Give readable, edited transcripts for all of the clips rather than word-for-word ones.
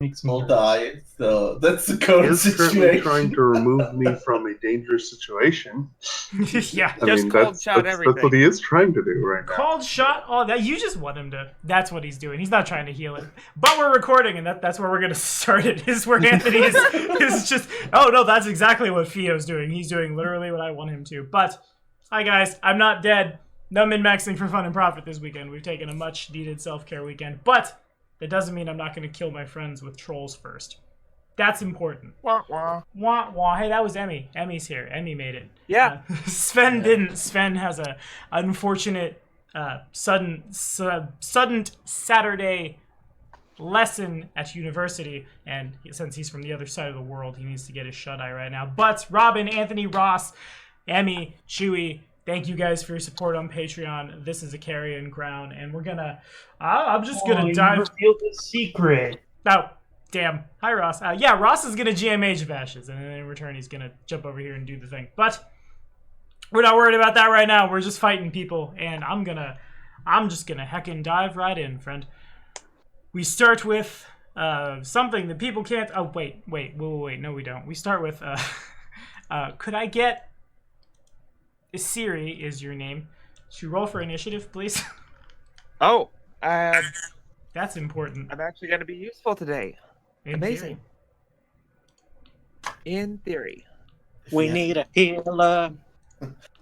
Makes me will nervous. die. So that's the current Is currently situation. trying to remove me from a dangerous situation. Yeah. I Just mean, cold that's shot that's what everything. he is trying to do right now. Cold shot? Oh, that you just want him to. That's what he's doing. He's not trying to heal it. But we're recording, and that's where we're going to start it, is where Anthony is just. Oh, no, that's exactly what Fio's doing. He's doing literally what I want him to. But, hi, guys. I'm not dead. No min-maxing for fun and profit this weekend. We've taken a much-needed self-care weekend. But, that doesn't mean I'm not going to kill my friends with trolls first. That's important. Wah, wah. Wah, wah. Hey, that was Emmy. Emmy's here. Emmy made it. Yeah. Sven didn't. Sven has a unfortunate sudden Saturday lesson at university, and since he's from the other side of the world, he needs to get his shut-eye right now. But Robin, Anthony, Ross, Emmy, Chewie, thank you guys for your support on Patreon. This is a Carrion crown, and we're gonna... I'm just gonna dive... You revealed the secret. Oh, damn. Hi, Ross. Yeah, Ross is gonna GM Age of Ashes, and then in return he's gonna jump over here and do the thing. But we're not worried about that right now. We're just fighting people, and I'm just gonna heckin' dive right in, friend. We start with something that people can't... Oh, wait. No, we don't. We start with... could I get... Siri is your name. Should you roll for initiative, please? Oh, That's important. I'm actually going to be useful today. In Amazing. In theory. We need a healer.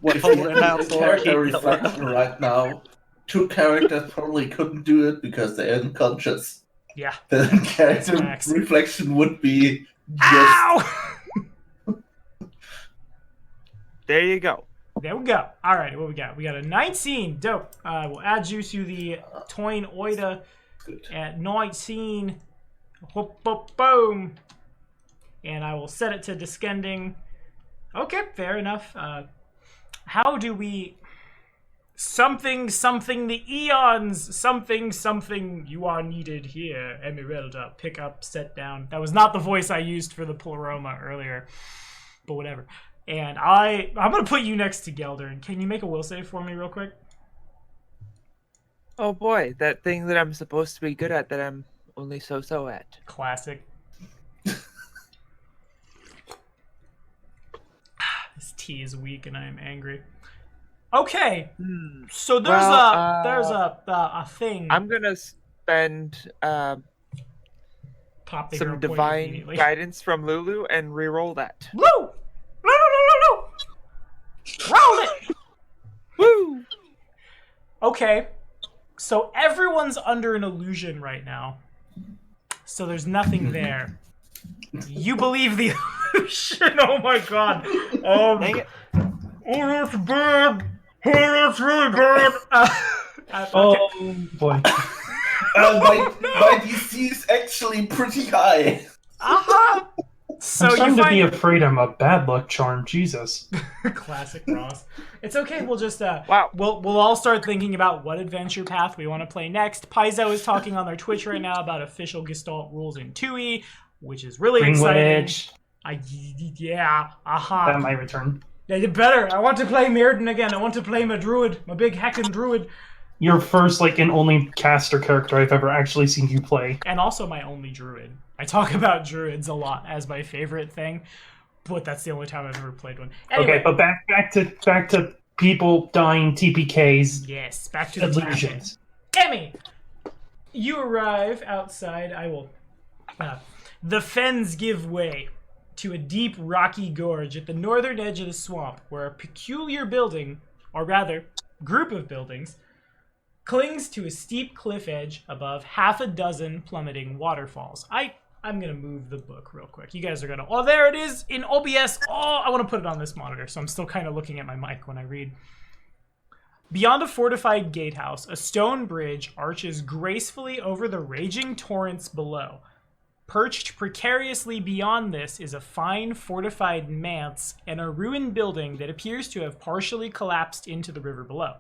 We're If you holding out have for a character healer. reflection right now, two characters probably couldn't do it because they're unconscious. Yeah. Then character Max. reflection would be just Ow! There you go. There we go. All right, what we got? We got a 19. Dope. We'll add you to the Toin Oida good. at 19. Whoop, whoop, boom. And I will set it to descending. Okay, fair enough. How do we... Something, the eons. Something, you are needed here. Emeralda, pick up, set down. That was not the voice I used for the Pleroma earlier. But whatever. And I'm going to put you next to Gelder. Can you make a will save for me real quick? Oh boy, that thing that I'm supposed to be good at that I'm only so-so at. Classic. This tea is weak and I am angry. Okay, so there's a thing. I'm going to spend Pop the hero some point divine immediately. guidance from Lulu and re-roll that. Woo! No! Roll it! Woo! Okay, so everyone's under an illusion right now. So there's nothing there. You believe the illusion? Oh my god. Dang it. Oh, that's bad. Oh, that's really bad. Okay. Oh boy. My DC is actually pretty high. Aha! So I'm you starting to be find afraid I'm a bad luck charm. Jesus. classic Ross. It's okay. We'll just Wow. We'll all start thinking about what adventure path we want to play next. Paizo is talking on their Twitch right now about official Gestalt rules in 2e, which is really Green exciting. Wedge. Yeah. Aha. That might return. Yeah, you better. I want to play Mirrodin again. I want to play my druid, my big heckin' druid, Your first, and only caster character I've ever actually seen you play. and also my only druid. I talk about druids a lot as my favorite thing, but that's the only time I've ever played one. Anyway, Okay, but back to people dying TPKs. yes, back to the Illusions. Emmy, you arrive outside. I will. The fens give way to a deep rocky gorge at the northern edge of the swamp, where a peculiar building, or rather, group of buildings, clings to a steep cliff edge above half a dozen plummeting waterfalls. I'm gonna move the book real quick. You guys are gonna... Oh, there it is in OBS. Oh, I want to put it on this monitor, so I'm still kind of looking at my mic when I read. Beyond a fortified gatehouse, a stone bridge arches gracefully over the raging torrents below. Perched precariously beyond this is a fine fortified manse and a ruined building that appears to have partially collapsed into the river below.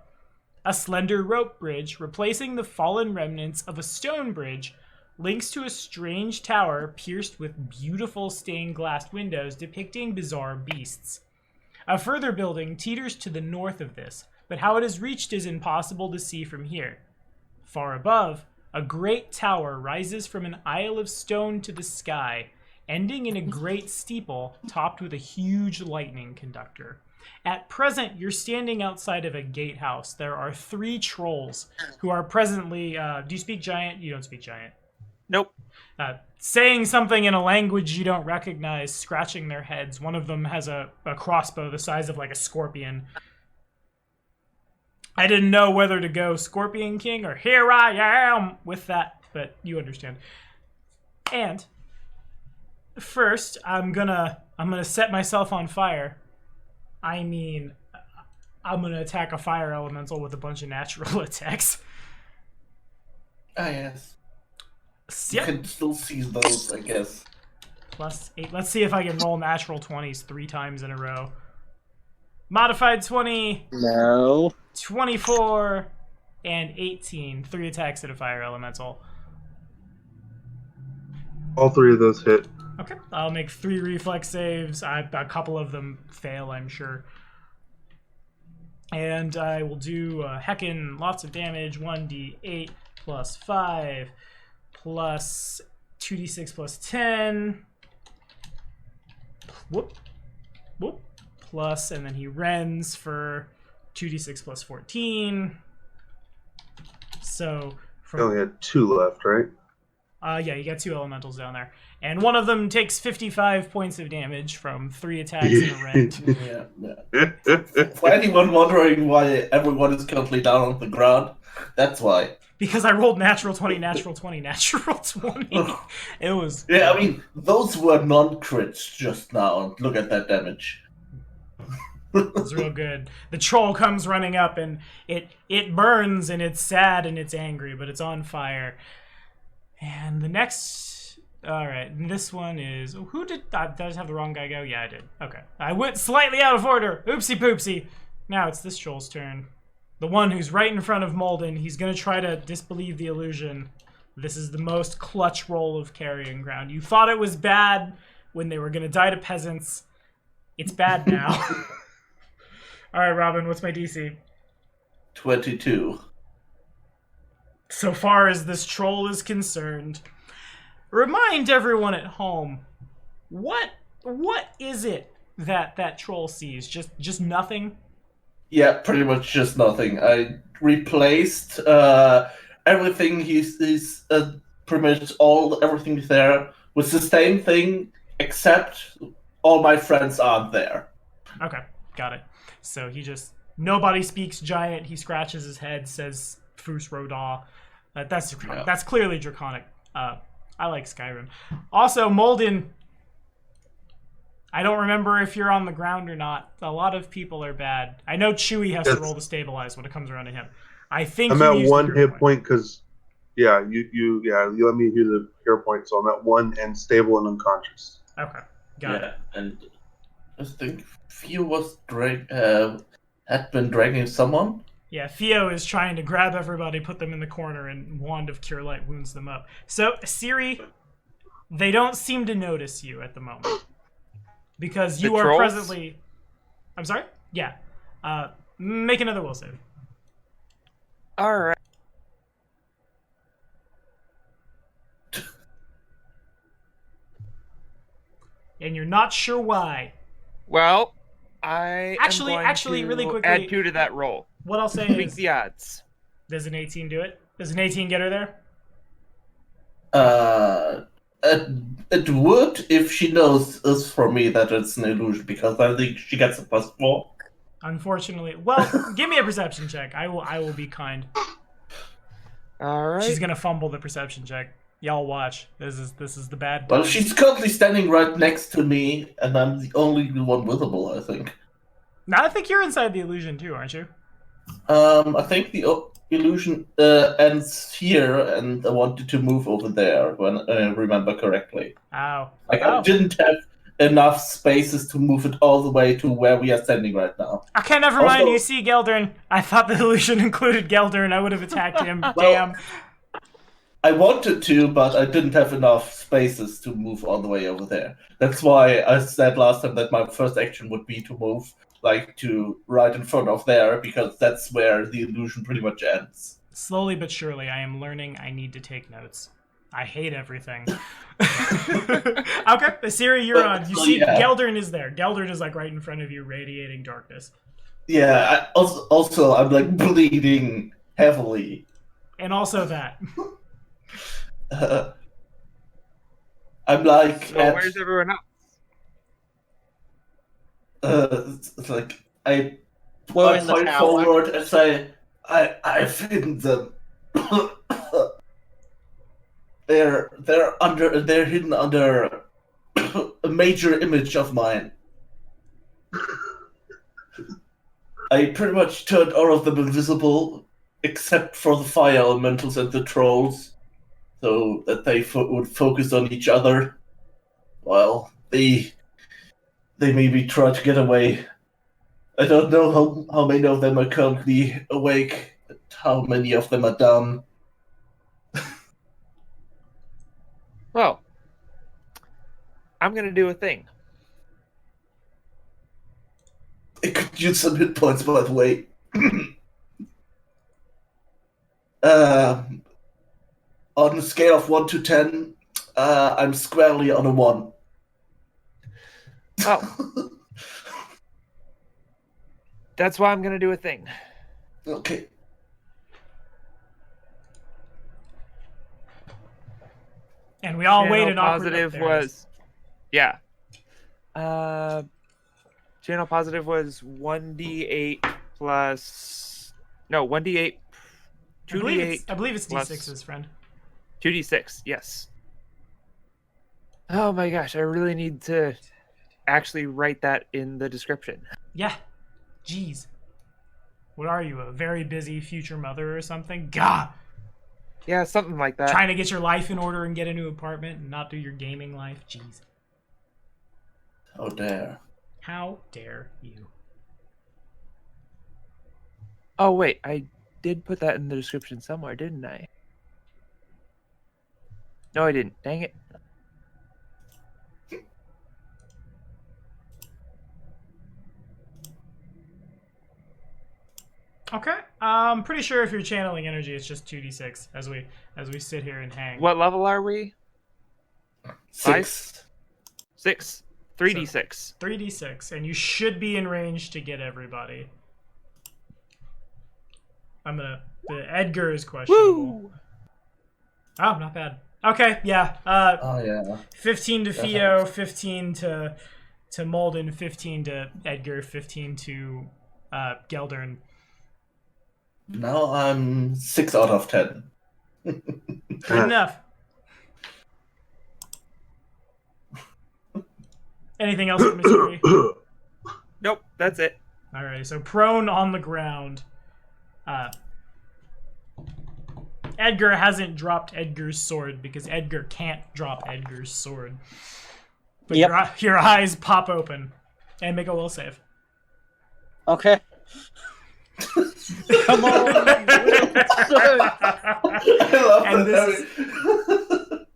A slender rope bridge, replacing the fallen remnants of a stone bridge, links to a strange tower pierced with beautiful stained glass windows depicting bizarre beasts. A further building teeters to the north of this, but how it is reached is impossible to see from here. Far above, A great tower rises from an isle of stone to the sky, ending in a great steeple topped with a huge lightning conductor. At present, you're standing outside of a gatehouse. There are 3 trolls who are presently... do you speak giant? You don't speak giant. Nope. Saying something in a language you don't recognize, scratching their heads. One of them has a crossbow the size of like a scorpion. I didn't know whether to go Scorpion King or Here I Am with that, but you understand. And first, I'm gonna set myself on fire. I mean, I'm gonna attack a fire elemental with a bunch of natural attacks. Ah, yes. Yep. You can still see those, I guess. +8. Let's see if I can roll natural 20s 3 times in a row. Modified 20, No. 24, and 18. 3 attacks at a fire elemental. All 3 of those hit. Okay, I'll make 3 reflex saves. A couple of them fail, I'm sure. And I will do heckin' lots of damage. 1d8 plus 5 plus 2d6 plus 10. Whoop. Whoop. Plus, and then he rends for 2d6 plus 14. So, You only had 2 left, right? yeah, you got 2 elementals down there. And one of them takes 55 points of damage from 3 attacks in a rend. Yeah. For anyone wondering why everyone is currently down on the ground, that's why. Because I rolled natural 20, natural 20, natural 20. It was... Yeah, I mean, those were non-crits just now. Look at that damage. It's real good. The troll comes running up and it burns and it's sad and it's angry, but it's on fire. And the next... Alright, this one is... Who did... Did I just have the wrong guy go? Yeah, I did. Okay. I went slightly out of order. Oopsie poopsie. Now it's this troll's turn. The one who's right in front of Molden. He's going to try to disbelieve the illusion. This is the most clutch roll of Carrion Ground. You thought it was bad when they were going to die to peasants. It's bad now. Alright, Robin, what's my DC? 22. So far as this troll is concerned, remind everyone at home, what is it that troll sees? Just nothing? Yeah, pretty much just nothing. I replaced everything. He's pretty much everything there with the same thing, except all my friends aren't there. Okay, got it. So nobody speaks giant. He scratches his head, says Fus Rodaw. That's clearly draconic. I like Skyrim. Also, Molden, I don't remember if you're on the ground or not. A lot of people are bad. I know Chewie has to roll to stabilize when it comes around to him. I think I'm at 1 hit point because, you let me hear the hero point, so I'm at 1 and stable and unconscious. Okay, got it. And I think Theo had been dragging someone. Yeah, Theo is trying to grab everybody, put them in the corner, and Wand of Cure Light wounds them up. So, Siri, they don't seem to notice you at the moment. Because you are presently... I'm sorry? Yeah. Make another will save. Alright. And you're not sure why. Well, I Actually, am going to really quickly, add 2 to that roll. What I'll say Tweak is... the odds. Does an 18 do it? Does an 18 get her there? It would if she knows us for me that it's an illusion, because I think she gets a +4. Unfortunately. Well, give me a perception check. I will be kind. Alright. She's gonna fumble the perception check. Y'all watch. This is the bad Well, one. she's currently standing right next to me, and I'm the only one visible, I think. Now, I think you're inside the illusion too, aren't you? I think the illusion ends here, and I wanted to move over there, when I remember correctly. Ow. I didn't have enough spaces to move it all the way to where we are standing right now. Okay, never mind. Also- You see Geldern. I thought the illusion included Geldern. I would have attacked him. Damn. I wanted to, but I didn't have enough spaces to move all the way over there. That's why I said last time that my first action would be to move, to right in front of there, because that's where the illusion pretty much ends. Slowly but surely, I am learning I need to take notes. I hate everything. Okay, Siri, you're on. You see, Yeah. Geldern is there. Geldern is like right in front of you, radiating darkness. Yeah. Also, I'm like bleeding heavily. And also that. I'm like So at, where's everyone else? it's like I We're in the point tower. forward and say, I've hidden them. they're hidden under a major image of mine. I pretty much turned all of them invisible, except for the fire elementals and the trolls, so that they would focus on each other. While they maybe try to get away. I don't know how many of them are currently awake, and how many of them are down. Well, I'm gonna do a thing. I could use some hit points, by the way. On a scale of 1 to 10, I'm squarely on a 1. Oh, that's why I'm gonna do a thing. Okay. And we all Channel wait in awkward... positive there it is. was, yeah. Channel positive was 1d8 plus, no, 1d8, I believe 2d8 it's plus- D6's, friend. 2d6, yes. Oh my gosh, I really need to actually write that in the description. Yeah. Jeez. What are you, a very busy future mother or something? God! Yeah, something like that. Trying to get your life in order and get a new apartment and not do your gaming life? Jeez. Oh, dare. How dare you? Oh wait, I did put that in the description somewhere, didn't I? No, I didn't. Dang it. Okay. I'm pretty sure if you're channeling energy, it's just 2d6 as we sit here and hang. What level are we? 6. 6. 3d6. 3d6, and you should be in range to get everybody. The Edgar is questionable. Woo! Oh, not bad. Okay, yeah. Oh, yeah. 15 to Theo, 15 to Molden, 15 to Edgar, 15 to Geldern. Now I'm 6 out of 10. Good enough. Anything else from Mystery? Nope, that's it. Alrighty, so prone on the ground. Edgar hasn't dropped Edgar's sword because Edgar can't drop Edgar's sword. But Yep. your eyes pop open and make a will save. Okay. Come on. I love And that.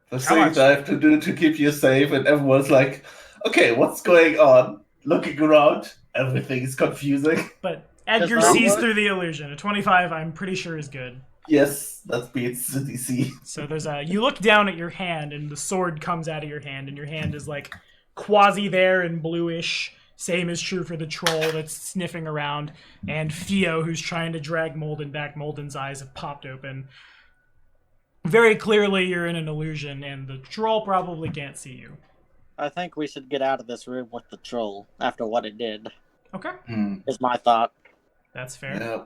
The How thing much? that I have to do to keep you safe, and everyone's like, okay, what's going on? Looking around, everything is confusing. But Edgar Does that sees work? through the illusion. A 25, I'm pretty sure, is good. Yes, that beats the DC. So there's you look down at your hand, and the sword comes out of your hand, and your hand is like quasi there and bluish. Same is true for the troll that's sniffing around, and Theo, who's trying to drag Molden back. Molden's eyes have popped open. Very clearly, you're in an illusion, and the troll probably can't see you. I think we should get out of this room with the troll after what it did, Okay, is my thought. that's fair. Yeah.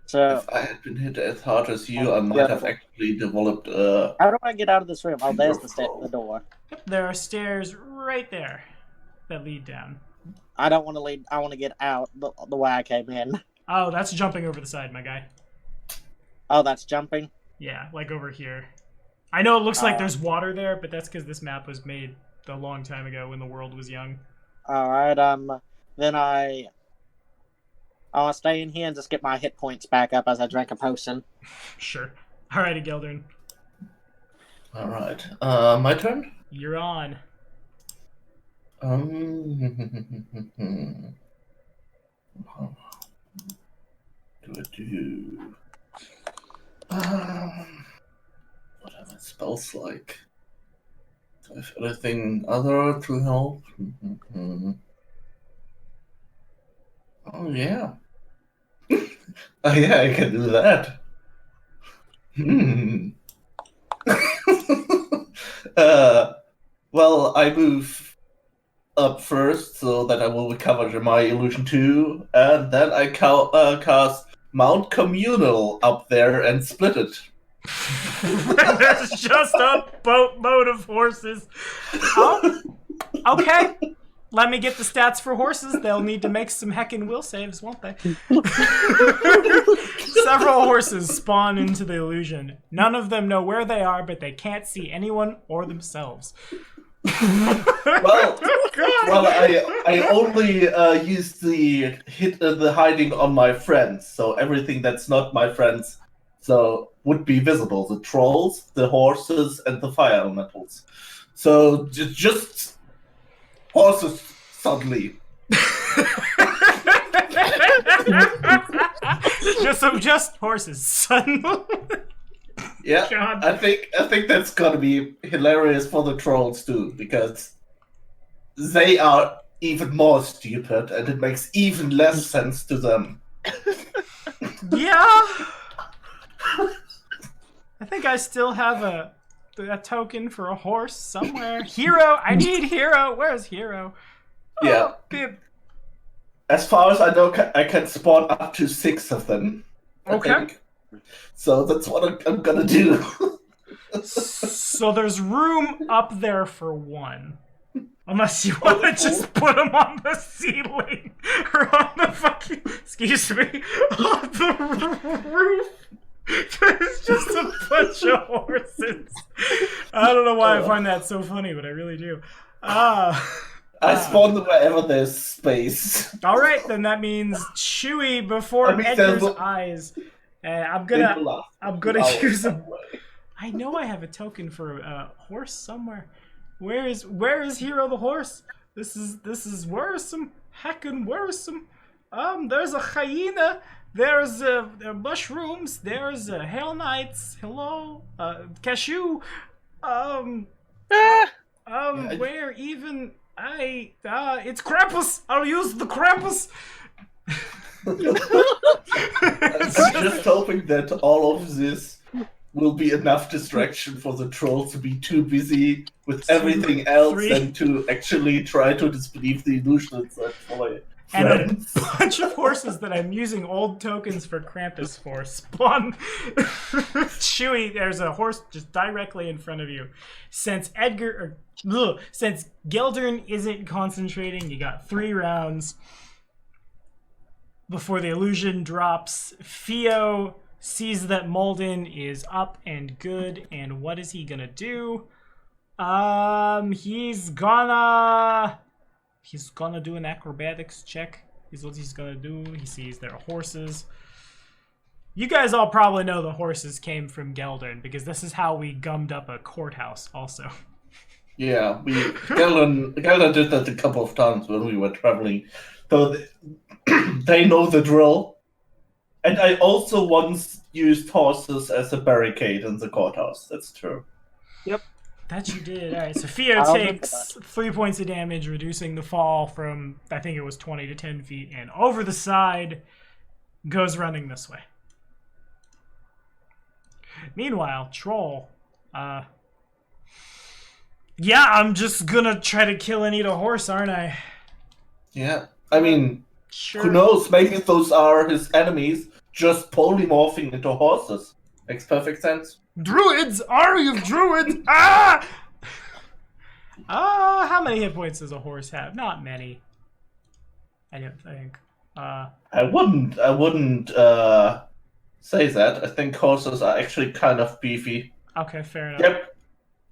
So, If I had been hit as hard as you, I might have actually developed how do I get out of this room? Oh, there's the door. Yep, there are stairs right there that lead down. I don't want to lead. I want to get out the way I came in. Oh, that's jumping over the side, my guy. Oh, that's jumping? Yeah, like over here. I know it looks like there's water there, but that's because this map was made a long time ago when the world was young. Alright, then I'll stay in here and just get my hit points back up as I drink a potion. Sure. Alrighty, Geldern. Alright. My turn? You're on. do I do? What are my spells like? Do I have anything other to help? Oh yeah. Oh yeah, I can do that. Well, I move up first so that I will recover my illusion 2, and then I cast Mount Communal up there and split it. There's just a boatload of horses. Oh, okay. Let me get the stats for horses. They'll need to make some heckin' will saves, won't they? Several horses spawn into the illusion. None of them know where they are, but they can't see anyone or themselves. Well, I only used the hiding on my friends, so everything that's not my friends would be visible. The trolls, the horses, and the fire elementals. So just horses suddenly. just horses suddenly. Yeah, God. I think that's gonna be hilarious for the trolls too, because they are even more stupid, and it makes even less sense to them. Yeah. I think I still have a token for a horse somewhere. Hero, I need Hero. Where's Hero? Yeah. Oh, as far as I know, I can spawn up to 6 of them. I think. So that's what I'm gonna do. So there's room up there for one. Unless you want to just put them on the ceiling. Or on the fucking... Excuse me. On the roof. There's just a bunch of horses. I don't know why I find that so funny, but I really do. I spawn them wherever there's space. Alright, then that means Chewie before Edgar's eyes. I'm gonna use a... I know I have a token for a horse somewhere. Where is Hero the horse? This is worrisome. Heckin' worrisome. There's a hyena. There's mushrooms. There's Hell Knights. Hello, cashew. Where even it's Krampus. I'll use the Krampus. I'm just hoping that all of this will be enough distraction for the trolls to be too busy with everything else and to actually try to disbelieve the illusions that follow. And a bunch of horses that I'm using old tokens for Krampus for spawn. Chewie, there's a horse just directly in front of you. Since Geldern isn't concentrating, you got 3 rounds before the illusion drops. Theo sees that Molden is up and good, and what is he gonna do? He's gonna do an acrobatics check, is what he's gonna do. He sees there are horses. You guys all probably know the horses came from Geldern, because this is how we gummed up a courthouse also. Yeah, Geldern did that a couple of times when we were traveling. So they know the drill. And I also once used horses as a barricade in the courthouse. That's true. Yep. That you did. All right, so Theo takes 3 points of damage, reducing the fall from, I think it was 20 to 10 feet, and over the side, goes running this way. Meanwhile, Troll, yeah, I'm just gonna try to kill and eat a horse, aren't I? Yeah, I mean, sure. Who knows? Maybe those are his enemies just polymorphing into horses. Makes perfect sense. Druids! Army of druids! Ah! How many hit points does a horse have? Not many. I don't think. I wouldn't say that. I think horses are actually kind of beefy. Okay, fair enough. Yep.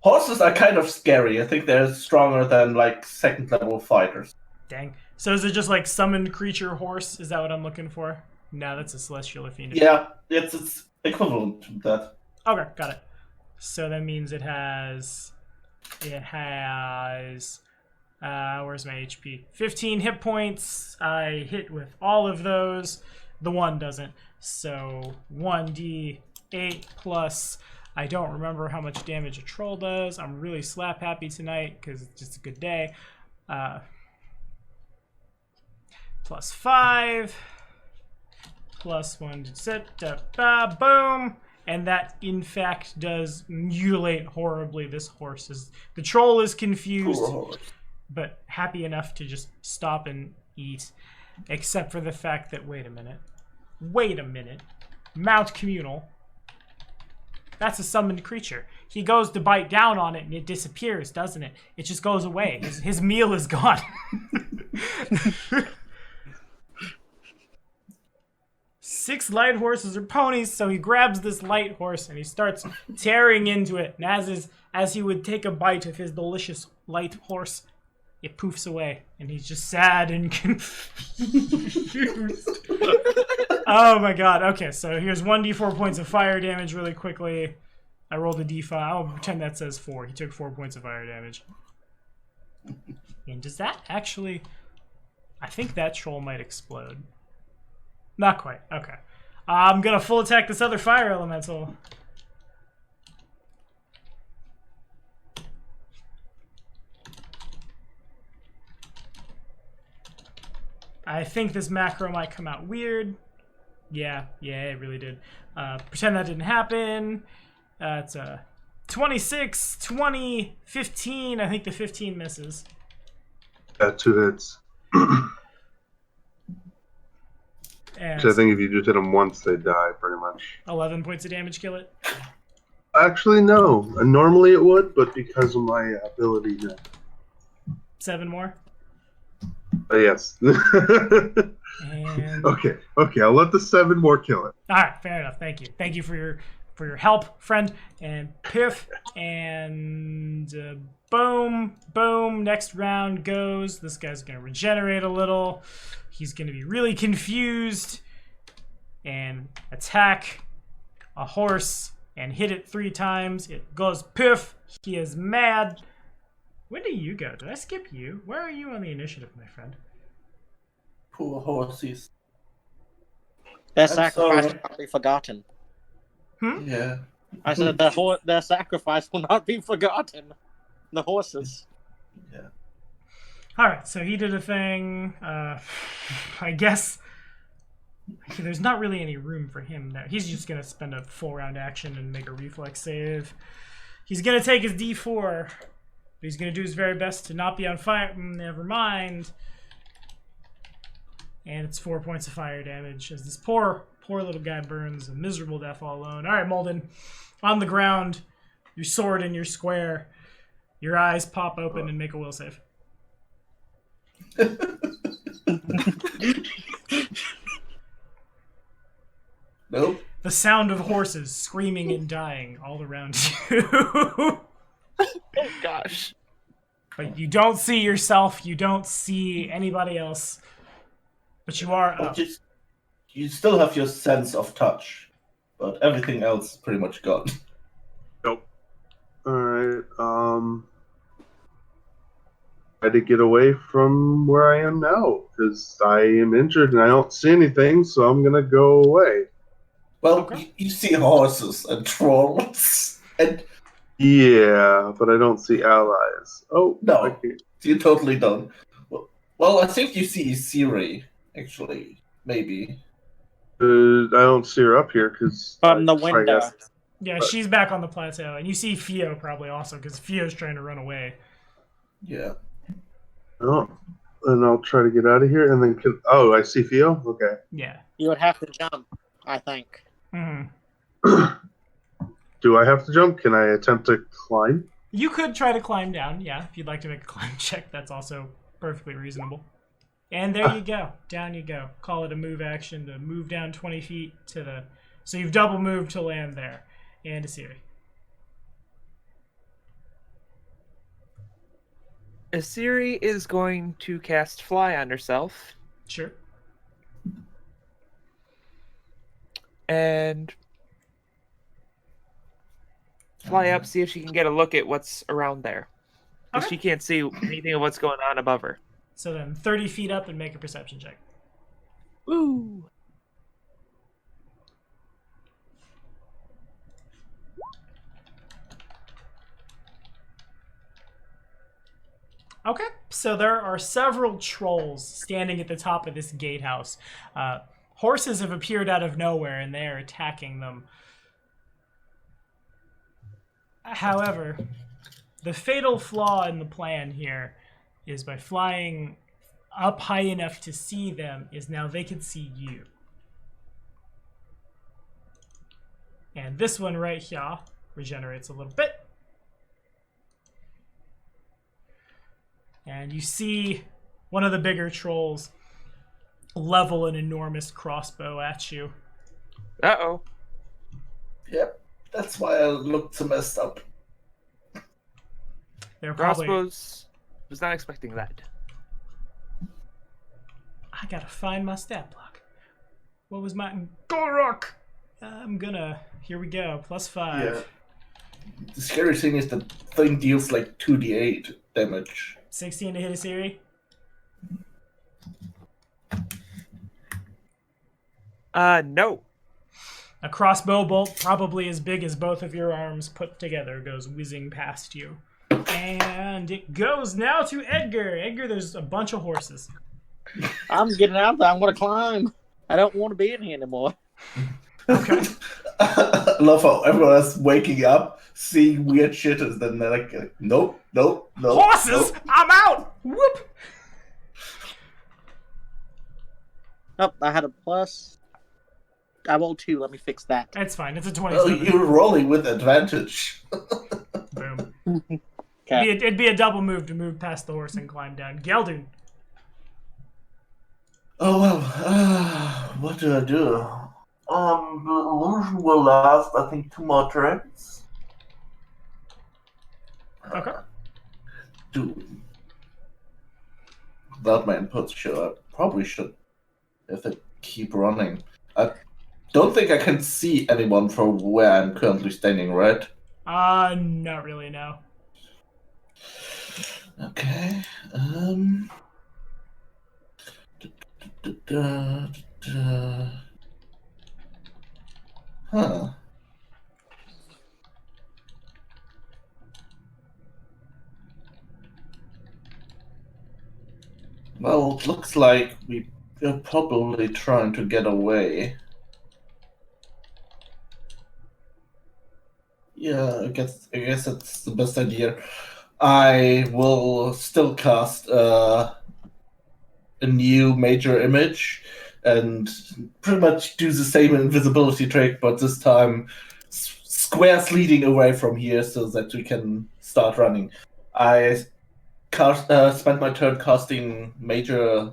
Horses are kind of scary. I think they're stronger than, like, 2nd level fighters. Dang. So is it just like summoned creature horse? Is that what I'm looking for? No, that's a celestial fiend. Yeah, it's equivalent to that. Okay, got it. So that means it has where's my HP? 15 hit points. I hit with all of those. The one doesn't. So 1d8 plus, I don't remember how much damage a troll does. I'm really slap happy tonight because it's just a good day. Plus 5, plus 1, boom. And that, in fact, does mutilate horribly this horse. The troll is confused, but happy enough to just stop and eat. Except for the fact that, wait a minute. Mount Communal. That's a summoned creature. He goes to bite down on it and it disappears, doesn't it? It just goes away. His meal is gone. 6 light horses or ponies, so he grabs this light horse and he starts tearing into it. And as he would take a bite of his delicious light horse, it poofs away, and he's just sad and confused. Oh my god. Okay, so here's 1d4 points of fire damage really quickly. I rolled a d5. I'll pretend that says 4. He took 4 points of fire damage. And does that actually... I think that troll might explode. Not quite. Okay. I'm gonna full attack this other fire elemental. I think this macro might come out weird. Yeah, it really did. Pretend that didn't happen. It's a 26, 20, 15. I think the 15 misses. 2 hits. And So I think if you just hit them once, they die, pretty much. 11 points of damage kill it. Actually, no. Normally it would, but because of my ability, no. 7 more. Yes. And... Okay. I'll let the 7 more kill it. All right, fair enough. Thank you. Thank you for your help, friend. And piff, and boom. Next round goes. This guy's gonna regenerate a little. He's gonna be really confused and attack a horse and hit it 3 times. It goes piff. He is mad. When do you go? Did I skip you? Where are you on the initiative, my friend? Poor horses. Their I'm sacrifice sorry. will not be forgotten. Yeah. I said their sacrifice will not be forgotten. The horses. Yeah. All right, so he did a thing. I guess there's not really any room for him there. He's just going to spend a full round action and make a reflex save. He's going to take his d4. But he's going to do his very best to not be on fire. Never mind. And it's 4 points of fire damage as this poor little guy burns a miserable death all alone. All right, Molden, on the ground, your sword in your square. Your eyes pop open and make a will save. Nope. The sound of horses screaming and dying all around you. Oh gosh. But you don't see yourself. You don't see anybody else. But you are up. You still have your sense of touch, but everything else is pretty much gone. Nope. Alright, I had to get away from where I am now, because I am injured and I don't see anything, so I'm gonna go away. Well, Okay. you see horses and trolls, and Yeah, but I don't see allies. Oh, No. okay. you totally don't. Well, I think you see Siri, actually. Maybe. I don't see her up here, because... From the window. Yeah, she's back on the plateau. And you see Fio probably also, because Fio's trying to run away. Yeah. Oh, and I'll try to get out of here, and then... Oh, I see Fio? Okay. Yeah. You would have to jump, I think. Mm-hmm. Do I have to jump? Can I attempt to climb? You could try to climb down, yeah. If you'd like to make a climb check, that's also perfectly reasonable. And there you go. Down you go. Call it a move action to move down 20 feet to the... So you've double moved to land there. And a Siri. Asiri is going to cast Fly on herself Sure. and fly up, see if she can get a look at what's around there. 'Cause Okay. she can't see anything of what's going on above her. So then 30 feet up and make a perception check. Woo! Okay, so there are several trolls standing at the top of this gatehouse. Horses have appeared out of nowhere, and they are attacking them. However, the fatal flaw in the plan here is by flying up high enough to see them, is now they can see you. And this one right here regenerates a little bit. And you see one of the bigger trolls level an enormous crossbow at you. Uh-oh. Yep, that's why I looked so messed up. They're probably... Crossbows. Was not expecting that. I gotta find my stat block. What was my... Gorok! I'm gonna... Here we go. +5. Yeah. The scary thing is the thing deals like 2d8 damage. 16 to hit a Siri. No. A crossbow bolt, probably as big as both of your arms put together, goes whizzing past you. And it goes now to Edgar. Edgar, there's a bunch of horses. I'm getting out there. I'm going to climb. I don't want to be in here anymore. Okay. I love how everyone is waking up, seeing weird shit, and then they're like, nope, nope, nope. Horses! Nope. I'm out! Whoop! Oh, I had a plus. I rolled 2. Let me fix that. That's fine. It's a Well, 27. you're rolling with advantage. Boom. Okay. It'd be a double move to move past the horse and climb down. Geldun. Oh, well, what do I do? The illusion will last, I think, 2 more turns. Okay. Without my inputs, sure, I probably should, if I keep running. I don't think I can see anyone from where I'm currently standing, right? Not really, no. Okay, Huh. Well, it looks like we're probably trying to get away. Yeah, I guess that's the best idea. I will still cast a new major image and pretty much do the same invisibility trick, but this time squares leading away from here so that we can start running. I spent my turn casting major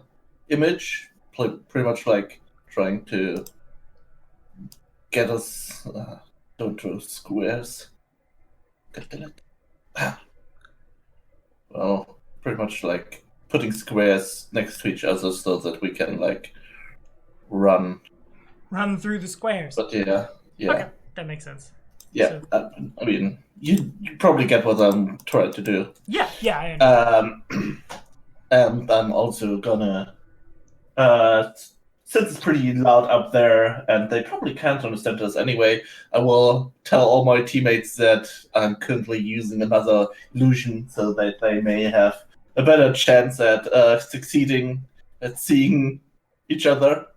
image, pretty much like trying to get us don't throw squares. Well, pretty much like putting squares next to each other so that we can like run. Run through the squares. But yeah. Okay, that makes sense. Yeah, So- I mean, you probably get what I'm trying to do. Yeah, I understand. And I'm also gonna, since it's pretty loud up there, and they probably can't understand us anyway, I will tell all my teammates that I'm currently using another illusion so that they may have a better chance at succeeding at seeing each other.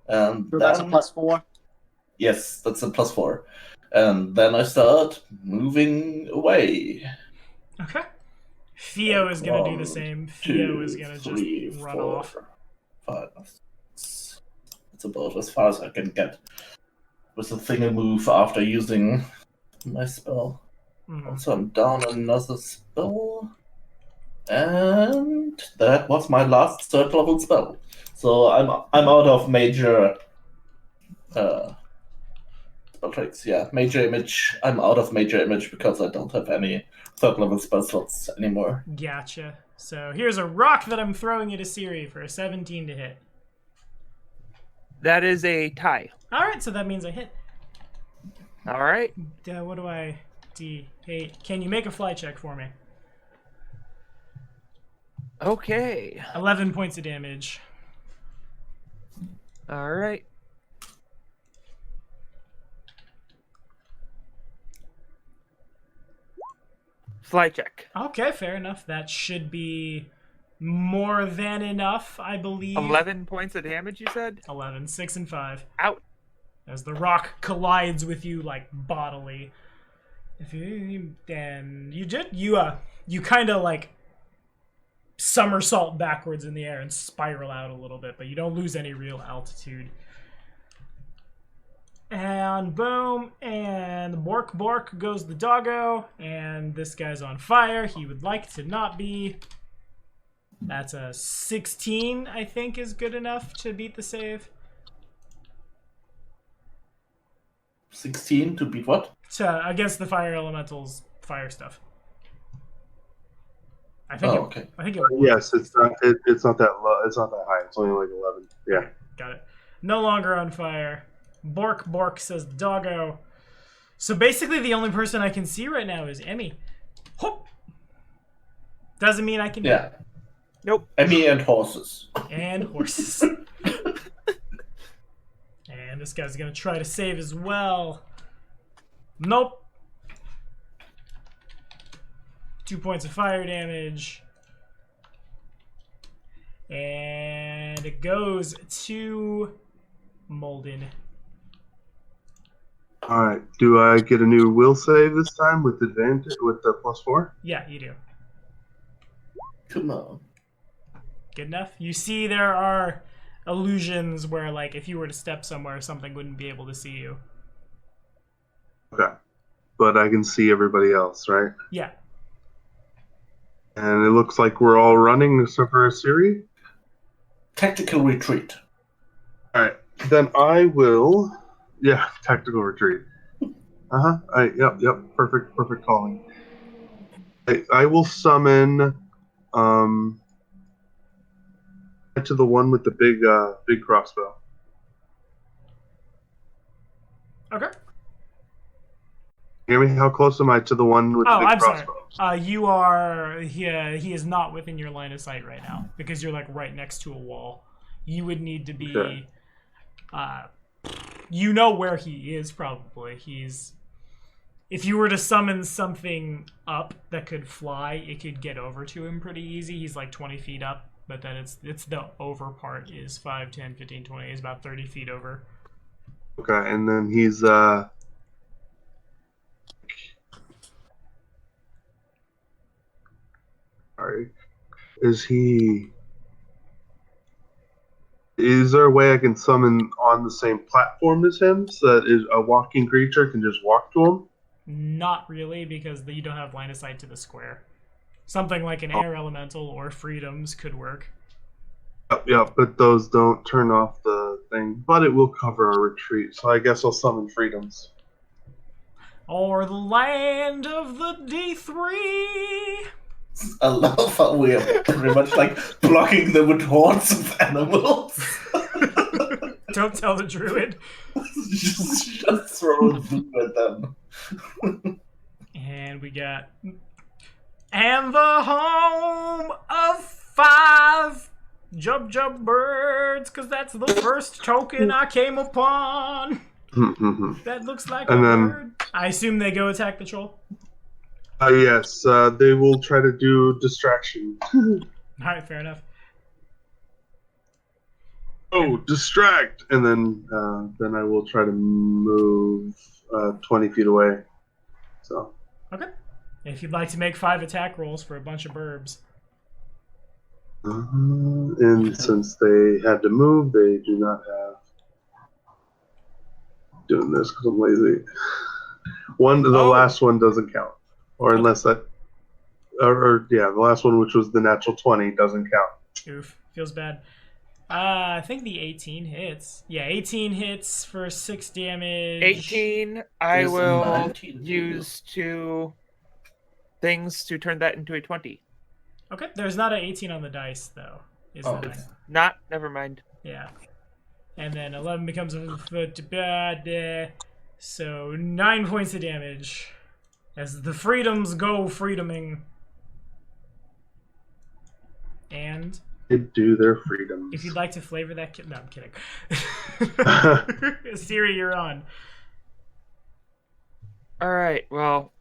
So that's a +4. Yes, that's a +4. And then I start moving away. Okay. Theo is going to do the 1, same. Theo 2, is going to 3, just run 4, off. 5. It's about as far as I can get with the thing and move after using my spell. Mhm. Also, I'm down another spell. And that was my last 3rd level spell. So I'm out of major spell tricks. Yeah, major image. I'm out of major image because I don't have any 3rd level spell slots anymore. Gotcha. So here's a rock that I'm throwing at a Siri for a 17 to hit. That is a tie. All right, so that means I hit. All right. What do I... D8. Can you make a fly check for me? Okay. 11 points of damage. All right. Fly check. Okay, fair enough. That should be more than enough, I believe. 11 points of damage, you said? 11, 6 and 5. Out. As the rock collides with you like bodily. You kind of like somersault backwards in the air and spiral out a little bit, but you don't lose any real altitude. And boom, and bork goes the doggo, and this guy's on fire. He would like to not be. That's a 16, I think, is good enough to beat the save. 16 to beat what? Against the fire elementals, fire stuff. I think. Okay. I think it. Yes, it's not. It's not that low. It's not that high. It's only like 11. Yeah. Got it. No longer on fire. Bork says doggo. So basically, the only person I can see right now is Emmy. Hoop. Doesn't mean I can. Yeah. Nope. Emmy and horses. And horses. And this guy's gonna try to save as well. Nope. 2 points of fire damage. And it goes to Molden. All right. Do I get a new will save this time with advantage with the +4? Yeah, you do. Come on. Good enough? You see there are illusions where, like, if you were to step somewhere, something wouldn't be able to see you. Okay. But I can see everybody else, right? Yeah. And it looks like we're all running except for Siri. Tactical retreat. All right. Then I will. Yeah, tactical retreat. Yep. Perfect calling. I will summon to the one with the big crossbow. Okay. Hear me? How close am I to the one with the big I'm crossbow? sorry. You are. He is not within your line of sight right now because you're like right next to a wall. You would need to be. Okay. You know where he is probably. He's. If you were to summon something up that could fly, it could get over to him pretty easy. He's like 20 feet up, but then it's the over part is 5, 10, 15, 20. He's about 30 feet over. Okay, and then he's sorry. Is there a way I can summon on the same platform as him so that a walking creature can just walk to him? Not really, because you don't have line of sight to the square. Something like an air elemental or freedoms could work. Yeah, but those don't turn off the thing. But it will cover a retreat, so I guess I'll summon freedoms. Or the land of the D3. I love how we are pretty much like blocking them with hordes of animals. Don't tell the druid. just throw food at them. And we got... And the home of 5 Jub birds, because that's the first token I came upon. That looks like a bird. I assume they go attack the troll. Yes, they will try to do distraction. Alright, fair enough. Oh, distract! And then I will try to move 20 feet away. So. Okay. If you'd like to make 5 attack rolls for a bunch of burbs. And since they had to move, they do not have doing this because I'm lazy. The last one doesn't count, or unless that, the last one, which was the natural 20, doesn't count. Oof, feels bad. I think the 18 hits. Yeah, 18 hits for 6 damage. 18. I will use 2 things to turn that into a 20. Okay, there's not an 18 on the dice, though. Is there? It's not. Never mind. Yeah. And then 11 becomes a foot bad. So 9 points of damage. As the freedoms go freedoming. And... They do their freedoms. If you'd like to flavor that... No, I'm kidding. Siri, you're on. All right. Well,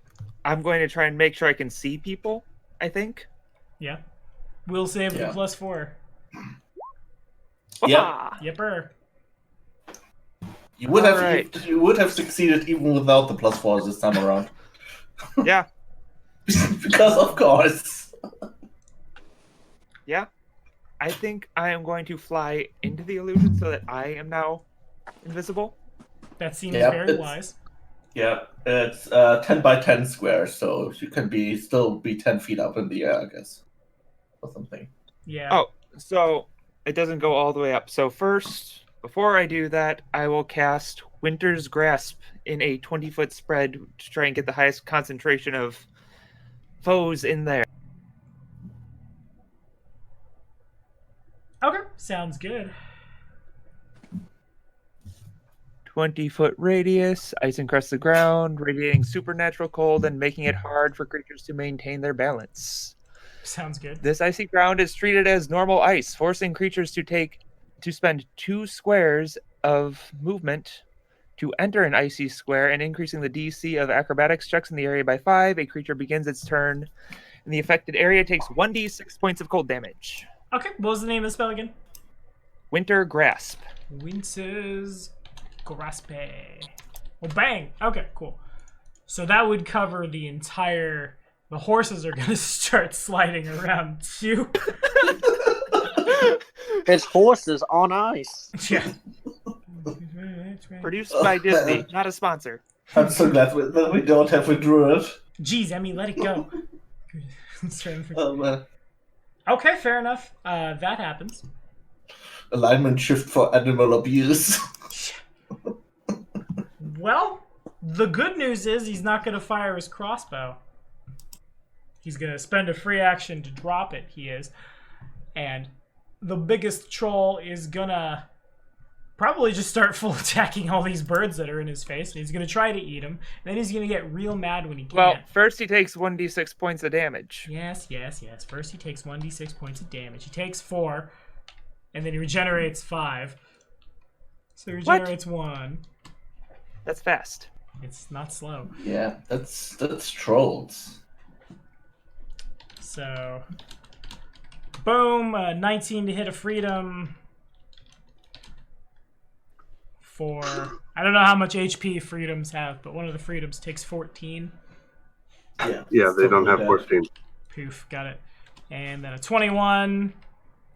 I'm going to try and make sure I can see people, I think. Yeah. Will save Yeah. the +4. Yep. Ah! Yipper. You would have Alright. you would have succeeded even without the +4 this time around. Yeah. Because of course. Yeah. I think I am going to fly into the illusion so that I am now invisible. That seems Yeah, very it's- wise. Yeah, it's 10 by 10 squares, so you can still be 10 feet up in the air, I guess, or something. Yeah. Oh, so it doesn't go all the way up. So first, before I do that, I will cast Winter's Grasp in a 20-foot spread to try and get the highest concentration of foes in there. Okay. Sounds good. 20-foot radius, ice encrusts the ground, radiating supernatural cold and making it hard for creatures to maintain their balance. Sounds good. This icy ground is treated as normal ice, forcing creatures to spend 2 squares of movement to enter an icy square and increasing the DC of acrobatics checks in the area by 5. A creature begins its turn, and the affected area takes 1d6 points of cold damage. Okay. What was the name of the spell again? Winter Grasp. Winter's Grasp. Well, bang. Okay, cool. So that would cover the entire... The horses are going to start sliding around too. It's horses on ice. Yeah. Produced by Disney, not a sponsor. I'm so glad that we don't have a druid. Jeez, Emmy, let it go. Oh, man. Okay, fair enough. That happens. Alignment shift for animal abuse. Well, the good news is he's not going to fire his crossbow. He's going to spend a free action to drop it, he is. And the biggest troll is going to probably just start full attacking all these birds that are in his face. And he's going to try to eat them. Then he's going to get real mad when he can't. Well, first he takes 1d6 points of damage. Yes. First he takes 1d6 points of damage. He takes 4. And then he regenerates 5. So he regenerates 1. That's fast. It's not slow. Yeah, that's trolls. So, boom, 19 to hit a freedom. For, I don't know how much HP freedoms have, but one of the freedoms takes 14. Yeah, Yeah, they don't have dead. 14. Poof, got it. And then a 21,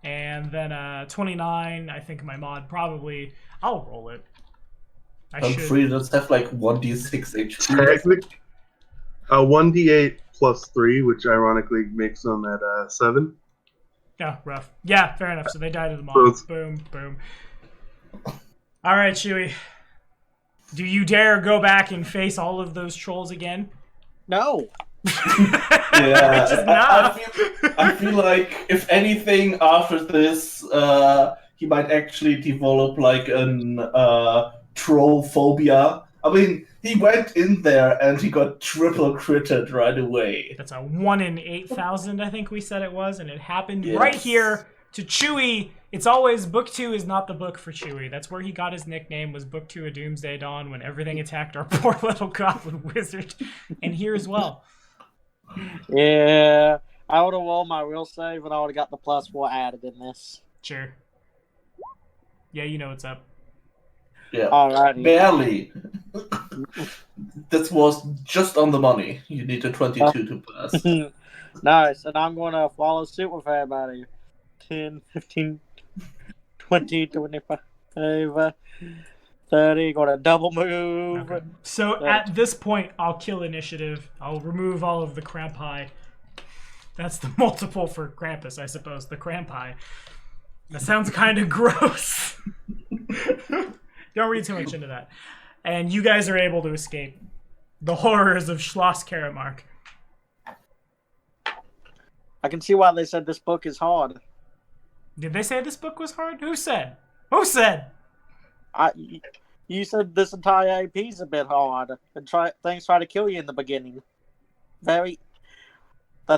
and then a 29. I think my mod probably, I'll roll it. I should. Free does have like 1d6 HP. Technically, 1d8 plus 3, which ironically makes them at 7. Oh, rough. Yeah, fair enough. So they die to the So mod. it's- Boom, boom. All right, Chewie. Do you dare go back and face all of those trolls again? No. Yeah, Just I feel like if anything after this, he might actually develop like an troll phobia. I mean, he went in there and he got triple critted right away. That's a 1 in 8,000, I think we said it was, and it happened Yes. right here to Chewie. It's always Book 2 is not the book for Chewie. That's where he got his nickname, was Book 2 of Doomsday Dawn, when everything attacked our poor little goblin wizard. And here as well. Yeah. I would have rolled my real save and I would have got the +4 added in this. Sure. Yeah, you know what's up. Yeah, Alrighty. barely. That was just on the money. You need a 22 to pass. Nice. And I'm going to follow suit with everybody. 10, 15, 20, 25, 30. Going to double move. Okay. So at this point, I'll kill initiative. I'll remove all of the Crampi. That's the multiple for Krampus, I suppose. The Crampi. That sounds kind of gross. Don't read too much into that. And you guys are able to escape the horrors of Schloss Karamark. I can see why they said this book is hard. Did they say this book was hard? Who said? Who said? You said this entire AP is a bit hard, and things try to kill you in the beginning. That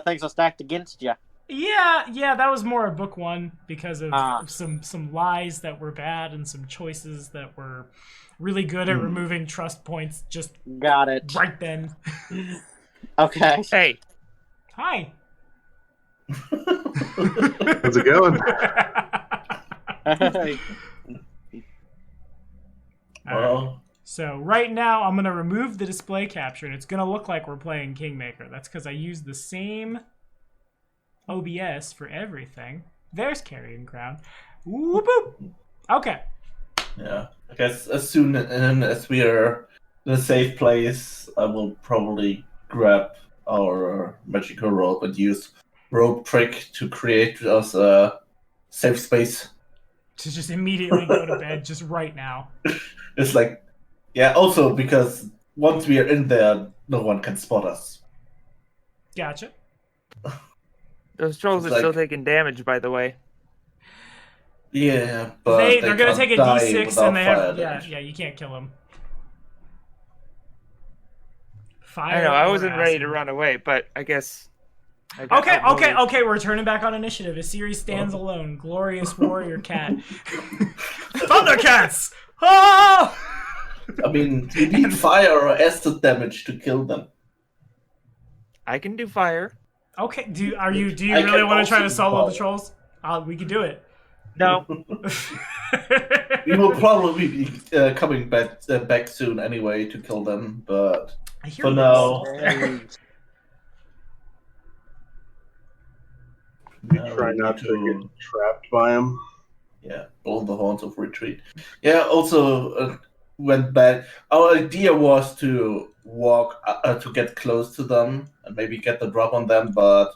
things are stacked against you. Yeah, that was more of book 1 because of Ah. some lies that were bad and some choices that were really good at removing trust points just Got it. right then. Okay. Hey, Hi. How's it going? Hey. Well, So right now, I'm gonna remove the display capture, and it's gonna look like we're playing Kingmaker. That's because I used the same OBS for everything. There's Carrion Crown. Whoop whoop. Okay. yeah. I guess as soon as we are in a safe place, I will probably grab our magical rope and use rope trick to create us a safe space. To just immediately go to bed, just right now. It's like, yeah. Also, because once we are in there, no one can spot us. Gotcha. those trolls It's are still like- taking damage, by the way. Yeah, but They're gonna can't take a die D6 without and they fire have damage. yeah. You can't kill them. I know, I or wasn't ready to acid. run away, but I guess. I got Okay, outvoted. okay. We're turning back on initiative. Asiri stands alone. Glorious warrior cat. Thundercats! Oh! I mean, you need fire or acid damage to kill them. I can do fire. Okay, do you I really can want to try to also solo the follow. trolls? We can do it. No. We will probably be coming back soon anyway to kill them, but I hear for this. now, Try we not need to get trapped by him. yeah, blow the horns of retreat. Yeah, also went back. Our idea was to walk to get close to them and maybe get the drop on them, but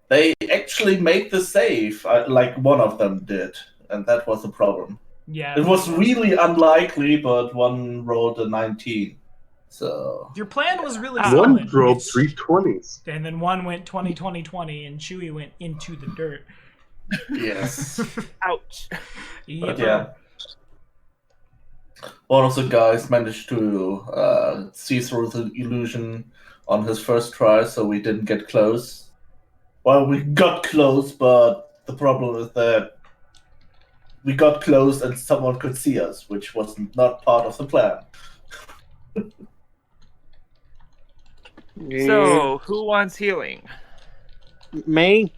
they actually made the save. Like one of them did, and that was the problem. Yeah. It was really unlikely, but one rolled a 19. So Your plan was really One solid. drove It's- 320s. And then one went 20, and Chewie went into the dirt. yes. Ouch. But yeah. One of the guys managed to see through the illusion on his first try, so we didn't get close. Well, we got close, but the problem is that we got close and someone could see us, which was not part of the plan. So, who wants healing? Me?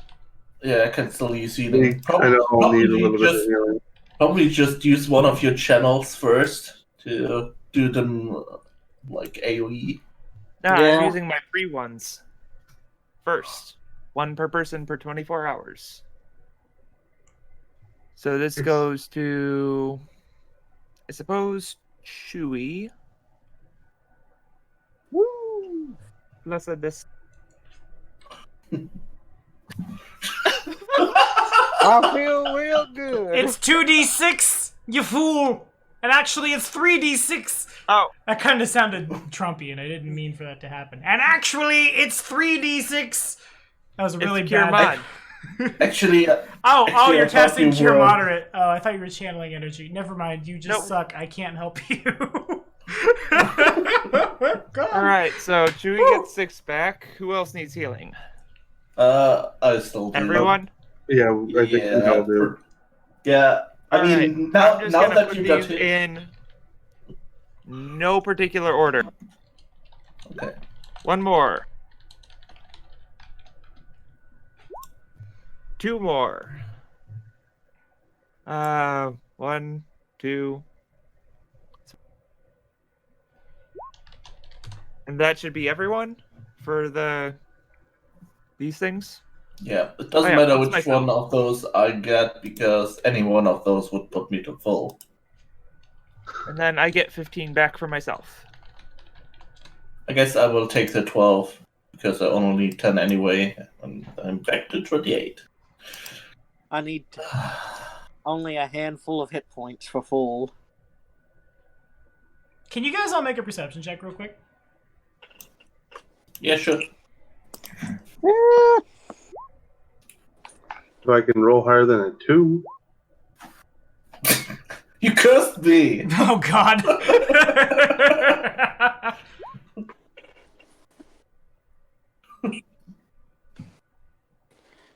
Yeah, I can still use We healing. kind of all need a little bit of healing. Probably just use one of your channels first to do them like AoE. No, Yeah. I'm using my free ones. First. One per person per 24 hours. So this goes to, I suppose, Chewie. Woo! Plus this. I feel real good. It's 2d6, you fool! And actually, it's 3d6. Oh, That kind of sounded Trumpy, and I didn't mean for that to happen. And actually, it's 3d6. That was a really it's Cure bad. Mod. Actually, Oh, Actually, you're I thought casting you Cure were- Moderate. Oh, I thought you were channeling energy. Never mind. You just Nope. suck. I can't help you. All right, so Chewie gets 6 back. Who else needs healing? I still do. Everyone? Yeah, I think we all do. Yeah, I All mean, right, I'm just now gonna that put you got these hit. in no particular order. Okay. One more. 2 more. 1, 2. And that should be everyone for these things. Yeah, it doesn't Oh, yeah, matter that's which myself. one of those I get because any one of those would put me to full. And then I get 15 back for myself. I guess I will take the 12 because I only need 10 anyway, and I'm back to 28. I need only a handful of hit points for full. Can you guys all make a perception check real quick? Yeah, sure. If I can roll higher than a 2. You cursed me! Oh, God.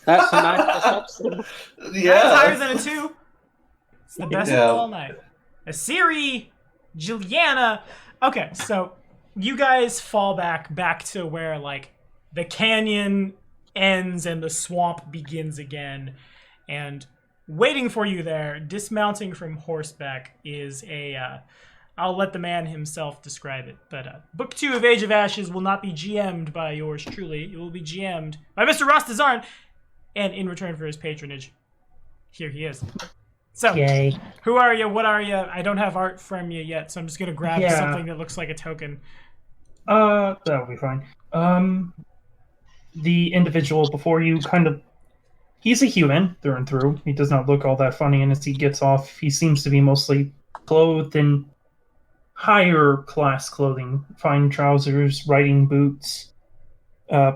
That's a nice perception. Yeah. That's higher than a 2. It's the best Yeah. of all night. Asiri, Juliana. Okay, so you guys fall back to where like the canyon ends and the swamp begins again, and waiting for you there, dismounting from horseback, is a I'll let the man himself describe it, but Book 2 of Age of Ashes will not be GM'd by yours truly. It will be GM'd by Mr. Ross Dazarn, and in return for his patronage, here he is. So, Yay. who are you? What are you? I don't have art from you yet, so I'm just going to grab Yeah. something that looks like a token. That'll be fine. The individual before you he's a human through and through. He does not look all that funny, and as he gets off, he seems to be mostly clothed in higher class clothing, fine trousers, riding boots, a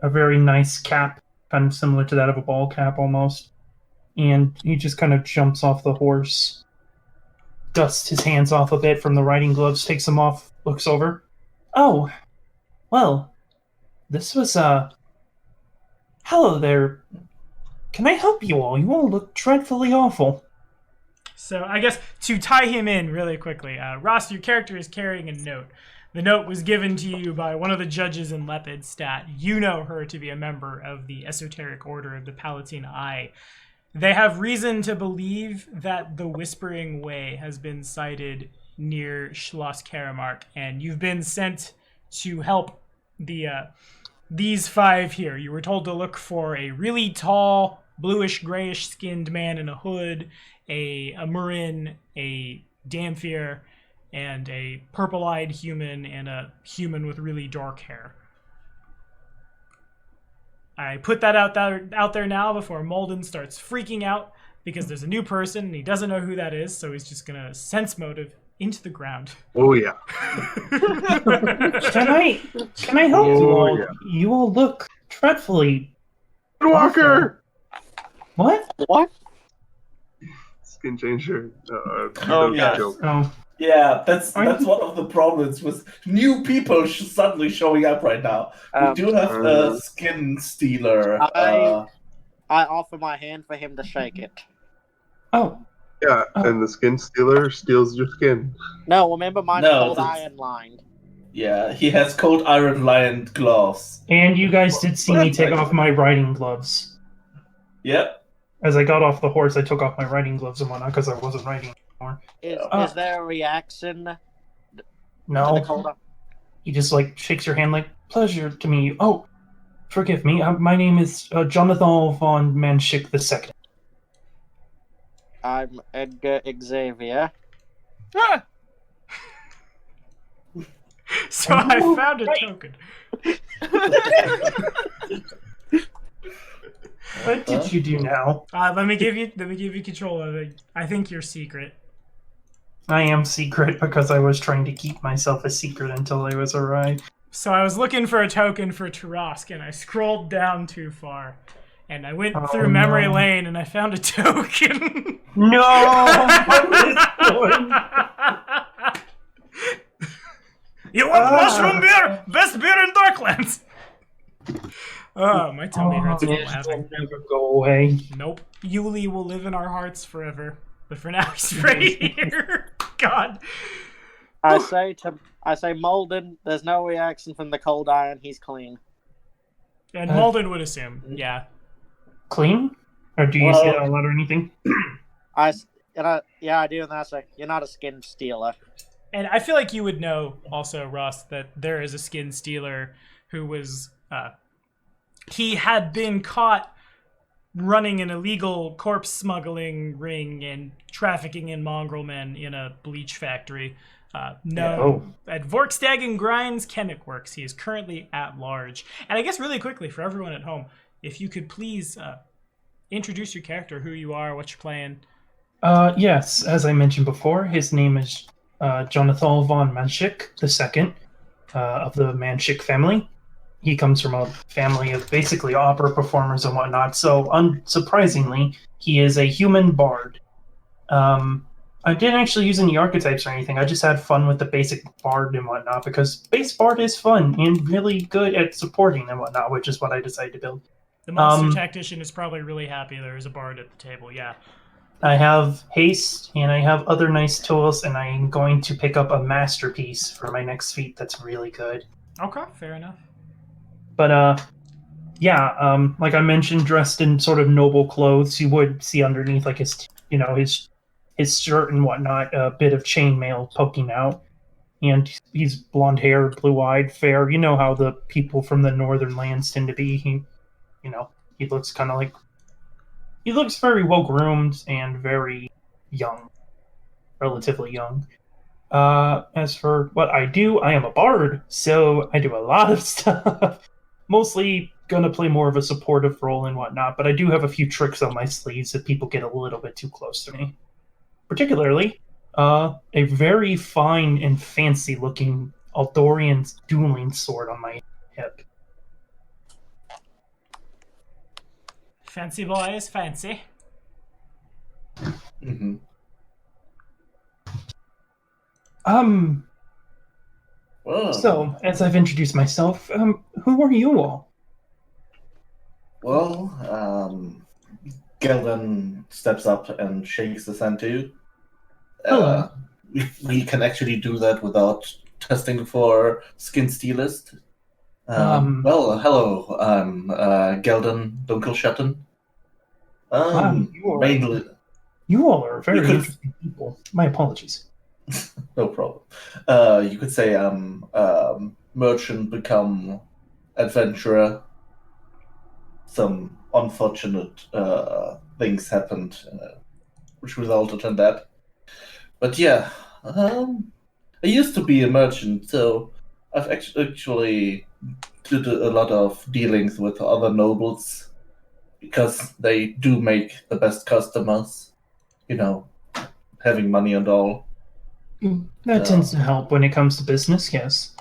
very nice cap, kind of similar to that of a ball cap almost. And he just kind of jumps off the horse, dusts his hands off a bit from the riding gloves, takes them off, looks over. Oh, well, this was, hello there. Can I help you all? You all look dreadfully awful. So I guess to tie him in really quickly, Ross, your character is carrying a note. The note was given to you by one of the judges in Lepidstadt. You know her to be a member of the Esoteric Order of the Palatine Eye. They have reason to believe that the Whispering Way has been sighted near Schloss Karamark, and you've been sent to help these five here. You were told to look for a really tall, bluish-grayish skinned man in a hood, a Murin, a Damphir, and a purple-eyed human, and a human with really dark hair. I put that out there now before Molden starts freaking out because there's a new person and he doesn't know who that is, so he's just gonna sense motive into the ground. Oh yeah. Can I help you Oh, all? yeah. You all look dreadfully. Walker. What? What? Skin changer. Oh, yeah. Joke. Oh, Yeah, that's one of the problems with new people suddenly showing up right now. We do have a skin stealer. I offer my hand for him to shake it. oh, Yeah, and the skin stealer steals your skin. No, remember mine's No, cold that's- iron lined. Yeah, he has cold iron lined gloves. and you guys did see me take off my riding gloves. Yep. As I got off the horse, I took off my riding gloves and whatnot because I wasn't riding anymore. Is there a reaction to the No, cold iron? he just like shakes your hand like, pleasure to meet you. Oh, forgive me. My name is Jonathan von Manshik II. I'm Edgar Xavier. Ah! So I found a token. What did you do now? Let me give you control of it. I think you're secret. I am secret because I was trying to keep myself a secret until I was arrived. So I was looking for a token for Tarask, and I scrolled down too far. And I went through memory no. lane, and I found a token. No! What is going? You want mushroom beer? Best beer in Darklands! Oh, my tummy hurts from This laughing. will never go away. Nope. Yuli will live in our hearts forever. But for now, he's right here. God. I say Molden, there's no reaction from the cold iron, he's clean. And Malden would assume, yeah. Clean? Or do you say that out loud or anything? Yeah, I do, and I say, you're not a skin stealer. And I feel like you would know also, Ross, that there is a skin stealer who was, he had been caught running an illegal corpse smuggling ring and trafficking in mongrel men in a bleach factory. At Vorkstag and Grinds Chemic Works. He is currently at large. And I guess really quickly for everyone at home, if you could please introduce your character, who you are, what you're playing. Yes, as I mentioned before, his name is Jonathan von Manshik II of the Manshik family. He comes from a family of basically opera performers and whatnot, so unsurprisingly, he is a human bard. I didn't actually use any archetypes or anything, I just had fun with the basic bard and whatnot, because base bard is fun and really good at supporting and whatnot, which is what I decided to build. The monster tactician is probably really happy there is a bard at the table, yeah. I have haste, and I have other nice tools, and I'm going to pick up a masterpiece for my next feat that's really good. Okay, fair enough. But yeah, like I mentioned, dressed in sort of noble clothes, you would see underneath like his shirt and whatnot, a bit of chainmail poking out, and he's blonde haired, blue eyed, fair. You know how the people from the northern lands tend to be. He looks kind of like he looks very well groomed and very young, relatively young. As for what I do, I am a bard, so I do a lot of stuff. Mostly gonna play more of a supportive role and whatnot, but I do have a few tricks on my sleeves if people get a little bit too close to me. Particularly, a very fine and fancy looking Aldorian dueling sword on my hip. Fancy boy is fancy. Mm-hmm. Well, So, as I've introduced myself, who are you all? well, Gelden steps up and shakes his hand to you. Hello. We can actually do that without testing for skin stealist. Well, hello, I'm Gelden Dunkelschatten. Wow, Mainly, you all are very You could- interesting people. My apologies. no problem. You could say I'm merchant become adventurer. Some unfortunate things happened, which resulted in that. But yeah, I used to be a merchant, so I've actually did a lot of dealings with other nobles because they do make the best customers. You know, having money and all. That tends to help when it comes to business, yes.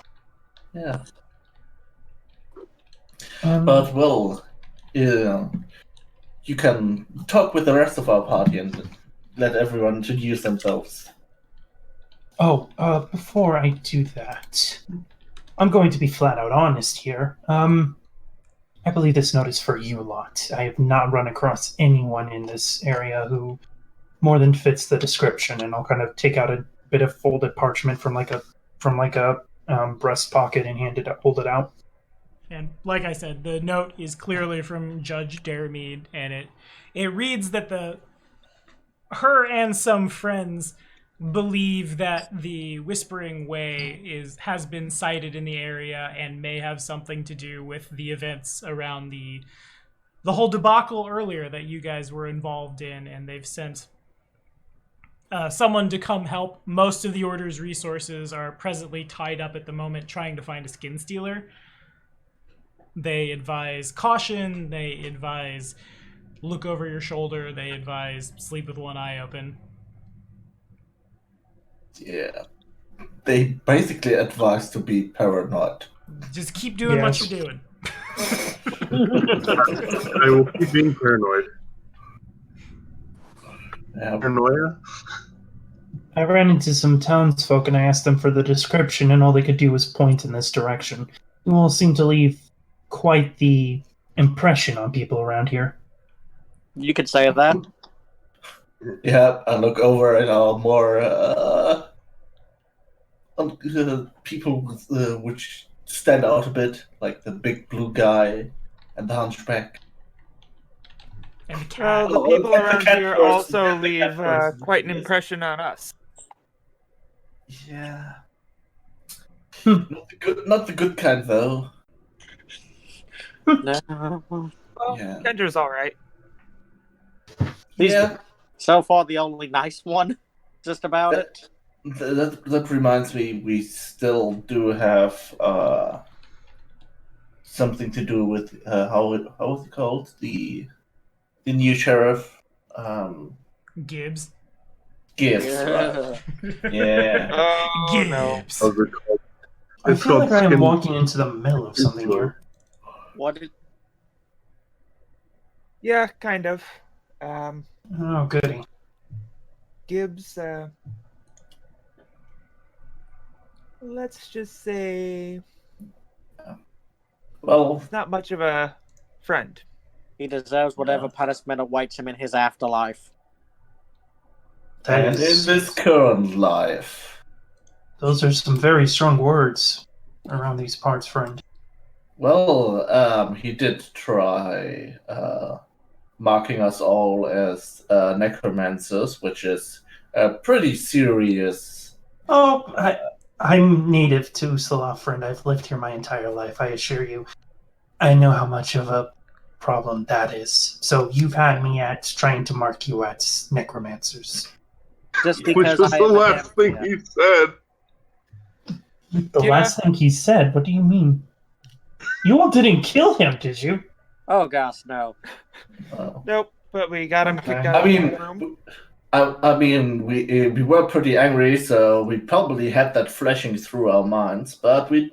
Yeah. Um, But well, you can talk with the rest of our party and let everyone introduce themselves. Before I do that, I'm going to be flat out honest here. I believe this note is for you lot. I have not run across anyone in this area who more than fits the description, and I'll kind of take out a bit of folded parchment from like a breast pocket and hold it out. And like I said, the note is clearly from Judge Dermead, and it reads that her and some friends believe that the Whispering Way has been sighted in the area and may have something to do with the events around the whole debacle earlier that you guys were involved in, and they've sent someone to come help. Most of the Order's resources are presently tied up at the moment trying to find a skin stealer. They advise caution, they advise look over your shoulder, they advise sleep with one eye open. Yeah. They basically advise to be paranoid. Just keep doing what Yes. you're doing. I will keep being paranoid. Yeah. Paranoia? I ran into some townsfolk and I asked them for the description, and all they could do was point in this direction. You all seem to leave quite the impression on people around here. You could say that. Yeah, I look over at our more people which stand out a bit, like the big blue guy and the hunchback. And the cat. Well, the Oh, people the around cat here person, also yeah, the leave cat person, quite an yes. impression on us. Yeah. Hmm. Not the good kind though. No. Well, Yeah. Kendra's all right. He's Yeah. so far the only nice one. Just about it. That reminds me, we still do have something to do with how is it called, the new sheriff, Gibbs. Gibbs, right? Yeah. Oh no. Gibbs. How's it called? I It's feel called like I am skin- walking into the middle of something here. What did Yeah, kind of. Oh, goody. Gibbs, let's just say, Well, he's not much of a friend. he deserves whatever Yeah. punishment awaits him in his afterlife. That And in is, this current life, those are some very strong words around these parts, friend. well, he did try marking us all as necromancers, which is pretty serious. Oh, I'm native to Salah, friend. I've lived here my entire life, I assure you. I know how much of a problem that is. So you've had me at trying to mark you as necromancers. Just Which because was I the am a last thing damn- he said. The Yeah. last thing he said, what do you mean? You all didn't kill him, did you? Oh gosh, no. Nope, but we got him Okay. kicked out I of the mean, room. we were pretty angry, so we probably had that flashing through our minds, but we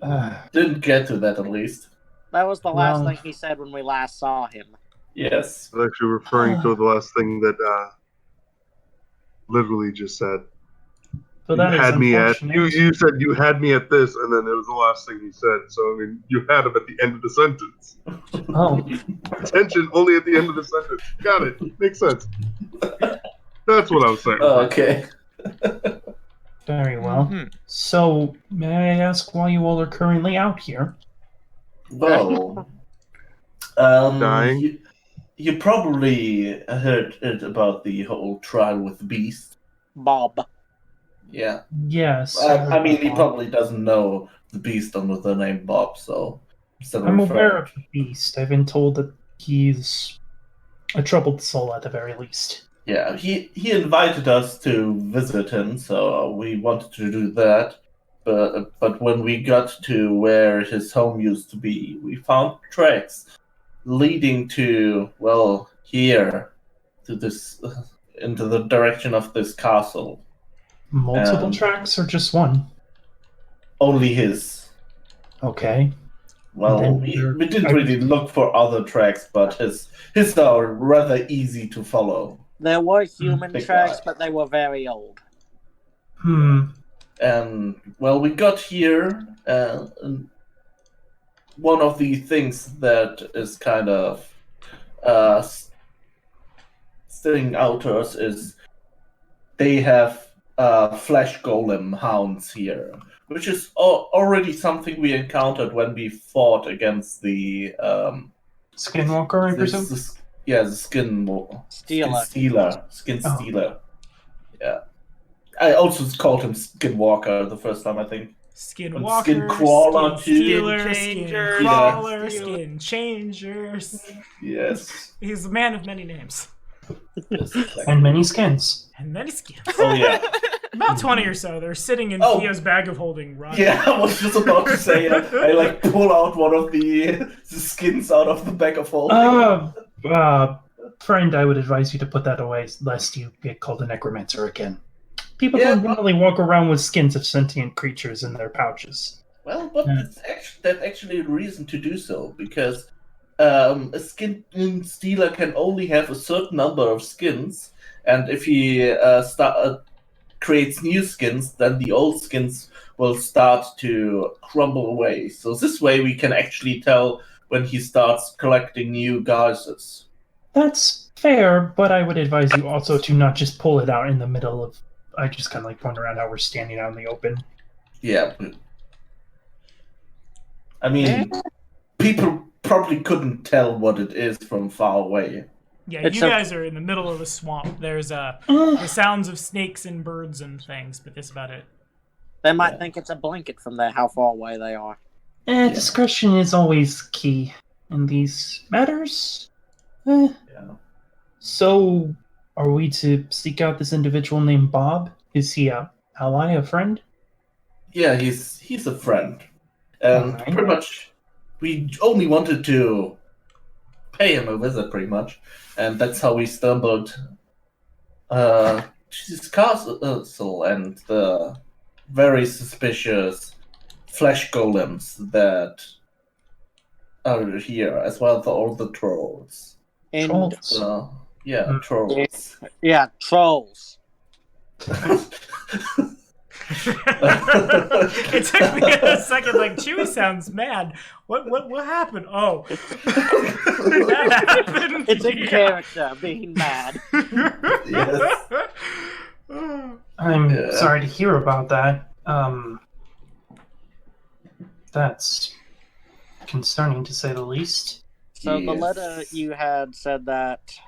didn't get to that at least. That was the last Well- thing he said when we last saw him. Yes. I was actually referring to the last thing that literally just said. So You that is had me at unfortunate. you said you had me at this, and then it was the last thing he said. So I mean, you had him at the end of the sentence. Oh, Attention only at the end of the sentence. Got it. Makes sense. That's what I was saying. Okay. very well. Mhm. So, may I ask why you all are currently out here? Well, Dying? you probably heard it about the whole trial with the beast. Bob. Yeah. Yes. I mean, he Bob. probably doesn't know the beast under the name Bob, so instead of I'm aware referring of the beast. I've been told that he's a troubled soul at the very least. Yeah, he invited us to visit him, so we wanted to do that. But when we got to where his home used to be, we found tracks leading to, well, here, to this, into the direction of this castle. Multiple tracks or just one? Only his. Okay. Well, Then we there- didn't really look for other tracks, but his are rather easy to follow. There were human Big tracks, guy. but they were very old. And well, we got here. And one of the things that is kind of sitting out to us is they have flesh golem hounds here, which is already something we encountered when we fought against the Skinwalker, I presume? the skin Stealer. skin Oh. stealer. Yeah, I also called him Skinwalker the first time, I think. Skinwalker, Skin crawler, skin too. stealer, Skin skin changers. crawler, Yeah. skin changers. Yes. He's a man of many names Yes, exactly. And many skins. and many skins. Oh yeah. About 20 or so. They're sitting in Oh. Theo's bag of holding. Right. Yeah, I was just about to say, I like pull out one of the skins out of the bag of holding. Friend, I would advise you to put that away lest you get called a necromancer again. People Yeah. don't normally walk around with skins of sentient creatures in their pouches. Well, but Yeah. that's actually a reason to do so, because a skin stealer can only have a certain number of skins, and if he creates new skins, then the old skins will start to crumble away. So this way we can actually tell when he starts collecting new guises. That's fair, but I would advise you also to not just pull it out in the middle of. I just kind of like point around how we're standing out in the open. Yeah. I mean, people probably couldn't tell what it is from far away. Yeah, It's you a- guys are in the middle of a swamp. There's the sounds of snakes and birds and things, but that's about it. They might Yeah. think it's a blanket from there, how far away they are. Discretion is always key in these matters. Yeah. So, are we to seek out this individual named Bob? Is he a ally, a friend? Yeah, he's a friend. And Alright. pretty much we only wanted to pay him a visit, pretty much. And that's how we stumbled to this castle and the very suspicious flesh golems that are here, as well as all the trolls. And Trolls. Yeah, Hmm. trolls. yeah, trolls. It took me a second. Like Chewie sounds mad. What happened? Oh, that happened. It's a Yeah. character being mad. Yes. I'm Yeah. sorry to hear about that. That's concerning to say the least. So the Yes. letter you had said that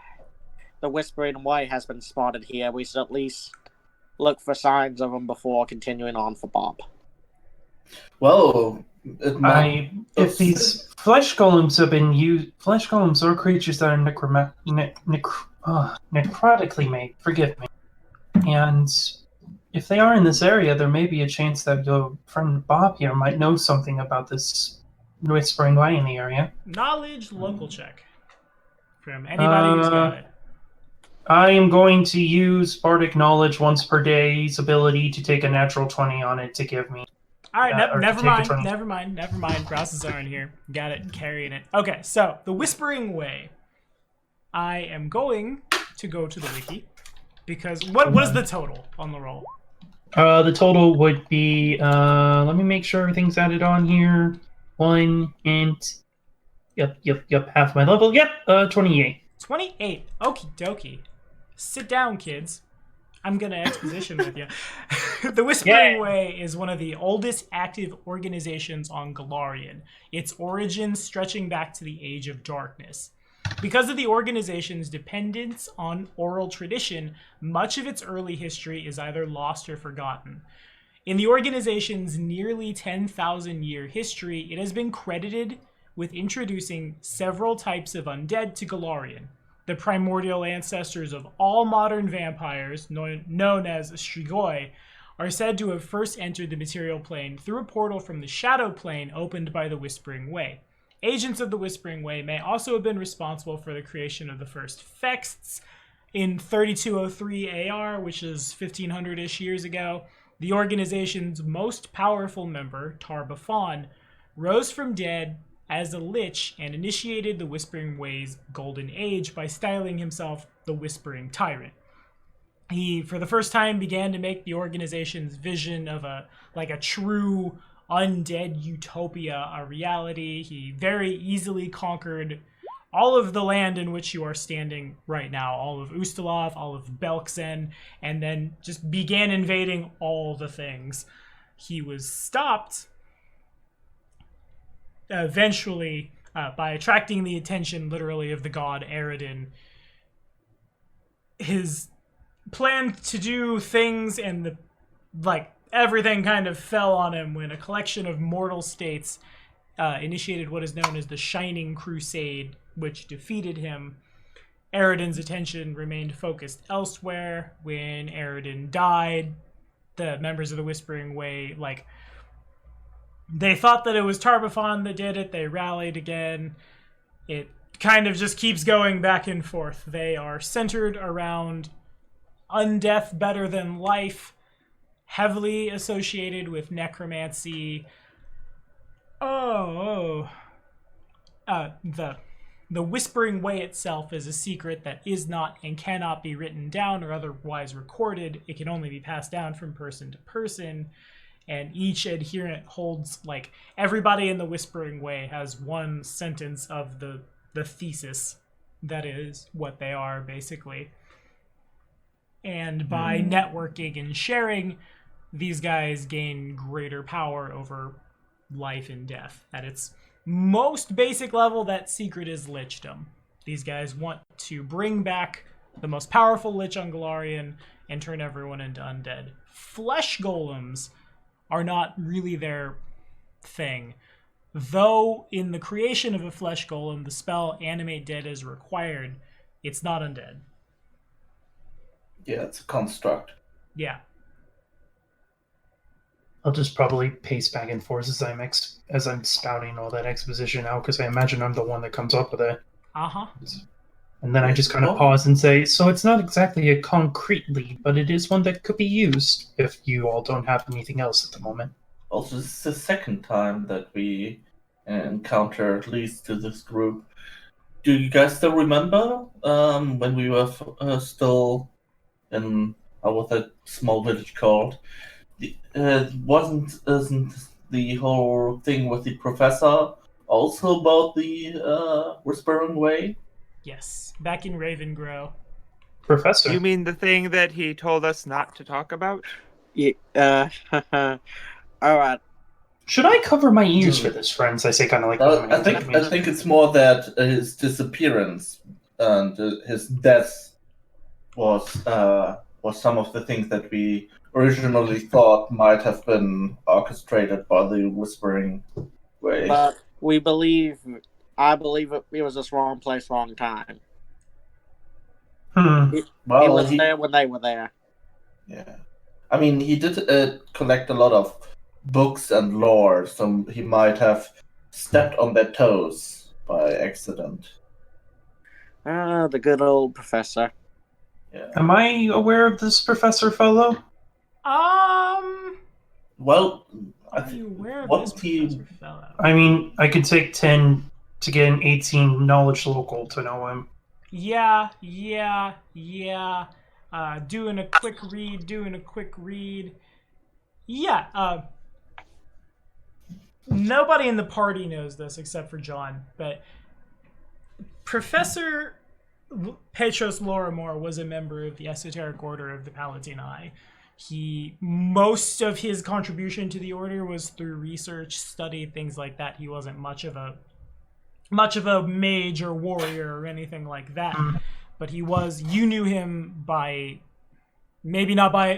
the Whispering Way has been spotted here. We should at least look for signs of them before continuing on for Bob. Well, it might. If these flesh golems have been used, flesh golems are creatures that are necrotically made. Forgive me. And if they are in this area, there may be a chance that your friend Bob here might know something about this Whispering Way in the area. Knowledge local check from anybody who's got it. I am going to use Bardic Knowledge once per day's ability to take a natural 20 on it to give me. All right, or to never take a mind, 20. never mind, never mind. Process aren't here. Got it, carrying it. Okay, so the Whispering Way. I am going to go to the wiki because what is the total on the roll? The total would be, let me make sure everything's added on here. 1 and, yep, half my level. Yep, 28. 28. Okie dokie. Sit down, kids. I'm gonna exposition with you. The Whispering Way is one of the oldest active organizations on Golarion, its origins stretching back to the Age of Darkness. Because of the organization's dependence on oral tradition, much of its early history is either lost or forgotten. In the organization's nearly 10,000-year history, it has been credited with introducing several types of undead to Golarion. The primordial ancestors of all modern vampires, known as Strigoi, are said to have first entered the material plane through a portal from the Shadow Plane opened by the Whispering Way. Agents of the Whispering Way may also have been responsible for the creation of the first Fexts. In 3203 AR, which is 1500-ish years ago, the organization's most powerful member, Tar-Baphon, rose from dead as a lich and initiated the Whispering Way's golden age by styling himself the Whispering Tyrant. He, for the first time, began to make the organization's vision of a true undead utopia a reality. He very easily conquered all of the land in which you are standing right now, all of Ustaloth, all of Belkzen, and then just began invading all the things. He was stopped eventually by attracting the attention, literally, of the god Aridin. His plan to do things and everything kind of fell on him when a collection of mortal states initiated what is known as the Shining Crusade, which defeated him. Aridin's attention remained focused elsewhere. When Aridin died, the members of the Whispering Way, they thought that it was Tar-Baphon that did it. They rallied again. It kind of just keeps going back and forth. They are centered around undeath better than life, heavily associated with necromancy. The Whispering Way itself is a secret that is not and cannot be written down or otherwise recorded. It can only be passed down from person to person. And each adherent holds, everybody in the Whispering Way has one sentence of the thesis that is what they are, basically. And by networking and sharing, these guys gain greater power over life and death. At its most basic level, that secret is lichdom. These guys want to bring back the most powerful lich on Golarion and turn everyone into undead. Flesh golems are not really their thing. Though in the creation of a flesh golem, the spell Animate Dead is required, it's not undead. Yeah, it's a construct. Yeah. I'll just probably pace back and forth as I'm spouting all that exposition out, because I imagine I'm the one that comes up with it. Uh-huh. And then I just kind of pause and say, so it's not exactly a concrete lead, but it is one that could be used if you all don't have anything else at the moment. Also, this is the second time that we encounter leads to this group. Do you guys still remember when we were still in what that small village called? Isn't the whole thing with the professor also about the Whispering Way? Yes. Back in Ravengrow. Professor. You mean the thing that he told us not to talk about? Yeah, alright. Should I cover my ears for this, friends? I say, kind of like. I think it's more that his disappearance and his death was some of the things that we originally thought might have been orchestrated by the Whispering Way. But I believe it was just wrong place, wrong time. Hmm. He Well, was there when they were there. yeah. I mean, he did collect a lot of books and lore, so he might have stepped on their toes by accident. Ah, the good old professor. Yeah. Am I aware of this professor fellow? Well, Are you aware of what's this he? professor fellow? I mean, I could take 10 to get an 18 knowledge local to know him. Yeah. Doing a quick read. Yeah, nobody in the party knows this except for John, but Professor Petros Lorimore was a member of the Esoteric Order of the Palatine Eye. Most of his contribution to the order was through research, study, things like that. He wasn't much of a mage or warrior or anything like that. But you knew him by, maybe not by,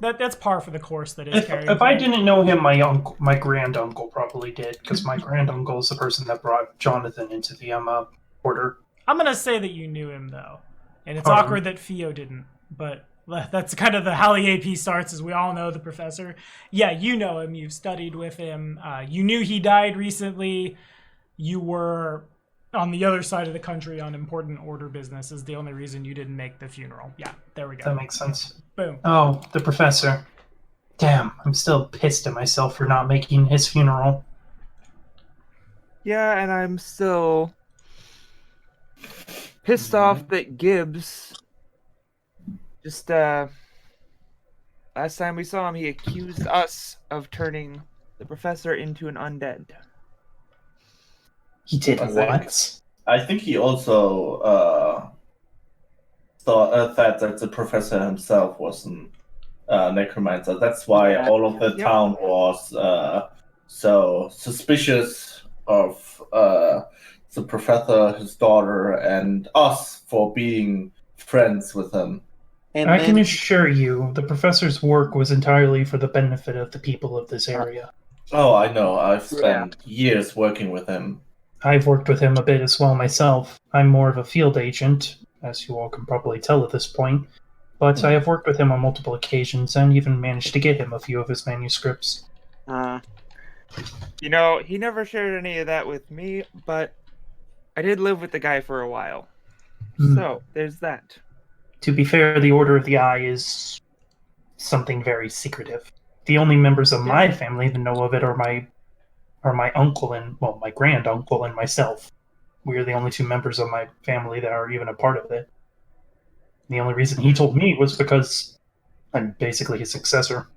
that's par for the course that is Carrion. If I didn't know him, my granduncle probably did, because my granduncle is the person that brought Jonathan into the order. I'm going to say that you knew him, though. And it's awkward that Theo didn't, but that's kind of how the AP starts, as we all know the professor. Yeah, you know him. You've studied with him. You knew he died recently. You were on the other side of the country on important order business is the only reason you didn't make the funeral. Yeah, there we go. That makes sense. Boom. Oh, the professor. Damn, I'm still pissed at myself for not making his funeral. Yeah, and I'm still pissed off that Gibbs just last time we saw him, he accused us of turning the professor into an undead. He did what? I think he also thought that the professor himself was a necromancer. That's why all of the town was so suspicious of the professor, his daughter, and us for being friends with him. And I can assure you, the professor's work was entirely for the benefit of the people of this area. Oh, I know. I've spent years working with him. I've worked with him a bit as well myself. I'm more of a field agent, as you all can probably tell at this point. But I have worked with him on multiple occasions and even managed to get him a few of his manuscripts. He never shared any of that with me, but I did live with the guy for a while. So, there's that. To be fair, the Order of the Eye is something very secretive. The only members of my family that know of it are my uncle and, well, my granduncle and myself. We are the only two members of my family that are even a part of it. The only reason he told me was because I'm basically his successor.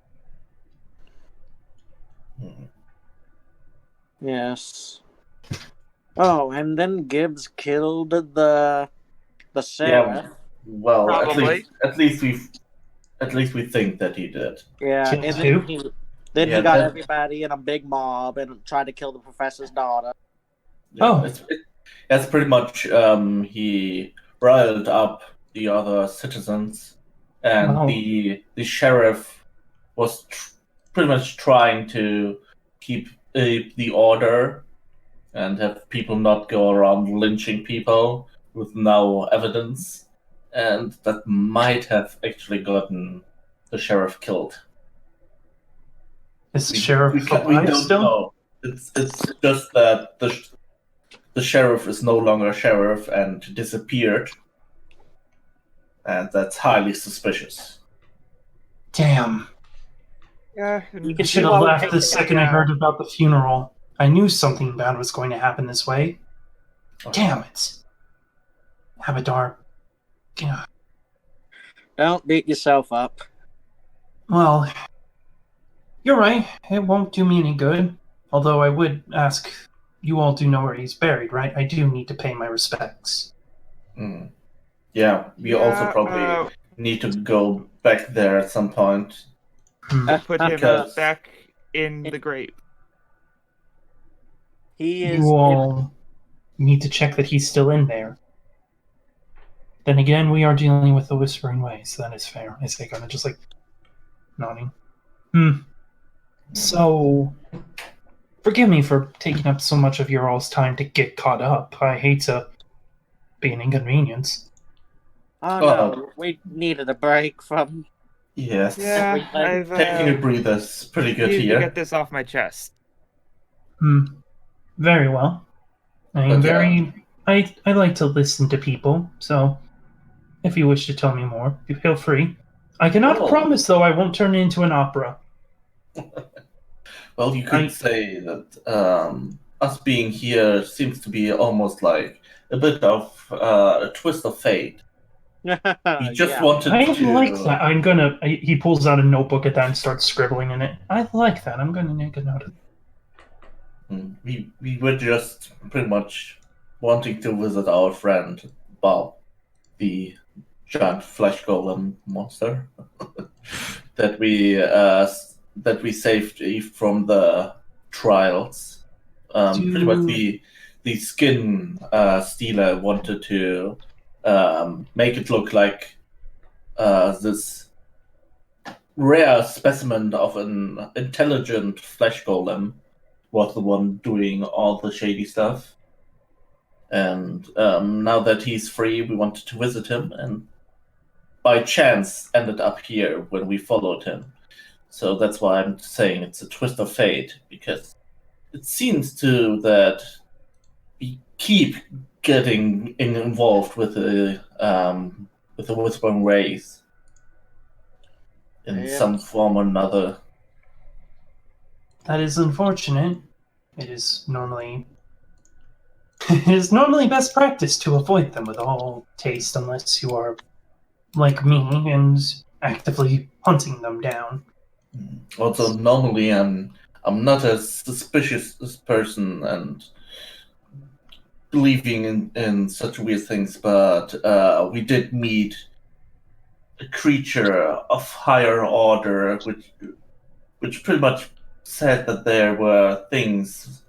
Yes. Oh, and then Gibbs killed the sheriff. Yeah, well, Probably. at least we think that he did. Yeah, Killed and who? then he got everybody in a big mob and tried to kill the professor's daughter. Oh. It's pretty much he riled up the other citizens, and the sheriff was pretty much trying to keep the order and have people not go around lynching people with no evidence, and that might have actually gotten the sheriff killed. Is the sheriff we alive don't still? know. It's just that the sheriff is no longer sheriff and disappeared, and that's highly suspicious. Damn. Yeah. I should have left the second I heard about the funeral. I knew something bad was going to happen this way. Damn it. Abadar. Yeah. Don't beat yourself up. Well, you're right. It won't do me any good. Although I would ask, you all do know where he's buried, right? I do need to pay my respects. Yeah, we also probably need to go back there at some point. Put him Because- back in the grave. He is. You all need to check that he's still in there. Then again, we are dealing with the Whispering Way, so that is fair. I say, kind of just like nodding. So, forgive me for taking up so much of your all's time to get caught up. I hate to be an inconvenience. Oh no, we needed a break from. Yes. Yeah, I've Taking a breather is pretty good needed here. to get this off my chest. Very well. But yeah. I like to listen to people, so if you wish to tell me more, feel free. I cannot promise, though, I won't turn it into an opera. Well, you could say that us being here seems to be almost like a bit of a twist of fate. We just wanted I to. like that. He pulls out a notebook at that and starts scribbling in it. I like that. I'm gonna make a note of it. We were just pretty much wanting to visit our friend Bob, the giant flesh golem monster that we saved from the trials. Pretty much the skin stealer wanted to make it look like this rare specimen of an intelligent flesh golem was the one doing all the shady stuff. And now that he's free, we wanted to visit him, and by chance ended up here when we followed him. So that's why I'm saying it's a twist of fate, because it seems to that we keep getting involved with the Whispering Race in some form or another. That is unfortunate. It is normally best practice to avoid them with all taste, unless you are like me and actively hunting them down. Also, normally I'm not a suspicious person and believing in such weird things, but we did meet a creature of higher order, which pretty much said that there were things.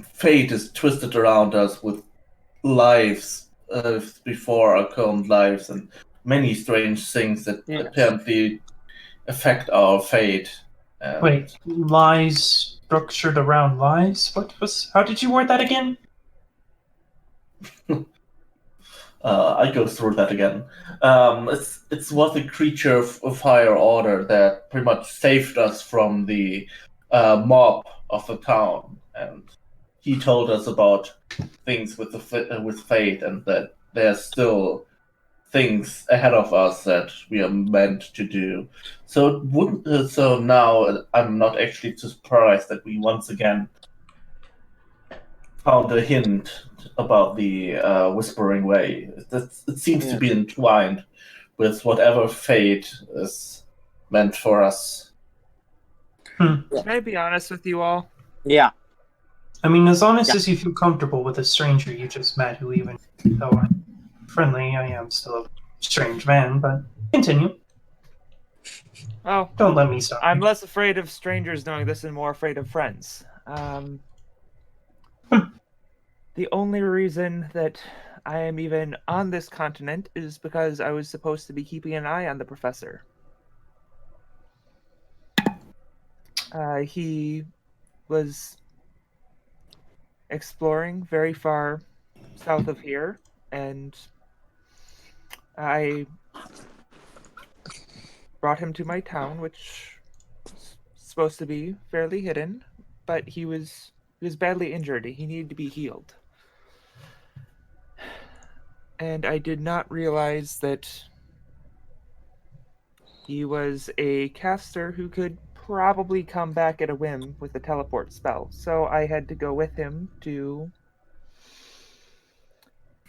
Fate is twisted around us with lives before our current lives, and many strange things that apparently affect our fate. Wait, lies structured around lies? How did you word that again? I go through that again. It was a creature of higher order that pretty much saved us from the mob of the town, and he told us about things with fate, and that there's still things ahead of us that we are meant to do. So now I'm not actually surprised that we once again found a hint about the Whispering Way. It seems to be entwined with whatever fate is meant for us. Can I be honest with you all? Yeah. I mean, as honest as you feel comfortable with a stranger you just met, who even though I'm friendly, I am still a strange man, but continue. Oh, don't let me stop. I'm less afraid of strangers knowing this and more afraid of friends. The only reason that I am even on this continent is because I was supposed to be keeping an eye on the professor. He was exploring very far south of here, and I brought him to my town, which is supposed to be fairly hidden, but he was badly injured. He needed to be healed. And I did not realize that he was a caster who could probably come back at a whim with a teleport spell. So I had to go with him to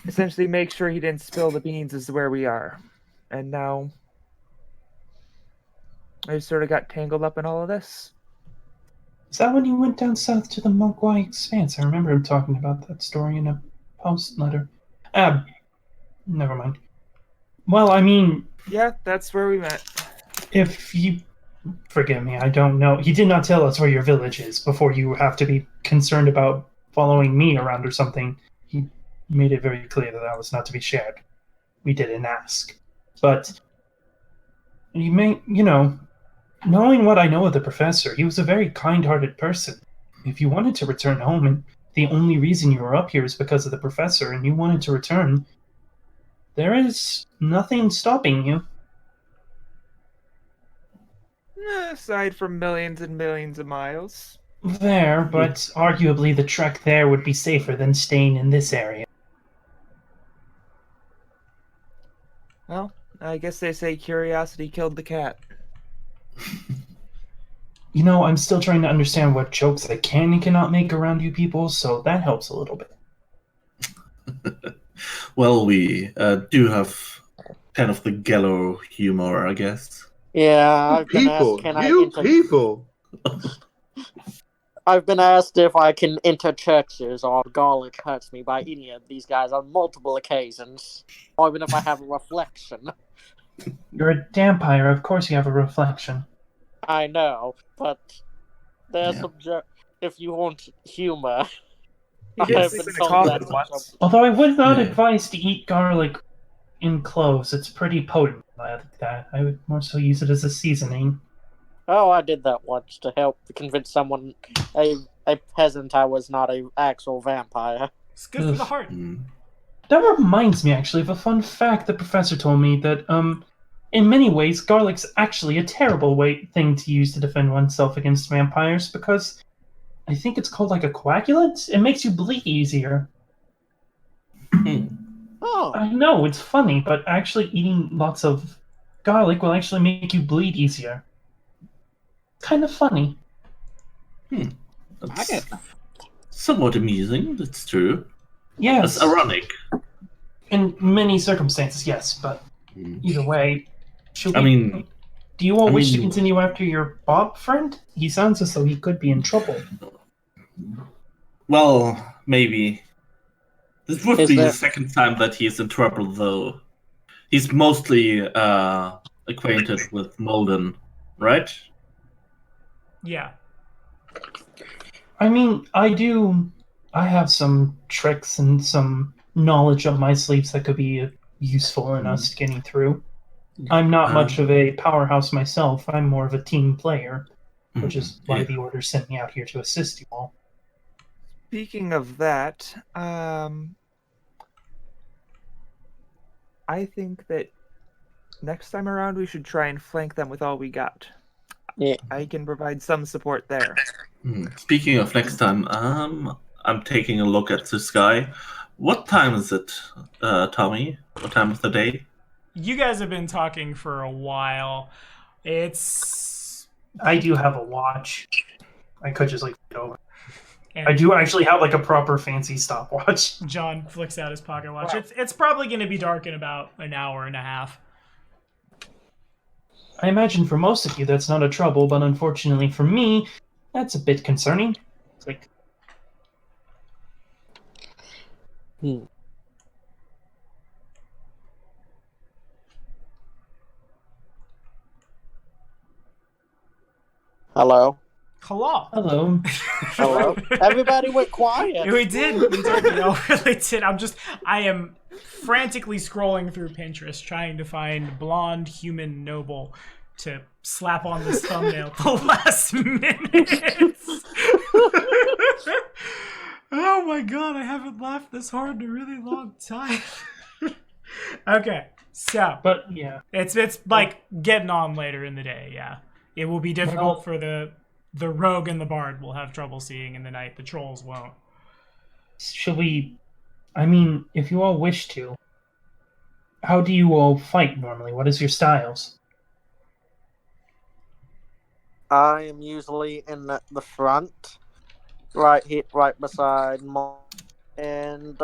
essentially make sure he didn't spill the beans as to where we are. And now I sort of got tangled up in all of this. Is that when you went down south to the Mogwai Expanse? I remember him talking about that story in a post letter. Never mind. Well, I mean, Yeah, that's where we met. if you forgive me, I don't know. He did not tell us where your village is before you have to be concerned about following me around or something. He made it very clear that was not to be shared. We didn't ask. But you may, knowing what I know of the professor, he was a very kind-hearted person. If you wanted to return home, and the only reason you were up here is because of the professor, and you wanted to return, there is nothing stopping you. Aside from millions and millions of miles. There, but arguably the trek there would be safer than staying in this area. Well, I guess they say curiosity killed the cat. I'm still trying to understand what jokes I can and cannot make around you people, so that helps a little bit. Well, we do have kind of the gallow humor, I guess. Yeah, I've been asked, People. I've been asked if I can enter churches or if garlic hurts me by any of these guys on multiple occasions, or even if I have a reflection. You're a vampire, of course you have a reflection. I know, but there's some if you want humor. Yes, I've been it's told common that. once. Although I would not Yeah. advise to eat garlic in cloves. It's pretty potent like that. I would more so use it as a seasoning. Oh, I did that once to help convince someone, a peasant, I was not an actual vampire. It's good for the heart. That reminds me, actually, of a fun fact the professor told me that, in many ways, garlic's actually a terrible thing to use to defend oneself against vampires, because I think it's called, like, a coagulant? It makes you bleed easier. Oh, I know, it's funny, but actually eating lots of garlic will actually make you bleed easier. Kind of funny. That's somewhat amusing, that's true. Yes. That's ironic. In many circumstances, yes, but either way, do you all wish to continue after your Bob friend? He sounds as though he could be in trouble. Well, maybe. This would Is be there- the second time that he's in trouble, though. He's mostly acquainted with Molden, right? Yeah. I mean, I have some tricks and some knowledge up my sleeves that could be useful in us getting through. I'm not much of a powerhouse myself. I'm more of a team player, which is why the Order sent me out here to assist you all. Speaking of that, I think that next time around we should try and flank them with all we got. Yeah. I can provide some support there. Speaking of next time, I'm taking a look at the sky. What time is it, Tommy? What time of the day? You guys have been talking for a while. I do have a watch. I could just go. And I do actually have like a proper fancy stopwatch. John flicks out his pocket watch. It's probably going to be dark in about an hour and a half. I imagine for most of you that's not a trouble, but unfortunately for me, that's a bit concerning. It's like... Hello. Hello. Hello. Hello. Everybody went quiet. We did. We all really did. I am frantically scrolling through Pinterest trying to find blonde human noble to slap on this thumbnail at the last minute. Oh my god, I haven't laughed this hard in a really long time. Okay, so But yeah. it's like getting on later in the day, yeah. It will be difficult for the rogue and the bard will have trouble seeing in the night. The trolls won't. Should we... I mean, if you all wish to, how do you all fight normally? What is your styles? I am usually in the front, right beside and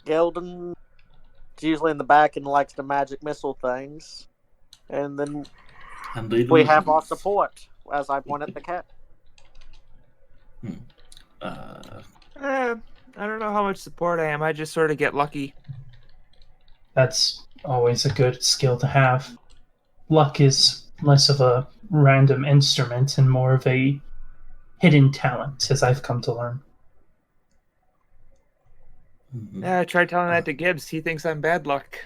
Gildan. Usually in the back and likes the magic missile things, and then we have our support, as I point at the cat. I don't know. know how much support I am. I just sort of get lucky. That's always a good skill to have. Luck is less of a random instrument and more of a hidden talent, as I've come to learn. Yeah, I tried telling that to Gibbs. He thinks I'm bad luck.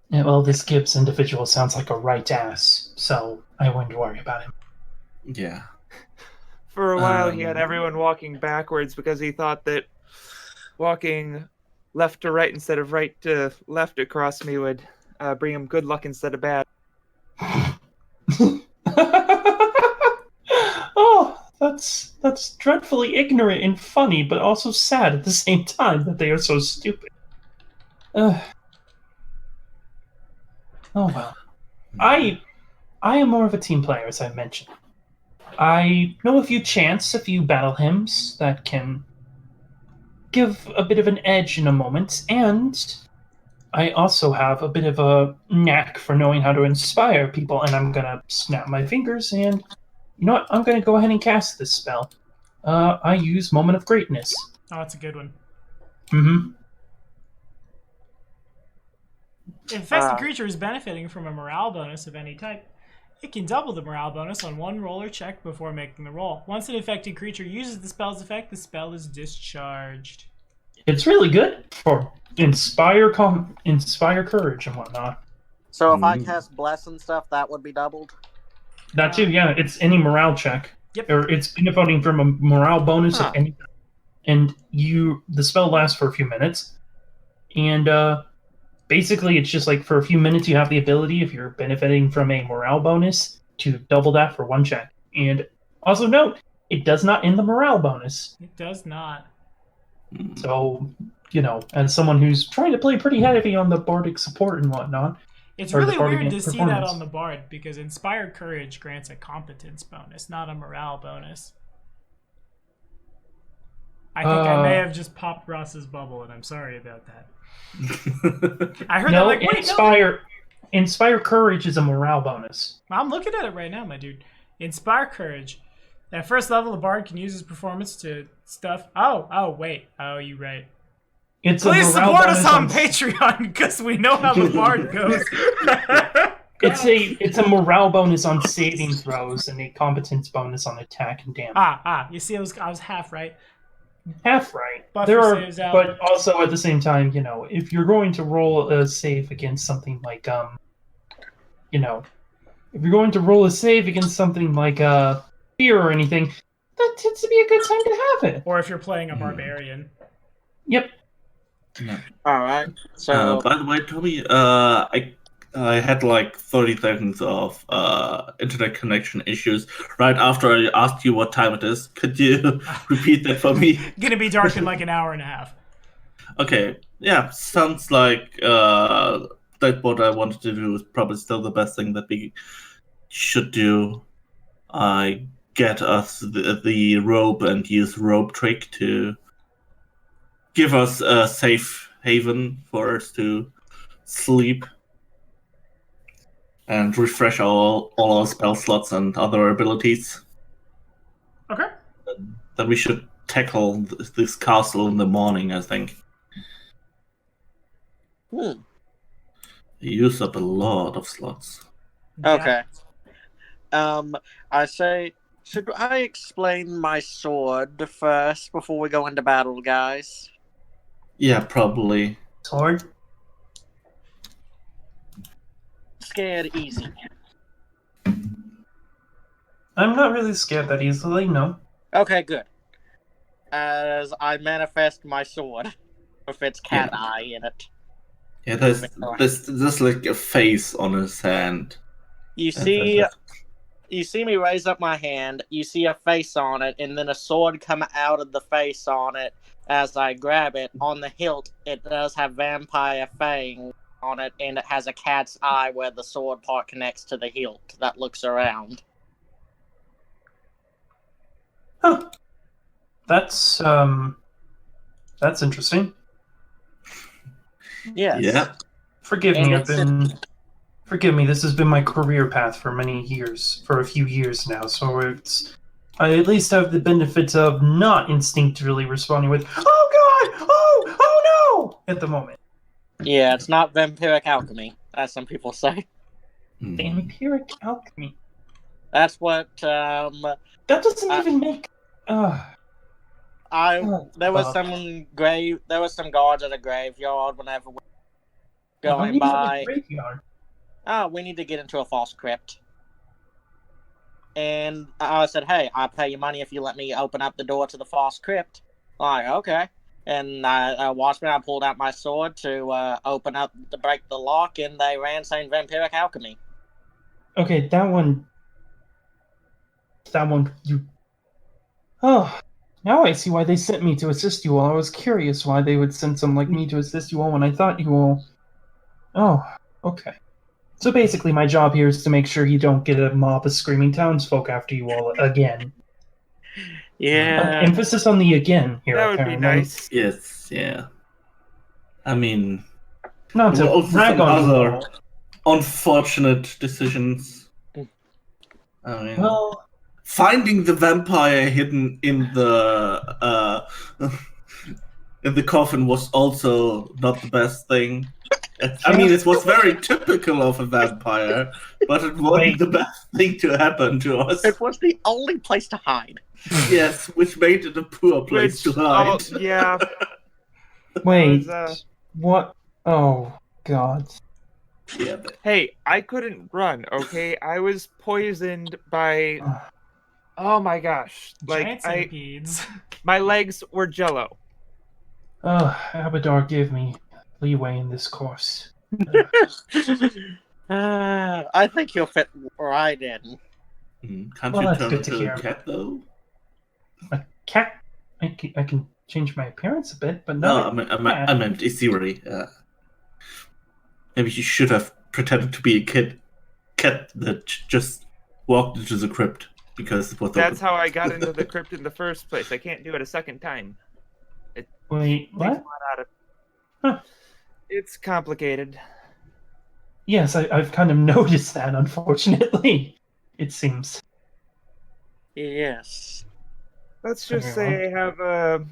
Yeah, well, this Gibbs individual sounds like a right ass, so I wouldn't worry about him. Yeah. For a while, he had everyone walking backwards because he thought that walking left to right instead of right to left across me would bring him good luck instead of bad. Oh, that's dreadfully ignorant and funny, but also sad at the same time that they are so stupid. Oh well. I am more of a team player, as I mentioned. I know a few battle hymns that can give a bit of an edge in a moment, and I also have a bit of a knack for knowing how to inspire people, and I'm gonna snap my fingers and you know what? I'm gonna go ahead and cast this spell. I use Moment of Greatness. Oh, that's a good one. Mm-hmm. If infested creature is benefiting from a morale bonus of any type, it can double the morale bonus on one roll or check before making the roll. Once an infected creature uses the spell's effect, the spell is discharged. It's really good for inspire courage and whatnot. So if I cast Bless and stuff, that would be doubled? That too, yeah. It's any morale check. Yep. Or it's benefiting from a morale bonus of any, and the spell lasts for a few minutes. And basically, it's just like for a few minutes you have the ability, if you're benefiting from a morale bonus, to double that for one check. And also note, it does not end the morale bonus. It does not. So, as someone who's trying to play pretty heavy on the bardic support and whatnot, it's really weird to see that on the bard, because Inspired Courage grants a competence bonus, not a morale bonus. I think I may have just popped Ross's bubble, and I'm sorry about that. I heard that like, wait, Inspire Courage is a morale bonus. I'm looking at it right now, my dude. Inspire Courage. At first level, the bard can use his performance to stuff. Wait. Oh, you're right. Please support us on Patreon, because we know how the bard goes. It's a morale bonus on saving throws and a competence bonus on attack and damage. You see, I was half right. Half right. Buffer saves out. But also at the same time, if you're going to roll a save against something like if you're going to roll a save against something like fear or anything, that tends to be a good time to have it. Or if you're playing a barbarian. Yep. No. All right. So, by the way, Toby, I had like 30 seconds of internet connection issues right after I asked you what time it is. Could you repeat that for me? Gonna be dark in like an hour and a half. Okay. Yeah, sounds like that what I wanted to do is probably still the best thing that we should do. I get us the rope and use rope trick to give us a safe haven for us to sleep and refresh all our spell slots and other abilities. Okay. Then we should tackle this castle in the morning, I think. Use up a lot of slots. Okay. I say, should I explain my sword first before we go into battle, guys? Yeah, probably. Sword? Scared easy. I'm not really scared that easily, no. Okay, good. As I manifest my sword with its cat eye in it. Yeah, there's like a face on his hand. You see me raise up my hand, you see a face on it, and then a sword come out of the face on it. As I grab it, on the hilt, it does have vampire fang on it, and it has a cat's eye where the sword part connects to the hilt that looks around. Huh. That's interesting. Yes. Yeah. Forgive me, this has been my career path for a few years now, so I at least have the benefit of not instinctively responding with, "Oh God, know at the moment. Yeah, it's not vampiric alchemy, as some people say. Vampiric alchemy. That's what That doesn't even make. there was some guards at a graveyard whenever we were going by. Graveyard. Oh, we need to get into a false crypt. And I said, hey, I'll pay you money if you let me open up the door to the false crypt. Like, okay. And I watched me, I pulled out my sword to break the lock, and they ran saying vampiric alchemy. Okay, that one, you... Oh, now I see why they sent me to assist you all. I was curious why they would send someone like me to assist you all when I thought you all... Oh, okay. So basically my job here is to make sure you don't get a mob of screaming townsfolk after you all again. Yeah. Emphasis on the again here. That would be Carrion. nice. Yes, yeah. I mean, Not there were to also brag some on you other all. unfortunate decisions. I mean, Well, finding the vampire hidden in the coffin was also not the best thing. I mean, it was very typical of a vampire, but it wasn't the best thing to happen to us. It was the only place to hide. Yes, which made it a poor place to hide. Yeah. wait. was, What? Oh, God. Yeah, but Hey, I couldn't run, okay? I was poisoned by... Oh my gosh. Giant Like, centipedes. my legs were jello. Abadar gave me leeway in this course. I think you'll fit right in. can't Well, you that's turn good to into hear. a cat, though? A cat? I can change my appearance a bit, but No, not I meant Isiri. Maybe you should have pretended to be a cat that just walked into the crypt because it was That's open. how I got into the crypt in the first place. I can't do it a second time. Wait, Takes a what? lot out of... Huh. It's complicated. Yes, I've kind of noticed that, unfortunately. It seems. Yes. Let's just Very say I have a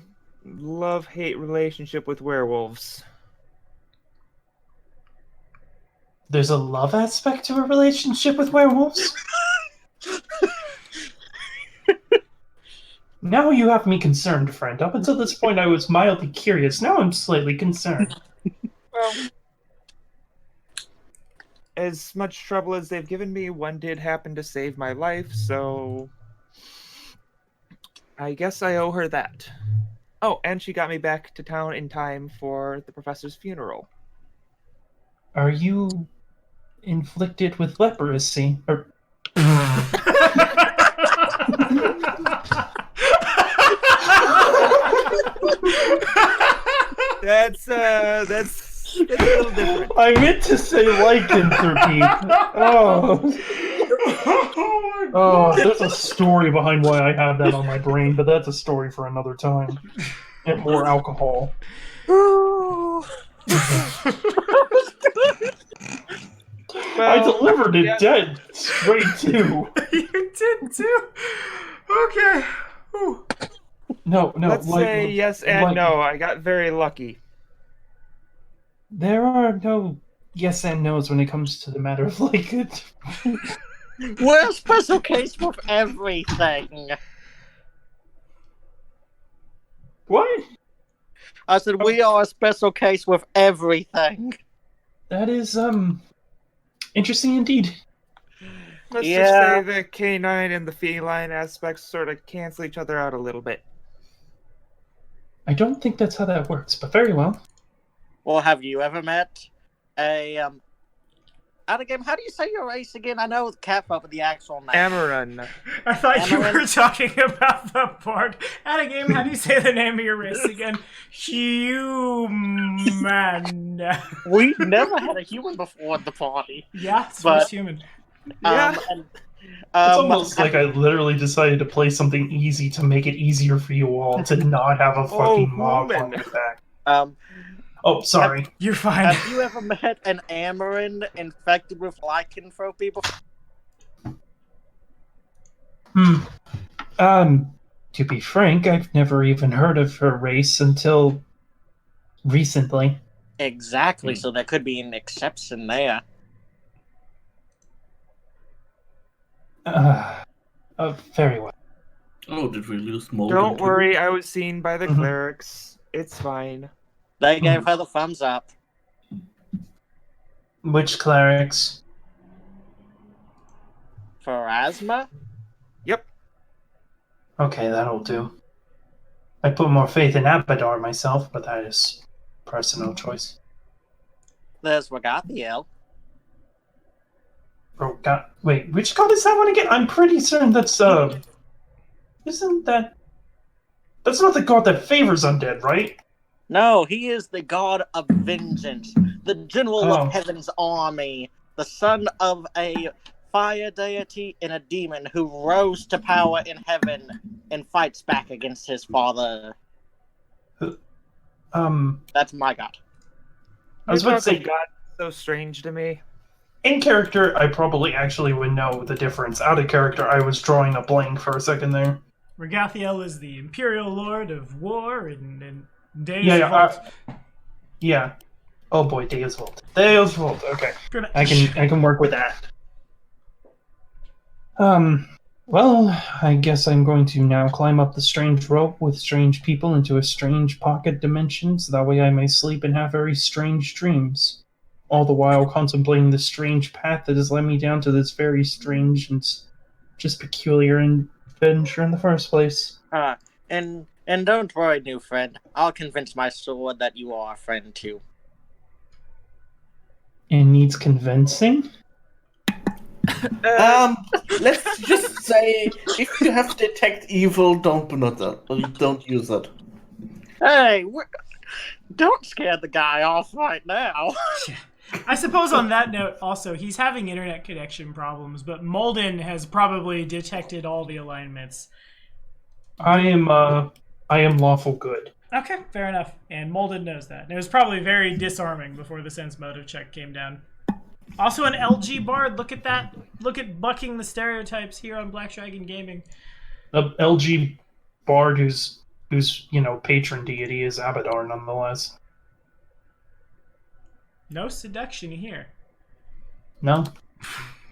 love-hate relationship with werewolves. There's a love aspect to a relationship with werewolves? Now you have me concerned, friend. Up until this point I was mildly curious. Now I'm slightly concerned. Well, as much trouble as they've given me, one did happen to save my life, so I guess I owe her that. Oh, and she got me back to town in time for the professor's funeral. Are you inflicted with leprosy? Or... That's a little different. I meant to say lycanthropy. Oh, there's a story behind why I have that on my brain, but that's a story for another time. And more alcohol. I delivered it dead straight too. You did too? Okay. Ooh. No, Let's say yes and no. I got very lucky. There are no yes and no's when it comes to the matter of lycanthropy. We're a special case with everything. What? I said we are a special case with everything. That is, interesting indeed. Let's just say the canine and the feline aspects sort of cancel each other out a little bit. I don't think that's how that works, but very well. Well, have you ever met a out of game? How do you say your race again? I know cat folk with the actual name. Amaran. I thought you Amaran. were talking about the part. At a game, how do you say the name of your race again? Human. We never had a human before at the party. Yeah, it's But- first human. Yeah. It's almost like I literally decided to play something easy to make it easier for you all to not have a fucking mob on human. your back. Oh, sorry. You're fine. Have you ever met an Amaran infected with lycanthropy before? To be frank, I've never even heard of her race until recently. Exactly, so there could be an exception there. Very well. Oh, did we lose Molden? Don't too? worry, I was seen by the Mhm. clerics. It's fine. They gave her the thumbs up. Which clerics? For asthma? Yep. Okay, that'll do. I put more faith in Abadar myself, but that is personal choice. There's Wagathiel. Oh, God. Wait, which god is that one again? I'm pretty certain that's, isn't that... That's not the god that favors undead, right? No, he is the god of vengeance, the general Oh. of heaven's army, the son of a fire deity and a demon who rose to power in heaven and fights back against his father. That's my god. I was about to say, God, so strange to me. in character, I probably actually would know the difference. Out of character, I was drawing a blank for a second there. Regathiel is the Imperial Lord of War and Deus Yeah, Vult. Yeah. Oh boy, Deus Vult. Deus Vult. Okay, I can work with that. Well, I guess I'm going to now climb up the strange rope with strange people into a strange pocket dimension, so that way I may sleep and have very strange dreams. All the while contemplating the strange path that has led me down to this very strange and just peculiar adventure in the first place. And don't worry, new friend. I'll convince my sword that you are a friend too. It needs convincing? Let's just say, if you have detect evil, don't use it. Hey, don't scare the guy off right now. I suppose on that note, also, he's having internet connection problems, but Molden has probably detected all the alignments. I am lawful good. Okay, fair enough. And Molden knows that. And it was probably very disarming before the sense motive check came down. Also an LG bard, look at that. Look at bucking the stereotypes here on Black Dragon Gaming. The LG bard whose patron deity is Abadar nonetheless. No seduction here. No.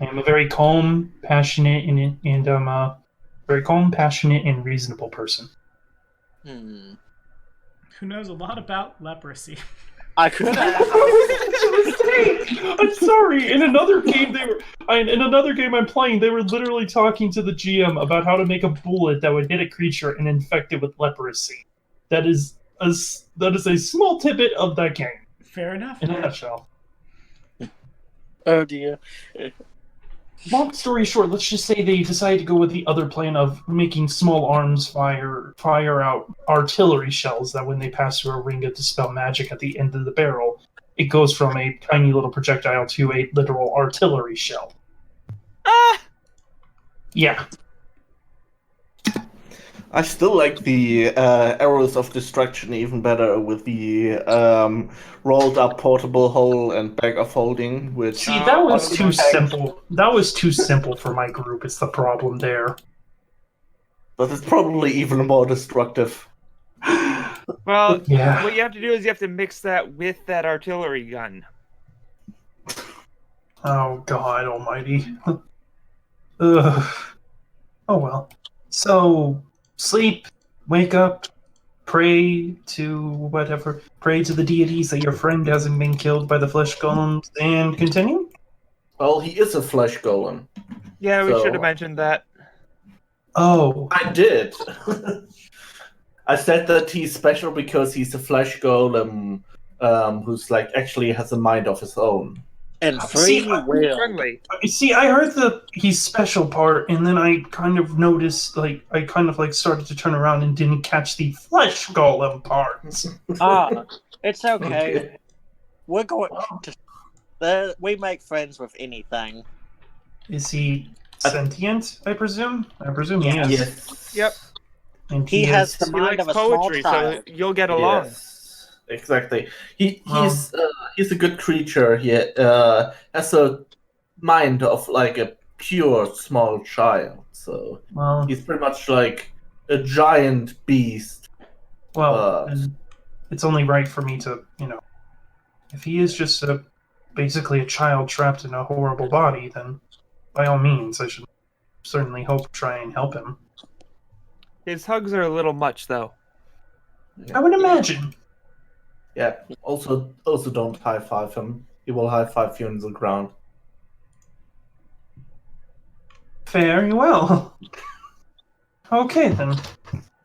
I am a very calm, passionate, and I'm a very calm, passionate, and reasonable person. Hmm. Who knows a lot about leprosy. I could have. I'm sorry. In another game I'm playing, they were literally talking to the GM about how to make a bullet that would hit a creature and infect it with leprosy. That is a small tidbit of that game. Fair enough. In a nutshell. Oh dear. Long story short, let's just say they decided to go with the other plan of making small arms fire out artillery shells that when they pass through a ring of dispel magic at the end of the barrel, it goes from a tiny little projectile to a literal artillery shell. Yeah. I still like the arrows of destruction even better with the rolled up portable hole and bag of holding. Which See, that was too simple. That was too simple for my group. It's the problem there. But it's probably even more destructive. Well, Yeah. what you have to do is you have to mix that with that artillery gun. Oh God Almighty. Ugh. Oh well. So sleep, wake up, pray to whatever. Pray to the deities that your friend hasn't been killed by the flesh golems, and continue. Well, he is a flesh golem. Yeah, we So- should have mentioned that. Oh, I did. I said that he's special because he's a flesh golem who's like actually has a mind of his own. And See, free will. Friendly. see, I heard the he's special part, and then I kind of noticed, started to turn around and didn't catch the flesh golem part. It's okay. Okay. We're going to. We make friends with anything. Is he sentient? I presume. I presume he is. Yes. Yep. And He has is- the He mind likes of a small poetry, so child. you'll get along. Yes, exactly. He's a good creature. He has a mind of like a pure small child. So Well, he's pretty much like a giant beast. well, it's only right for me to, if he is just basically a child trapped in a horrible body, then by all means, I should certainly try and help him. His hugs are a little much, though. I would imagine. Yeah. Also don't high five him. He will high five you on the ground. Very well. Okay, then.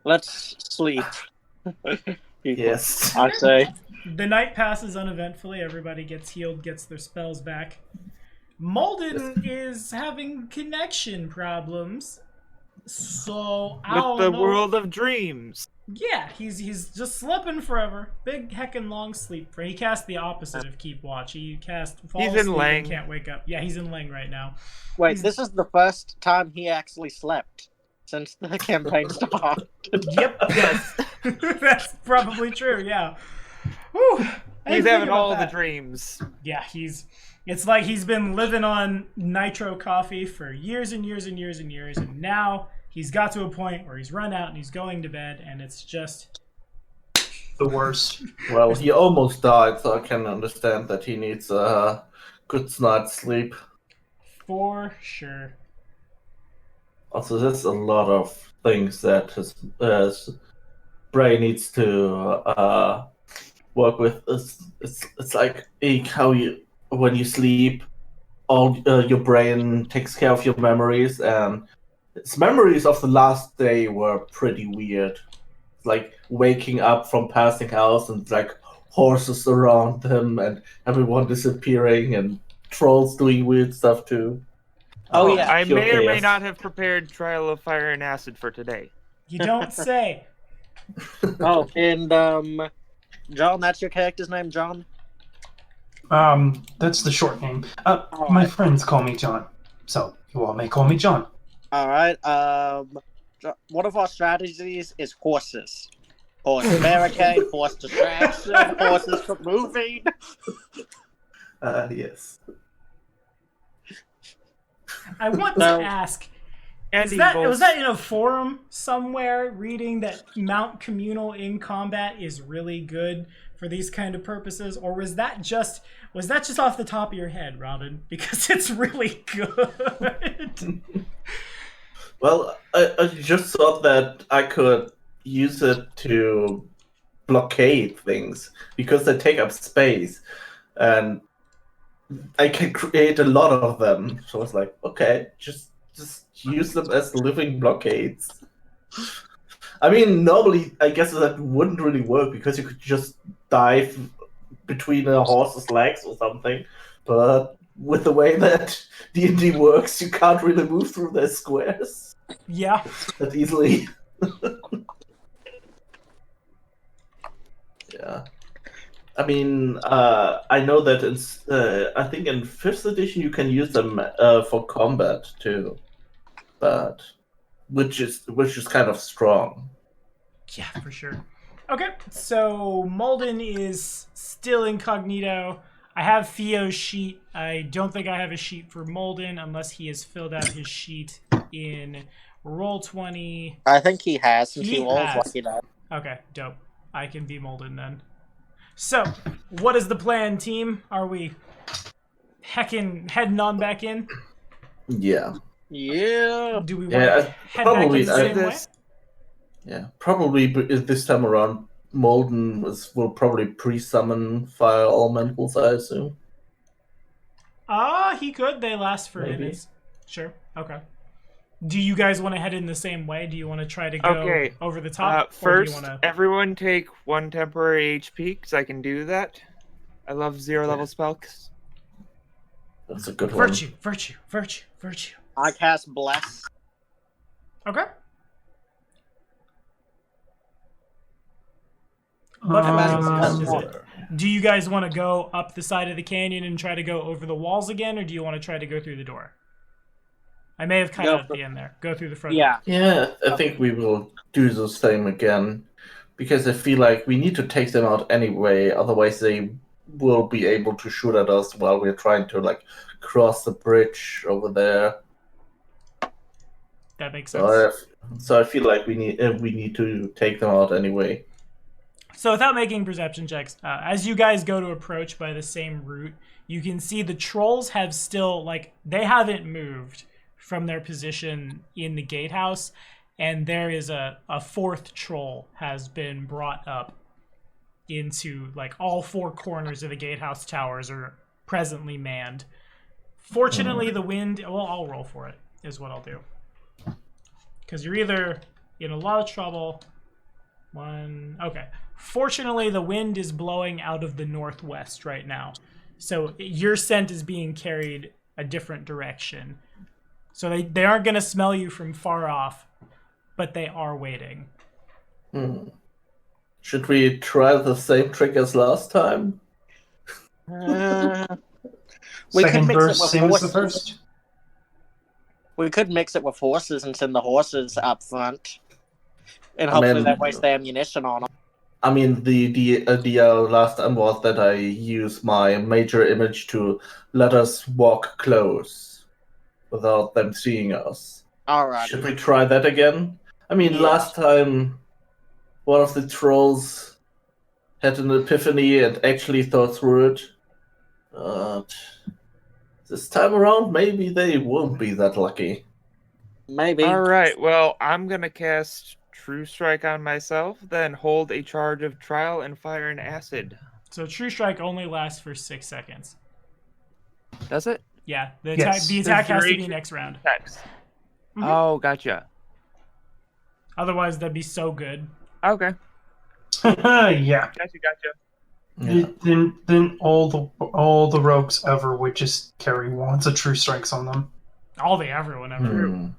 Let's sleep. Yes. I say. The night passes uneventfully. Everybody gets healed, gets their spells back. Malden is having connection problems. So I With don't the know. world of dreams. Yeah, he's just slipping forever. Big heckin' long sleep. He cast the opposite of keep watch. He cast fall He's in asleep Lang. and can't wake up. Yeah, he's in Lang right now. Wait, this is the first time he actually slept since the campaign started. Yep. Yes. That's probably true. Yeah. Whew. I He's didn't think having about all that. the dreams. Yeah, it's like he's been living on nitro coffee for years and years and years and years, and now he's got to a point where he's run out and he's going to bed, and it's just The worst. Well, he almost died, so I can understand that he needs a good night's sleep. for sure. Also, there's a lot of things that his brain needs to work with. It's like how when you sleep, all your brain takes care of your memories, and his memories of the last day were pretty weird. Like waking up from passing out and like horses around him and everyone disappearing and trolls doing weird stuff too. Oh, yeah. I pure may or may chaos. not have prepared Trial of Fire and Acid for today. You don't say. Oh, and John, that's your character's name, John? That's the short name. All My right. friends call me John, so you all may call me John. All right. One of our strategies is horses. Horse barricade, horse distraction, horses for moving. Yes. I want No. to ask. And Was that in a forum somewhere reading that mount communal in combat is really good for these kind of purposes, or was that just off the top of your head, Robin? Because it's really good. Well, I just thought that I could use it to blockade things because they take up space, and I can create a lot of them. So I was like, okay, just use them as living blockades. I mean, normally I guess that wouldn't really work because you could just dive between a horse's legs or something, but with the way that D&D works, you can't really move through their squares Yeah. that easily. Yeah. I mean, I know that I think in 5th edition you can use them for combat too, but which is kind of strong. Yeah, for sure. Okay, so Malden is still incognito. I have Theo's sheet. I don't think I have a sheet for Malden unless he has filled out his sheet in Roll20. I think he has, since He he rolls has. like he does. Okay, dope. I can be Malden then. So, what is the plan, team? Are we heading on back in? Yeah. Yeah. Do we want Yeah, to head back in probably. the same way? this. Yeah, probably this time around, Molden will probably pre-summon fire elementals, I assume. He could. They last for Maybe. minutes. Sure. Okay. Do you guys want to head in the same way? Do you want to try to go Okay. over the top? or do First, you want to... everyone take 1 temporary HP, because I can do that. I love 0 level spells. That's a good one. Virtue. I cast Bless. Okay. What Um, is it? Do you guys want to go up the side of the canyon and try to go over the walls again, or do you want to try to go through the door? I may have cut Go out at for- the end there. Go through the front. Yeah. Yeah, I think we will do the same again, because I feel like we need to take them out anyway. Otherwise, they will be able to shoot at us while we're trying to like cross the bridge over there. That makes sense. So I feel like we need to take them out anyway. So without making perception checks, as you guys go to approach by the same route, you can see the trolls have still, like, they haven't moved from their position in the gatehouse, and there is a fourth troll has been brought up into, like, all four corners of the gatehouse towers are presently manned. Fortunately, the wind, well, I'll roll for it, is what I'll do. Because you're either in a lot of trouble. Okay. Fortunately, the wind is blowing out of the northwest right now. So your scent is being carried a different direction. So they aren't going to smell you from far off, but they are waiting. Should we try the same trick as last time? We Second could mix it verse, with same as the horses. first. We could mix it with horses and send the horses up front. And hopefully that wastes the ammunition on them. I mean, the idea last time was that I use my major image to let us walk close without them seeing us. Alright. Should we try that again? I mean, last time one of the trolls had an epiphany and actually thought through it. But this time around, maybe they won't be that lucky. Maybe. All right. Well, I'm gonna cast True Strike on myself, then hold a charge of trial and fire an acid. So True Strike only lasts for 6 seconds. Does it? Yeah, the Yes. attack has to be Duration next round. Text. Mhm. Oh, gotcha. Otherwise, that'd be so good. Okay. Yeah. Gotcha. Yeah. Then all the rogues ever would just carry wands of true strikes on them. Everyone ever.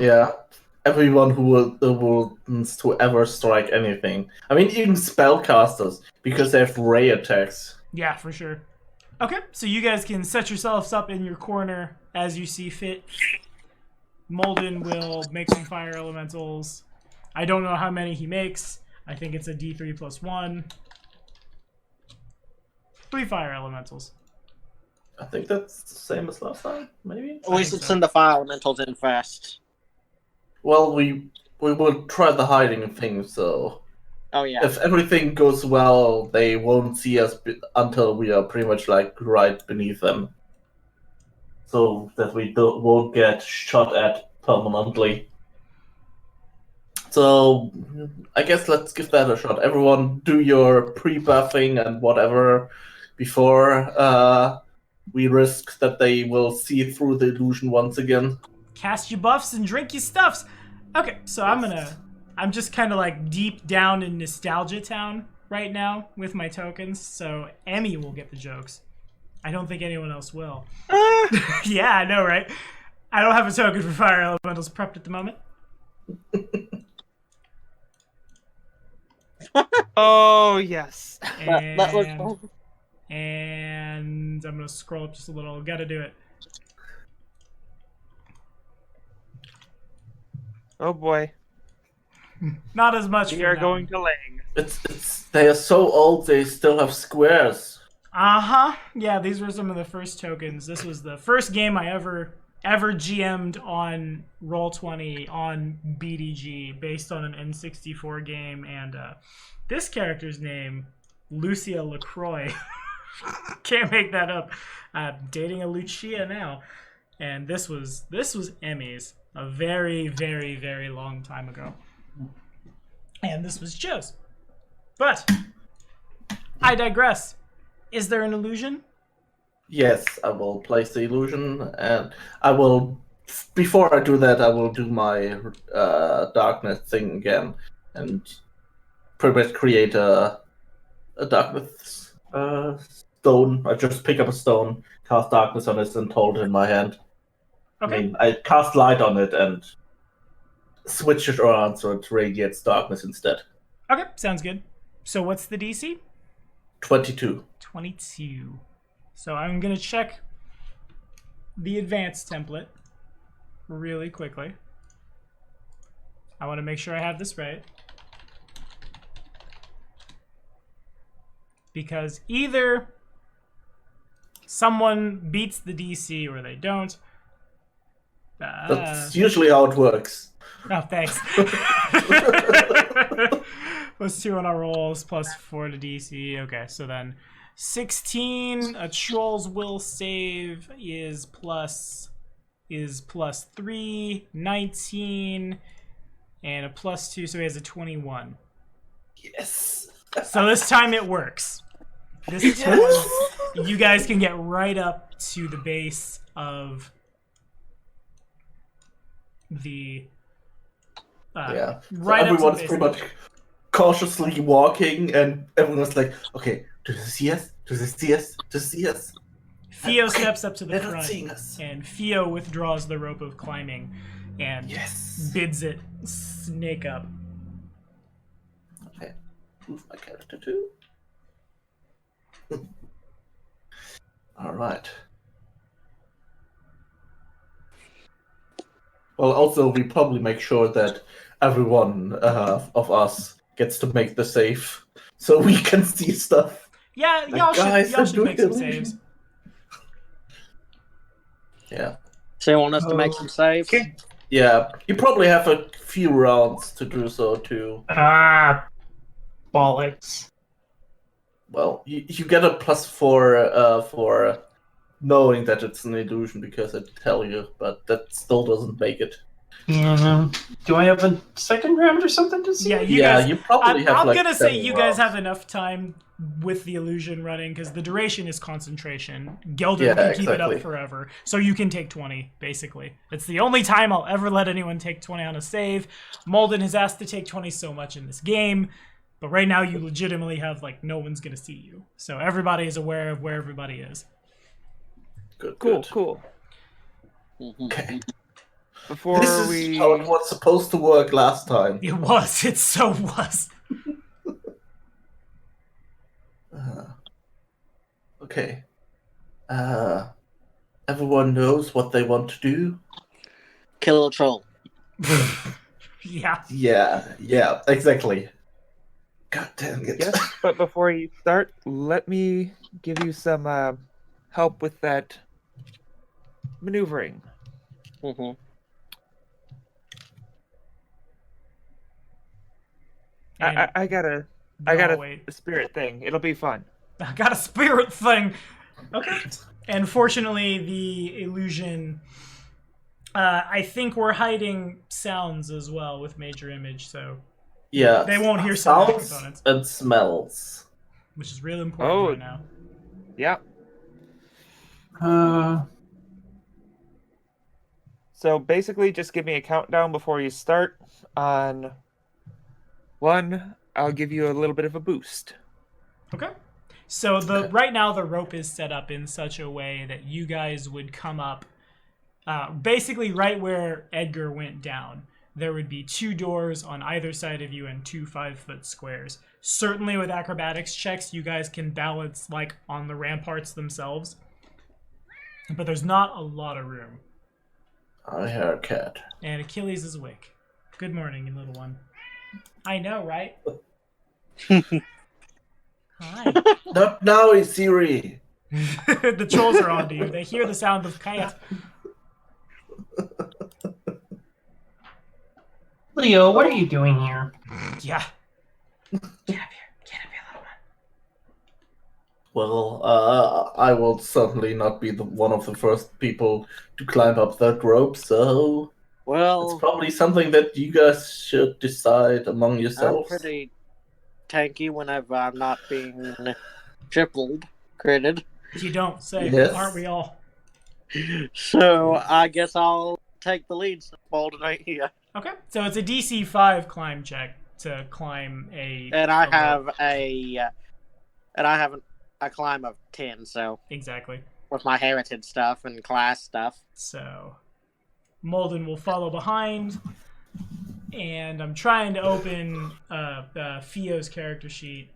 Yeah. Everyone who wants to ever strike anything. I mean, even spellcasters, because they have ray attacks. Yeah, for sure. Okay, so you guys can set yourselves up in your corner as you see fit. Molden will make some fire elementals. I don't know how many he makes. I think it's a D3 plus 1. 3 fire elementals. I think that's the same as last time, maybe? We should send the fire elementals in first. Well, we will try the hiding thing, so Oh, yeah. if everything goes well, they won't see us until we are pretty much like right beneath them. So that we won't get shot at permanently. So I guess let's give that a shot. Everyone do your pre-buffing and whatever before we risk that they will see through the illusion once again. Cast your buffs and drink your stuffs. Okay, so I'm just kind of like deep down in nostalgia town right now with my tokens, so Emmy will get the jokes. I don't think anyone else will. Yeah, I know, right? I don't have a token for fire elementals prepped at the moment. Oh, yes. That was... And I'm going to scroll up just a little. Got to do it. Oh, boy. Not as much. We are going to Lang. They are so old they still have squares. Uh-huh. Yeah, these were some of the first tokens. This was the first game I ever GM'd on Roll20 on BDG based on an N64 game, and this character's name, Lucia LaCroix. Can't make that up. Dating a Lucia now. And this was Emmy's a very, very, very long time ago. And this was Joe's. But I digress. Is there an illusion? Yes, I will place the illusion, and I will. Before I do that, I will do my darkness thing again, and pretty much create a darkness stone. I just pick up a stone, cast darkness on it, and hold it in my hand. Okay. I mean, I cast light on it and switch it around so it radiates darkness instead. Okay, sounds good. So what's the DC? 22. 22. So I'm going to check the advanced template really quickly. I want to make sure I have this right. Because either someone beats the DC or they don't. That's usually how it works. Oh, thanks. +2 on our rolls, +4 to DC. Okay, so then 16. A troll's will save is +3, 19, and a +2, so he has a 21. Yes. So this time it works. This time you guys can get right up to the base of the Yeah. So right up to the everyone's base. pretty much cautiously walking, and everyone's like, "Okay, do they see us? Do they see us? Do they see us?" Theo Okay, steps up to the they're not front, seeing us. and Theo withdraws the rope of climbing and Yes. bids it snake up. Okay. Move my character too. All right. Well, also we probably make sure that everyone of us gets to make the save, so we can see stuff. Yeah, Like, y'all guys, should I'm make some doing saves. Yeah. So you want us to make some saves? Okay. Yeah. You probably have a few rounds to do so too. Ah, bollocks. Well, you get a +4 for knowing that it's an illusion because I tell you, but that still doesn't make it. Yeah. Do I have a second round or something to see? Yeah, you guys. you probably have I'm like gonna say 7 you guys rounds. have enough time with the illusion running because the duration is concentration. Gelder Yeah, can keep it up exactly. forever, so you can take 20. Basically, it's the only time I'll ever let anyone take 20 on a save. Malden has asked to take 20 so much in this game, but right now you legitimately have like no one's gonna see you, so everybody is aware of where everybody is. Good, Cool, good. cool. Okay. Before This is we how it was supposed to work last time. It was. It so was. Okay. Everyone knows what they want to do? Kill a troll. Yeah. Yeah, exactly. God dang it. yes, but before you start, let me give you some help with that maneuvering. Mm-hmm. And I got a no, wait. spirit thing. It'll be fun. I got a spirit thing. Okay. And fortunately, the illusion. I think we're hiding sounds as well with major image, so Yeah. they won't hear some sounds components, and smells. which is really important right now. Yeah. So basically, just give me a countdown before you start. On 1, I'll give you a little bit of a boost. Okay. So right now the rope is set up in such a way that you guys would come up, basically right where Edgar went down. There would be 2 doors on either side of you and 2 5-foot squares. Certainly with acrobatics checks, you guys can balance like on the ramparts themselves, but there's not a lot of room. I hear a cat. And Achilles is awake. Good morning, you little one. I know, right? Hi. Not now, Siri. The trolls are on to you. They hear the sound of cat. Leo, what are you doing here? Yeah. Get up here, little one. Well, I will certainly not be one of the first people to climb up that rope, so it's Well, probably something that you guys should decide among I'm yourselves. pretty tanky whenever I'm not being critted. You don't say, Yes. aren't we all? So I guess I'll take the lead since Bolden ain't here. Okay, so it's a DC 5 climb check to climb a. And I a have rope. a climb of 10, so Exactly. with my heritage stuff and class stuff. So, Malden will follow behind, and I'm trying to open Theo's character sheet.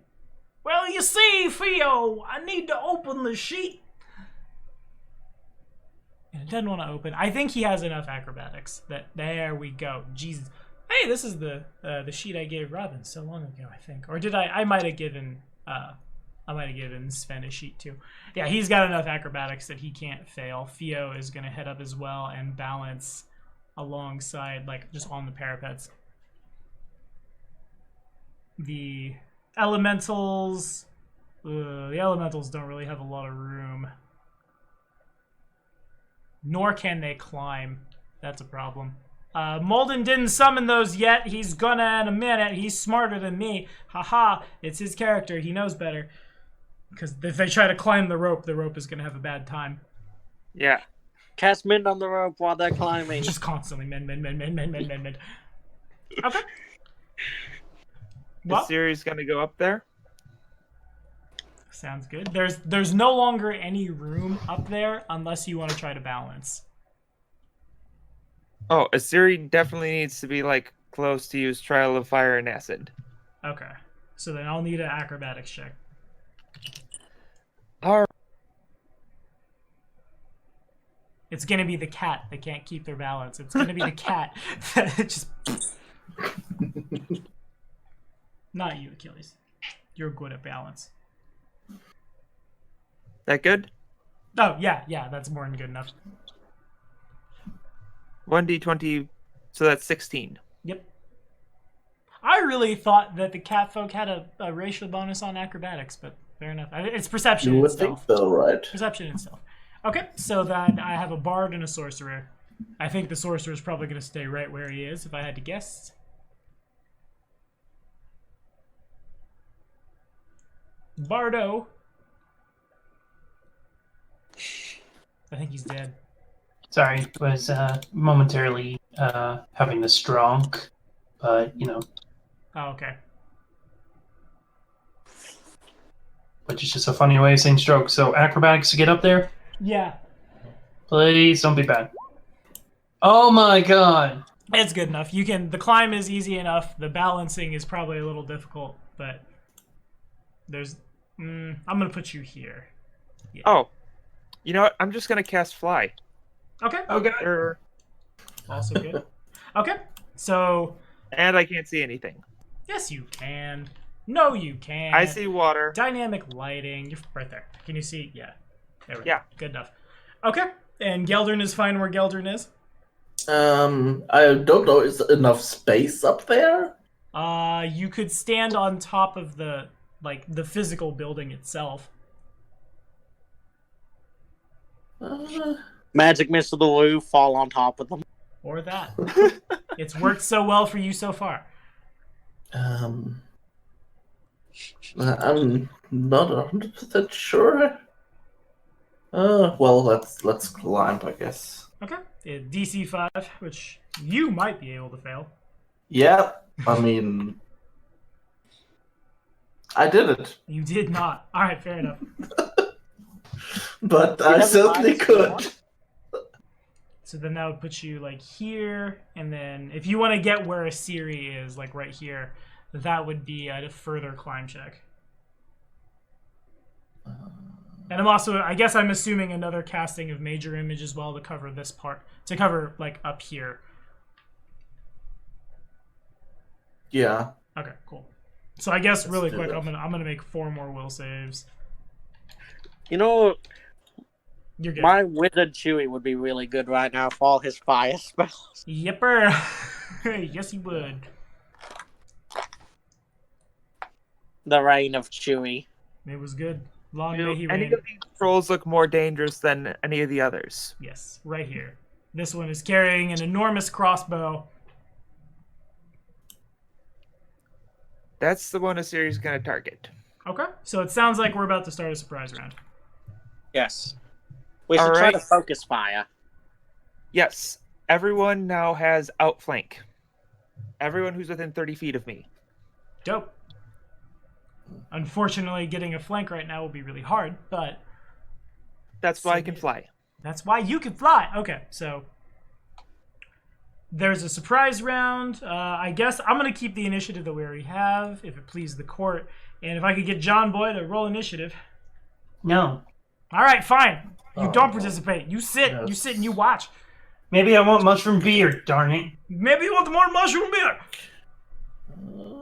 Well, you see, Theo, I need to open the sheet. And it doesn't want to open. I think he has enough acrobatics. There we go. Jesus. Hey, this is the sheet I gave Robin so long ago, I think. Or did I? I might have given Sven a sheet too. Yeah, he's got enough acrobatics that he can't fail. Theo is gonna head up as well and balance alongside, like just on the parapets. The elementals. The elementals don't really have a lot of room. Nor can they climb. That's a problem. Molden didn't summon those yet. He's gonna in a minute. He's smarter than me. Haha, it's his character. He knows better. Because if they try to climb the rope is gonna have a bad time. Yeah. Cast mend on the rope while they're climbing. Just constantly mend. Okay. Is Siri's gonna go up there? Sounds good. There's no longer any room up there unless you want to try to balance. Oh, Asiri definitely needs to be like close to use Trial of Fire and Acid. Okay. So then I'll need an acrobatics check. Alright. It's gonna be the cat that can't keep their balance. It's gonna be the cat that just not you, Achilles. You're good at balance. That good? Oh yeah, that's more than good enough. 1d20, so that's 16. Yep. I really thought that the cat folk had a racial bonus on acrobatics, but fair enough. It's perception You and would think stealth. so, right? Perception and stealth. Okay, so then I have a bard and a sorcerer. I think the sorcerer is probably going to stay right where he is, if I had to guess. Bardo. I think he's dead. Sorry, was momentarily having the stroke, but Oh, okay. which is just a funny way of saying stroke. So acrobatics to get up there? Yeah, Please don't be bad. Oh my god! it's good enough. The climb is easy enough. The balancing is probably a little difficult, but I'm gonna put you here. Yeah. Oh, you know what? I'm just gonna cast Fly. Okay. Okay. Also good. Okay. So And I can't see anything. yes, you can. No, you can. I see water. Dynamic lighting. You're right there. Can you see? Yeah. There we go. Yeah. Good enough. Okay. And Geldern is fine where Geldern is. I don't know. Is there enough space up there? You could stand on top of the physical building itself. Magic missile the Woo, fall on top of them. Or that. It's worked so well for you so far. I'm not 100% sure. Well, let's climb, I guess. Okay. DC 5, which you might be able to fail. Yeah, I mean, I did it, You did not. All right, fair enough. but You I have certainly minus could. one? So then that would put you here, and then if you want to get where Asiri is, like right here, that would be a further climb check. And I guess I'm assuming another casting of major image as well to cover this part, to cover like up here. Yeah. Okay, cool. So I guess really do quick, it. I'm gonna make 4 more will saves. You know, You're good. my wizard Chewie would be really good right now for all his fire spells. Yipper. Yes, he would. The reign of Chewie. It was good. Long Do may he any reign. of these trolls look more dangerous than any of the others? Yes, right here. This one is carrying an enormous crossbow. That's the one Asiri's gonna target. Okay, so it sounds like we're about to start a surprise round. Yes. We should try Alright. to focus fire. Yes, everyone now has outflank. Everyone who's within 30 feet of me. Dope. Unfortunately, getting a flank right now will be really hard, but That's why I can fly. that's why you can fly. Okay, so there's a surprise round. I guess I'm going to keep the initiative that we already have, if it pleases the court. And if I could get John Boy to roll initiative. No. All right, fine. You Oh, don't no. participate. You sit. Yes. You sit and you watch. Maybe I want mushroom beer, darn it. Maybe you want more mushroom beer.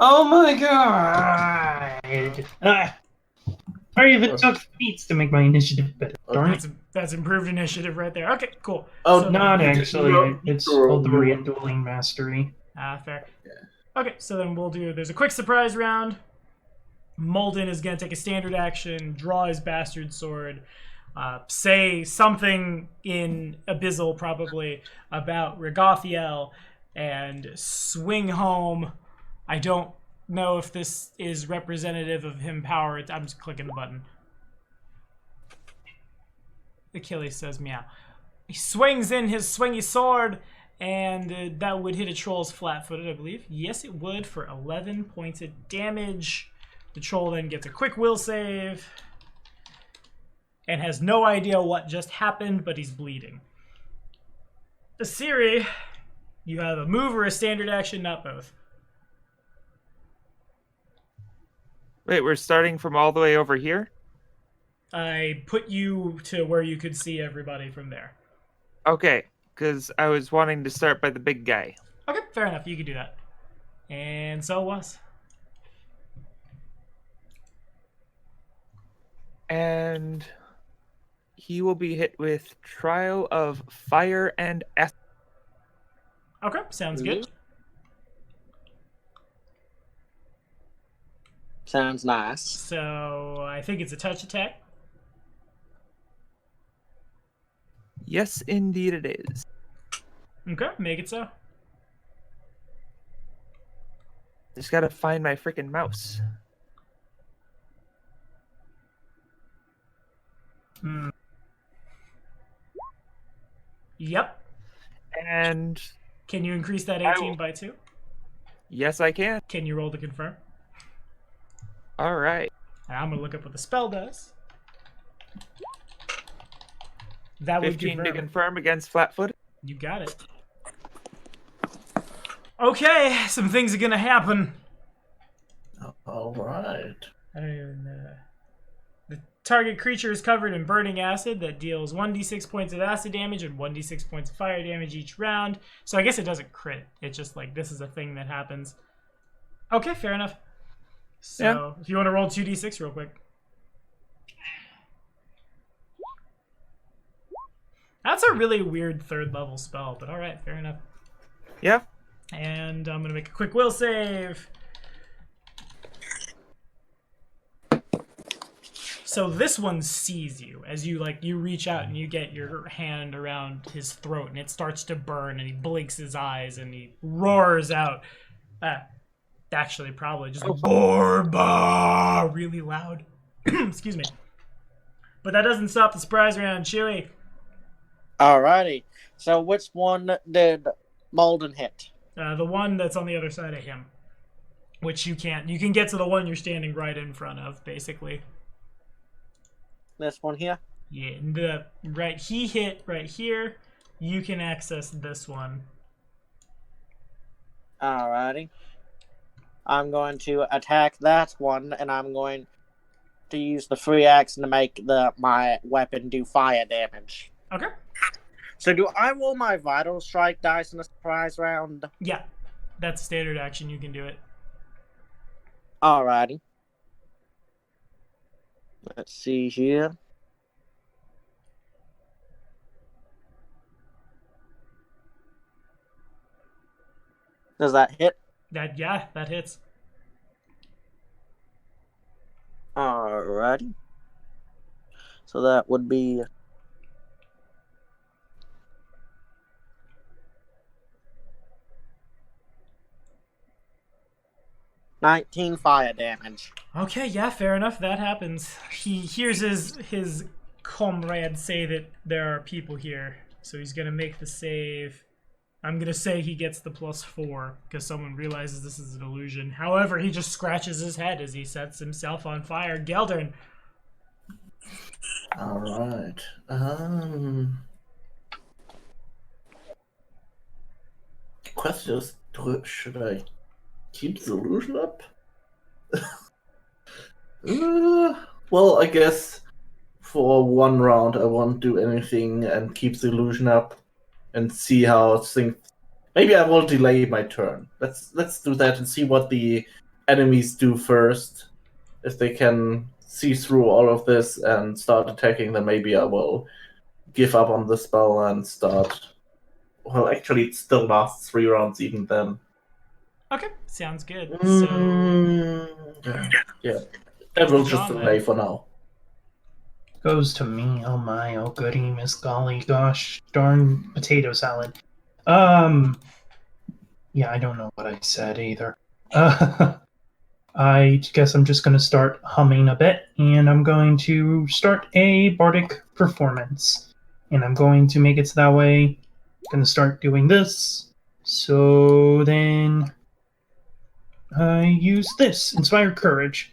Oh my god! I even took feats to make my initiative better. Darn it. That's improved initiative right there. Okay, cool. Oh, So- Not You actually. roll- It's you roll called the blue. Re-Dueling Mastery. Fair. Okay, so then there's a quick surprise round. Molden is going to take a standard action, draw his bastard sword, say something in Abyssal probably about Rigothiel, and swing home. I don't know if this is representative of him power. I'm just clicking the button. Achilles says meow. He swings in his swingy sword, and that would hit a troll's flat-footed, I believe. Yes, it would for 11 points of damage. The troll then gets a quick will save and has no idea what just happened, but he's bleeding. Asiri, you have a move or a standard action, not both. Wait, we're starting from all the way over here? I put you to where you could see everybody from there. Okay, because I was wanting to start by the big guy. Okay, fair enough. You can do that. And so it was. And he will be hit with Trial of Fire and Acid. Okay, sounds good. Sounds nice. So I think it's a touch attack. Yes, indeed it is. Okay, make it so. Just gotta find my freaking mouse. Yep. And Can you increase that 18 by 2? yes, I can. Can you roll to confirm? All right. And I'm going to look up what the spell does. That would 15 to confirm. confirm against flat-footed. You got it. Okay, some things are going to happen. All right. I don't even. The target creature is covered in burning acid that deals 1d6 points of acid damage and 1d6 points of fire damage each round. So I guess it doesn't crit. It's just like this is a thing that happens. Okay, fair enough. So if you want to roll 2d6 real quick. That's a really weird third level spell, but alright, fair enough. Yeah. And I'm going to make a quick will save. So this one sees you as you reach out and you get your hand around his throat and it starts to burn and he blinks his eyes and he roars out. Actually, probably just Borba really loud. Excuse me. But that doesn't stop the surprise round, Chewie. Alrighty. So which one did Molden hit? The one that's on the other side of him, which you can't. You can get to the one you're standing right in front of, basically. This one here? Yeah, he hit right here. You can access this one. Alrighty. I'm going to attack that one, and I'm going to use the free action to make my weapon do fire damage. Okay. So do I roll my Vital Strike dice in a surprise round? Yeah, that's standard action. You can do it. Alrighty. Let's see here. Does that hit? That hits. Alrighty. So that would be 19 fire damage. Okay, yeah, fair enough. That happens. He hears his comrade say that there are people here, so he's gonna make the save. I'm gonna say he gets the +4 because someone realizes this is an illusion. However, he just scratches his head as he sets himself on fire. Geldern. All right. Question is, should I keep the illusion up? Well, I guess for one round I won't do anything and keep the illusion up and see how things. Maybe I will delay my turn. Let's do that and see what the enemies do first. If they can see through all of this and start attacking, then maybe I will give up on the spell and start. Well, actually, it still lasts 3 rounds even then. Okay, sounds good. So Yeah. That will just John, delay then. for now. Goes to me. Oh my, oh goody, Miss Golly, gosh darn potato salad. Yeah, I don't know what I said either. I guess I'm just going to start humming a bit, and I'm going to start a bardic performance. And I'm going to make it so that way. I'm going to start doing this. So then I use this, Inspire Courage.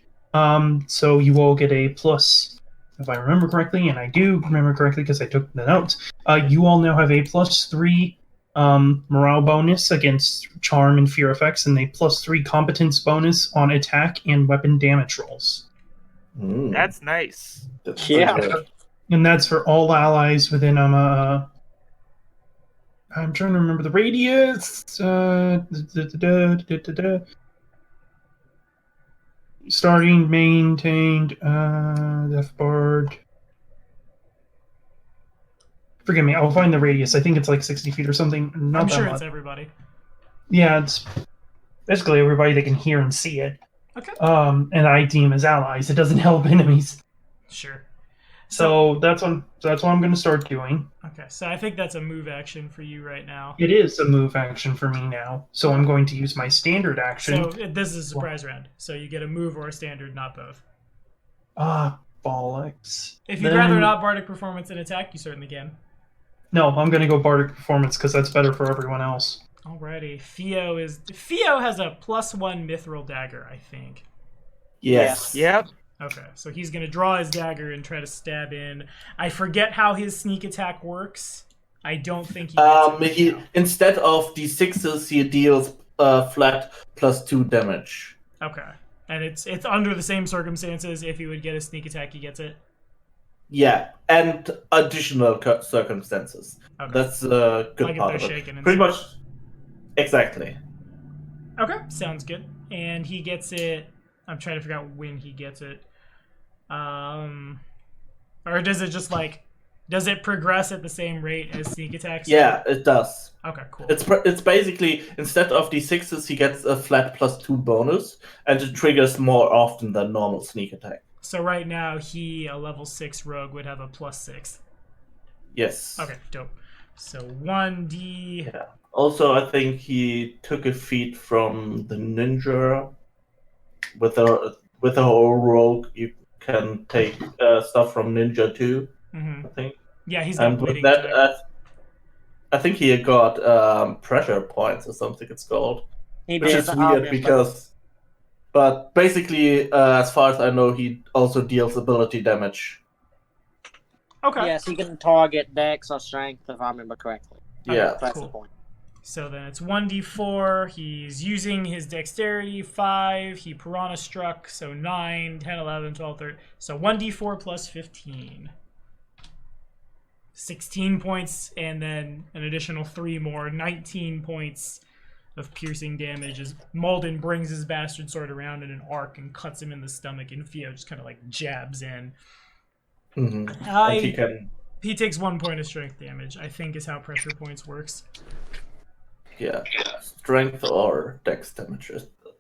So you all get a plus, if I remember correctly, and I do remember correctly because I took the notes. You all now have a +3 morale bonus against charm and fear effects, and a +3 competence bonus on attack and weapon damage rolls. That's nice. That's Yeah. pretty good. And that's for all allies within I'm trying to remember the radius. Starting maintained Death Bard. Forgive me, I'll find the radius. I think it's like 60 feet or something. Not I'm that sure much. it's everybody. Yeah, it's basically everybody that can hear and see it. Okay. And I deem as allies. It doesn't help enemies. Sure. So that's what I'm going to start doing. Okay, so I think that's a move action for you right now. It is a move action for me now, so I'm going to use my standard action. So this is a surprise round. So you get a move or a standard, not both. Bollocks. If you'd Then- rather not bardic performance and attack, you certainly can. No, I'm going to go bardic performance because that's better for everyone else. Alrighty, Theo has a +1 mithril dagger, I think. Yes. Yep. Okay, so he's gonna draw his dagger and try to stab in. I forget how his sneak attack works. I don't think he gets it He now. instead of d6s, he deals flat +2 damage. Okay, and it's under the same circumstances. If he would get a sneak attack, he gets it. Yeah, and additional circumstances. Okay. That's a good Like if part they're of it. shaken and Pretty stuff. much, exactly. Okay, sounds good. And he gets it. I'm trying to figure out when he gets it. Or does it just does it progress at the same rate as sneak attacks? Yeah, it does. Okay, cool. It's basically, instead of d6s, he gets a flat +2 bonus, and it triggers more often than normal sneak attack. So right now, a level 6 rogue, would have a +6. Yes. Okay, dope. So 1d. Yeah. Also, I think he took a feat from the ninja. With a whole rogue, you can take stuff from ninja too. Mm-hmm. I think. Yeah, he's got And with bleeding that, check. I think he got pressure points or something. It's called, He which did. is weird because. But basically, as far as I know, he also deals ability damage. Okay. Yes, he can target dex or strength, if I remember correctly. Yeah. That's cool. the point. So then it's 1d4. He's using his dexterity, 5. He piranha struck, so 9, 10, 11, 12, 13. So 1d4 plus 15. 16 points, and then an additional 3 more. 19 points of piercing damage as Malden brings his bastard sword around in an arc and cuts him in the stomach, and Theo just kind of jabs in. Mm-hmm. And he can. He takes 1 point of strength damage, I think is how pressure points works. Yeah, strength or dex damage.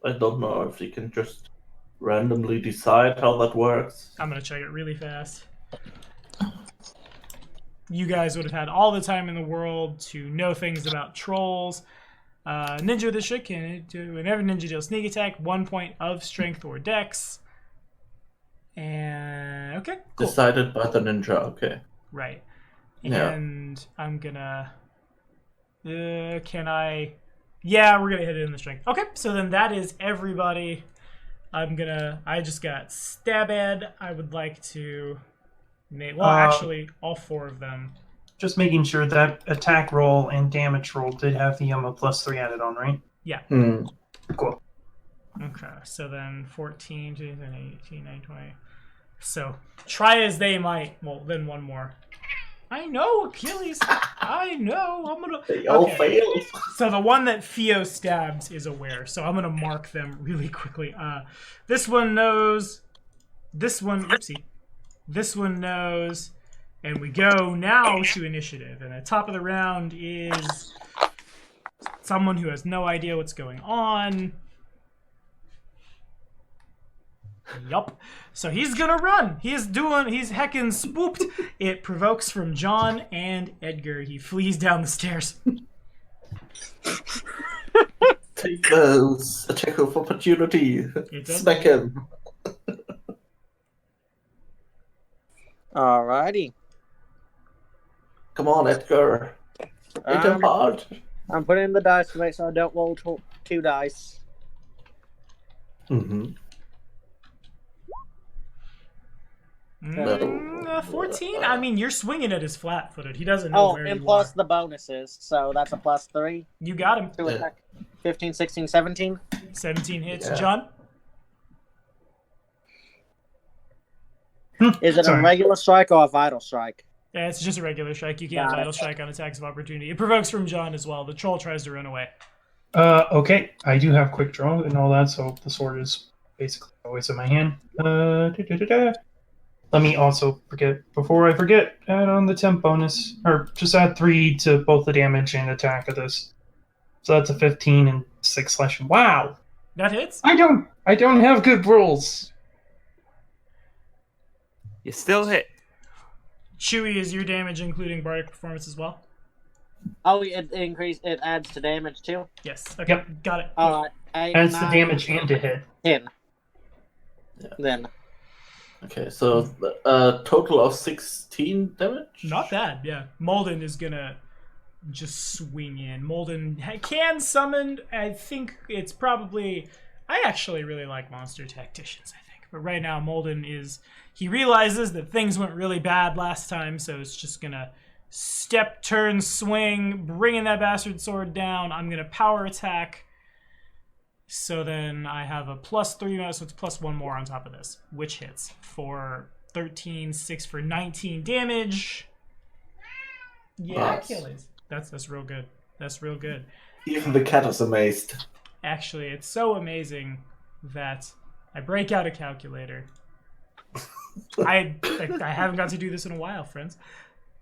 I don't know if you can just randomly decide how that works. I'm going to check it really fast. You guys would have had all the time in the world to know things about trolls. Ninja with a shit can do whenever ninja deals sneak attack, 1 point of strength or dex. And okay, cool. Decided by the ninja. Okay. Right. Yeah. And I'm gonna. Can I? Yeah, we're gonna hit it in the strength. Okay, so then that is everybody. I just got Stabad. I would like to. Actually, all 4 of them. Just making sure that attack roll and damage roll did have the +3 added on, right? Yeah. Cool. Okay, so then 14, 18, 19, 20. So try as they might. Well, then 1 more. I know, Achilles. I know. I'm gonna. They all failed. So the one that Theo stabs is aware. So I'm gonna mark them really quickly. This one knows. This one. Oopsie. This one knows. And we go now to initiative. And the top of the round is someone who has no idea what's going on. Yup. So he's gonna run. He's heckin' spooked. It provokes from John and Edgar. He flees down the stairs. Take those attack of opportunity. Smack him. Alrighty. Come on, Edgar. Hit him hard. I'm putting in the dice to make sure I don't roll two dice. Mm-hmm. 14? I mean, you're swinging it as flat-footed. He doesn't know where you are. And plus the bonuses, so that's a +3. You got him. To attack. 15, 16, 17. 17 hits. Yeah. John? Is it a regular strike or a vital strike? Yeah, it's just a regular strike. You can't vital strike on attacks of opportunity. It provokes from John as well. The troll tries to run away. Okay. I do have quick draw and all that, so the sword is basically always in my hand. Let me also before I forget, add on the temp bonus, or just add 3 to both the damage and attack of this. So that's a 15 and 6 slashing. Wow! That hits? I don't have good rolls. You still hit. Chewie, is your damage including bardic performance as well? Oh, it adds to damage too? Yes. Okay, Yep. got it. Alright. Adds the damage and to hit. 10. Yeah. Then. Okay, so a total of 16 damage? Not bad, yeah. Molden is gonna just swing in. Molden can summon, I think it's probably... I actually really like monster tacticians, I think. But right now, Molden he realizes that things went really bad last time, so it's just gonna step, turn, swing, bringing that bastard sword down. I'm gonna power attack. So then I have a +3, so it's +1 more on top of this, which hits for 13, 6 for 19 damage. Yeah, Achilles. That's real good. That's real good. Even the cat is amazed. Actually, it's so amazing that I break out a calculator. I haven't got to do this in a while, friends.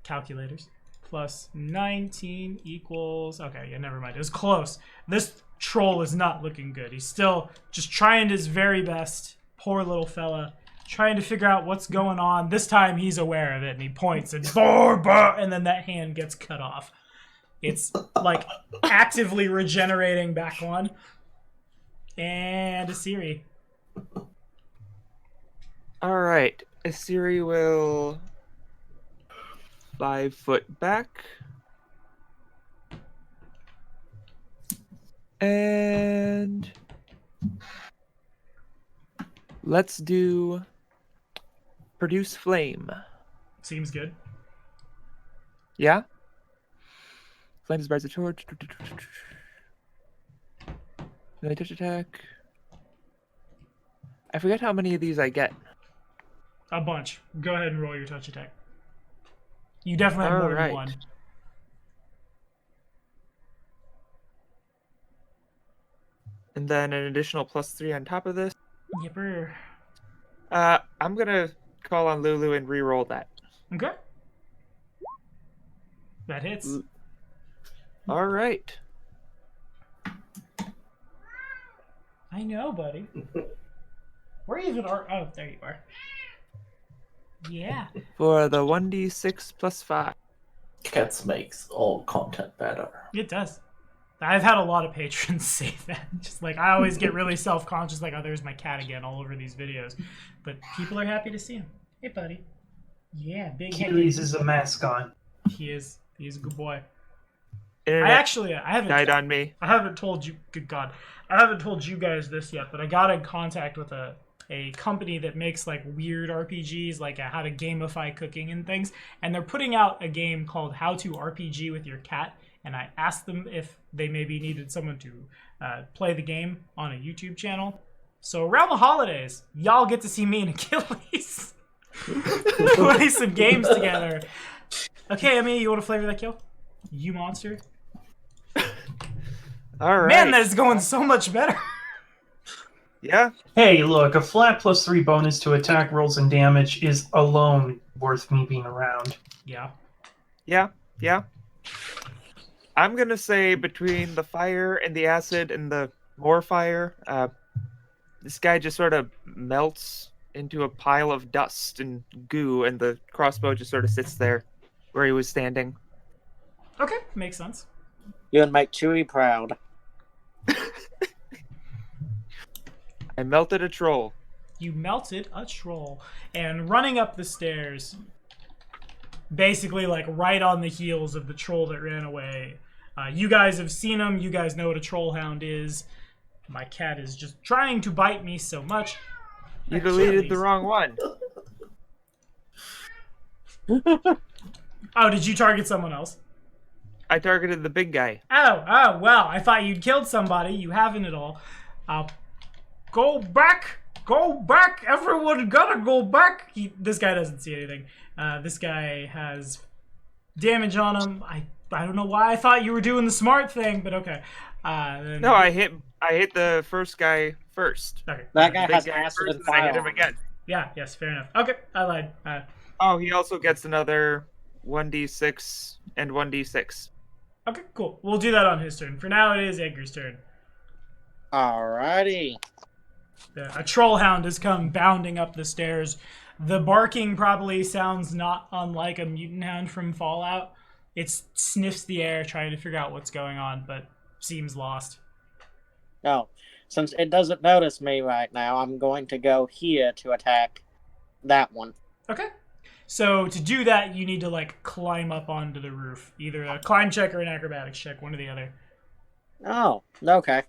Calculators. Plus 19 equals... Okay, yeah, never mind. It was close. This troll is not looking good. He's still just trying his very best. Poor little fella. Trying to figure out what's going on. This time he's aware of it, and he points, and and then that hand gets cut off. It's like actively regenerating back on. And Asiri. Alright. Asiri will 5 foot back. And let's do produce flame. Seems good. Yeah? Flame spreads a torch. Then I touch attack. I forget how many of these I get. A bunch. Go ahead and roll your touch attack. You definitely have more than one. And then an additional +3 on top of this. Yipper. I'm gonna call on Lulu and re-roll that. Okay. That hits. All right. I know, buddy. Where even are... Oh, there you are. Yeah. For the 1d6 plus 5. Cats makes all content better. It does. I've had a lot of patrons say that. Just like, I always get really self-conscious, like, oh, there's my cat again all over these videos. But people are happy to see him. Hey, buddy. Yeah, big head. Achilles is a mascot. He is. He's a good boy. Internet I haven't died on me. I haven't told you. Good God, I haven't told you guys this yet. But I got in contact with a company that makes like weird RPGs, like how to gamify cooking and things. And they're putting out a game called How to RPG with Your Cat. And I asked them if they maybe needed someone to play the game on a YouTube channel. So around the holidays, y'all get to see me and Achilles play some games together. Okay, Emmy, you want to flavor that kill? You monster. All right. Man, that is going so much better. Yeah. Hey, look, a flat +3 bonus to attack rolls and damage is alone worth me being around. Yeah. Yeah. Yeah. I'm going to say between the fire and the acid and the more fire, this guy just sort of melts into a pile of dust and goo, and the crossbow just sort of sits there where he was standing. Okay, makes sense. You would make Chewie proud. I melted a troll. You melted a troll. And running up the stairs, basically like right on the heels of the troll that ran away. You guys have seen him. You guys know what a troll hound is. My cat is just trying to bite me so much. You deleted the wrong one. Oh, did you target someone else? I targeted the big guy. Oh, well, I thought you'd killed somebody. You haven't at all. Go back! Go back! Everyone gotta go back! This guy doesn't see anything. This guy has damage on him. I don't know why I thought you were doing the smart thing, but okay. No, I hit the first guy first. Okay. That guy has Big acid first, and and I hit fire. him again. Yeah, yes, fair enough. Okay, I lied. Oh, he also gets another 1d6 and 1d6. Okay, cool. We'll do that on his turn. For now, it is Edgar's turn. Alrighty. A troll hound has come bounding up the stairs. The barking probably sounds not unlike a mutant hound from Fallout. It sniffs the air trying to figure out what's going on, but seems lost. Oh, since it doesn't notice me right now, I'm going to go here to attack that one. Okay. So to do that, you need to like climb up onto the roof. Either a climb check or an acrobatics check, one or the other. Oh, okay.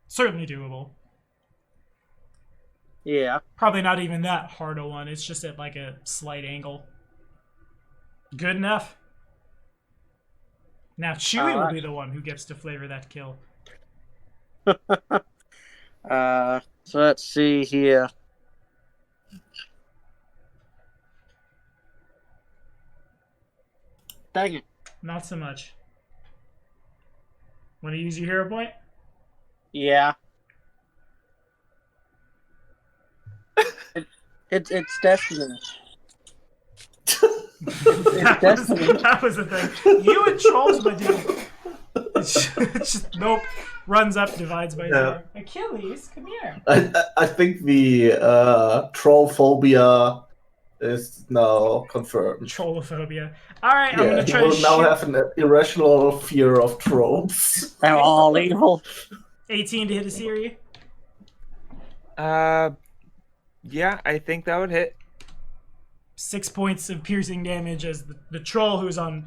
Certainly doable. Yeah. Probably not even that hard a one. It's just at like a slight angle. Good enough. Now Chewie will be the one who gets to flavor that kill. So let's see here. Dang it. Not so much. Want to use your hero point? Yeah. It's destiny. that was the thing. You and trolls, my dude. It's just, nope. Runs up, divides by zero. Achilles, come here. I think the troll phobia is now confirmed. Trollophobia. All right, I'm Yeah, gonna he try to will now shoot. have an irrational fear of trolls. They're all evil. 18 to hit a Siri. Yeah, I think that would hit. 6 points of piercing damage as the troll who's on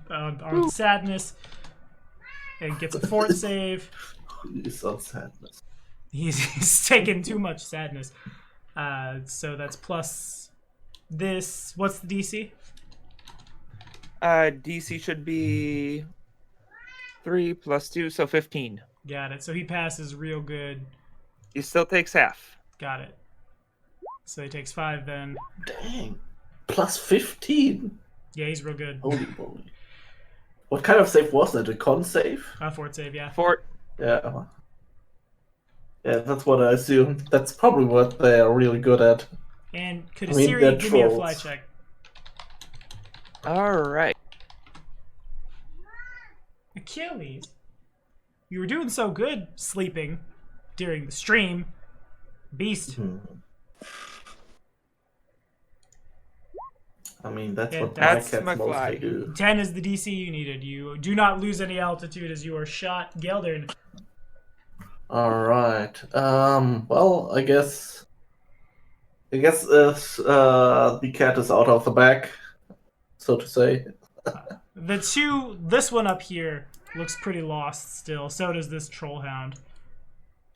sadness and gets a fort save. He's on sadness. He's taken too much sadness. So that's plus this. What's the DC? DC should be 3 plus 2, so 15. Got it. So he passes real good. He still takes half. Got it. So he takes 5 then. Dang. Plus 15. Yeah, he's real good. Holy moly. What kind of save was that? A con save? Fort save, yeah. Fort. Yeah. Yeah, that's what I assumed. That's probably what they are really good at. And could I mean, Siri they're give me a trolls. fly check? All right. Achilles, you were doing so good sleeping during the stream. Beast. I mean, that's Yeah, what that's my cats MacLeod. mostly do. 10 is the DC you needed. You do not lose any altitude as you are shot. Geldern. Alright. Well, I guess if the cat is out of the bag, so to say. This one up here looks pretty lost still. So does this troll hound.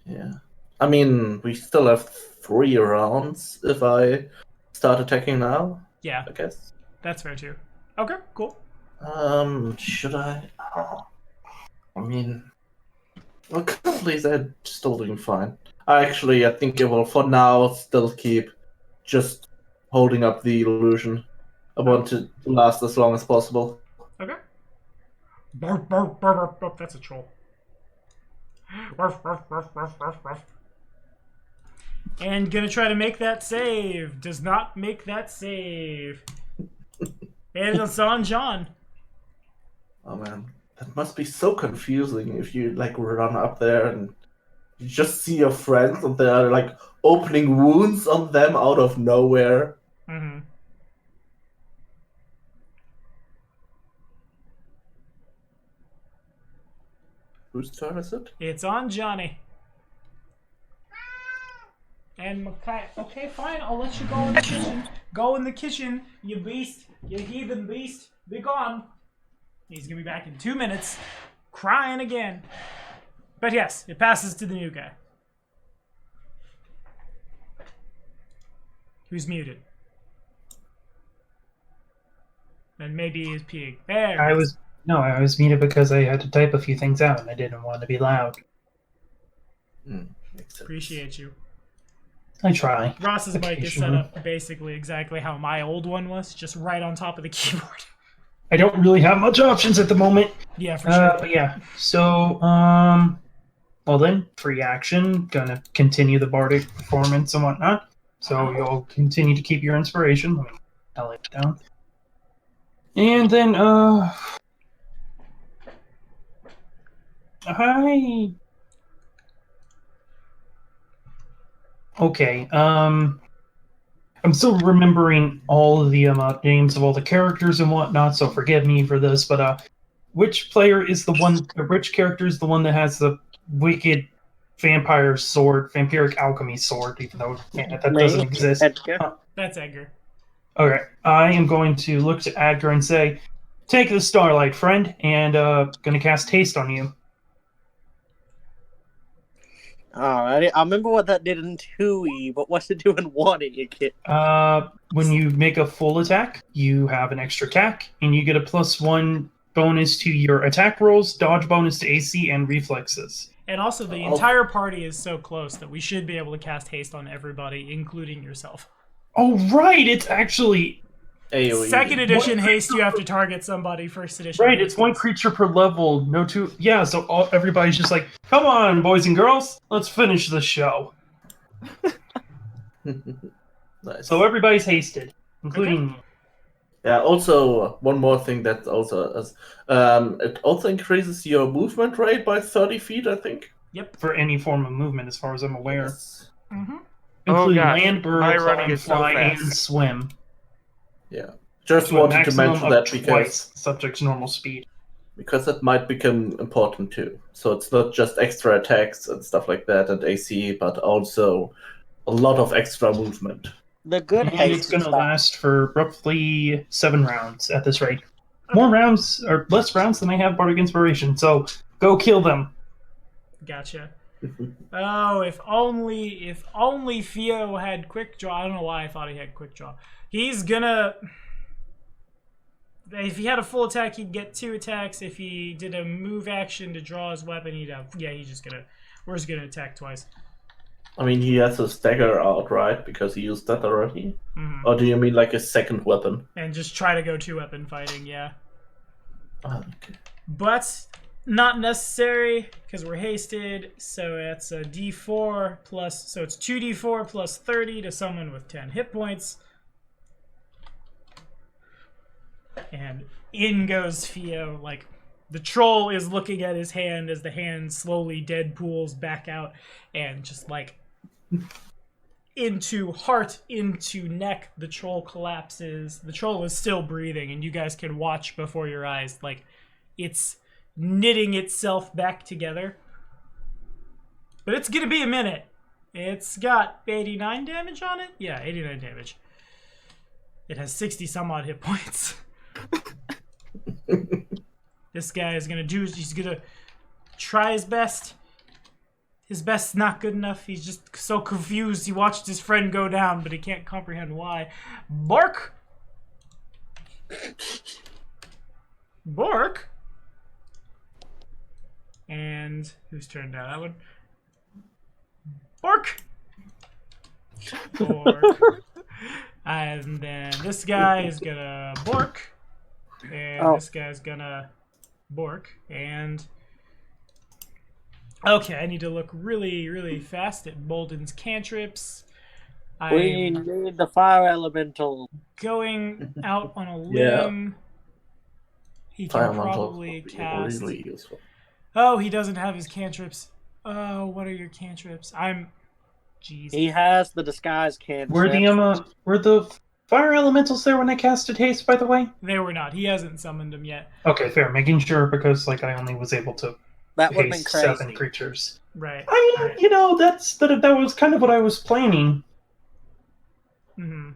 Yeah. I mean, we still have 3 rounds if I start attacking now, Yeah, I guess. that's fair too. Okay, cool. Should I? I mean, well, currently they're still doing fine. I think I will, for now, still keep just holding up the illusion. I want to last as long as possible. Okay. Barf, barf, barf, barf, barf. That's a troll. Barf, barf, barf, barf, barf, barf. And gonna try to make that save. Does not make that save. And it's on John. Oh man, That must be so confusing if you like run up there and you just see your friends and they're like opening wounds on them out of nowhere. Mm-hmm. Whose turn is it? It's on Johnny. And Mackay, okay, fine, I'll let you go in the kitchen. Go in the kitchen, you beast, you heathen beast. Be gone. He's gonna be back in 2 minutes, crying again. But yes, it passes to the new guy. Who's muted. And maybe he's peeing. There. I was muted because I had to type a few things out and I didn't want to be loud. Makes sense. Appreciate you. I try. Ross's mic is set Occasionally. up basically exactly how my old one was, just right on top of the keyboard. I don't really have much options at the moment. Yeah, for sure. But yeah. So, well then, free action. Gonna continue the bardic performance and whatnot. So you'll continue to keep your inspiration. Let me tell it down. And then, Okay, I'm still remembering all of the names of all the characters and whatnot, so forgive me for this, but which character is the one that has the wicked vampiric alchemy sword, even though that doesn't exist? Edgar. That's Edgar. Okay, I am going to look to Edgar and say, take the starlight, friend, and gonna cast haste on you. Alrighty, I remember what that did in 2E, but what's it do in 1E again? When you make a full attack, you have an extra attack, and you get a +1 bonus to your attack rolls, dodge bonus to AC, and reflexes. And also, the entire party is so close that we should be able to cast haste on everybody, including yourself. Oh, right! It's actually... AoE. Second edition haste, you have to target somebody. First edition. Right, it's one creature per level, no two... Yeah, so everybody's just like, come on, boys and girls, let's finish the show. Nice. So everybody's hasted, including me. Yeah, also, one more thing that also is, it also increases your movement rate by 30 feet, I think. Yep. For any form of movement, as far as I'm aware. Yes. Mm-hmm. Including gosh, land, burrow, my running climb, is so fly, fast. and swim. Yeah. Just To a wanted to maximum mention of that twice subject's normal speed. because that might become important too. So it's not just extra attacks and stuff like that and AC, but also a lot of extra movement. The good And haste it's going to is that- last for roughly 7 rounds at this rate. More rounds, or less rounds than I have Bardic Inspiration, so go kill them. Gotcha. Oh, if only Theo had quick draw. I don't know why I thought he had quick draw. He's gonna... If he had a full attack, he'd get 2 attacks. If he did a move action to draw his weapon, he'd have... Yeah, he's just gonna... We're just gonna attack twice. I mean, he has a stagger out, right? Because he used that already? Mhm. Or do you mean like a second weapon? And just try to go 2-weapon fighting, yeah. Okay. But not necessary because we're hasted. So that's a D4 plus. So it's 2D4 plus 30 to someone with 10 hit points. And in goes Theo. Like the troll is looking at his hand as the hand slowly Deadpools back out and just like into heart, into neck, the troll collapses. The troll is still breathing, and you guys can watch before your eyes, like, it's knitting itself back together. But it's gonna be a minute. It's got 89 damage on it? Yeah, 89 damage. It has 60 some odd hit points. This guy is gonna he's gonna try his best. His best's not good enough. He's just so confused. He watched his friend go down, but he can't comprehend why. Bark! Bark! And whose turn now? That one? Bark! Bark. And then this guy is gonna bark. And this guy's gonna bark. And... Okay, I need to look really, really fast at Bolden's cantrips. We I'm need the fire elemental. going out on a Yeah. limb He can Fire Mantle probably would be cast. really useful. Oh, he doesn't have his cantrips. Oh, what are your cantrips? Jeez. He has the disguise cantrip. Were the fire elementals there when I casted haste? By the way. They were not. He hasn't summoned them yet. Okay, fair. Making sure because I only was able to That would have been haste crazy. 7 creatures. Right. I mean, right. that was kind of what I was planning. Mm-hmm.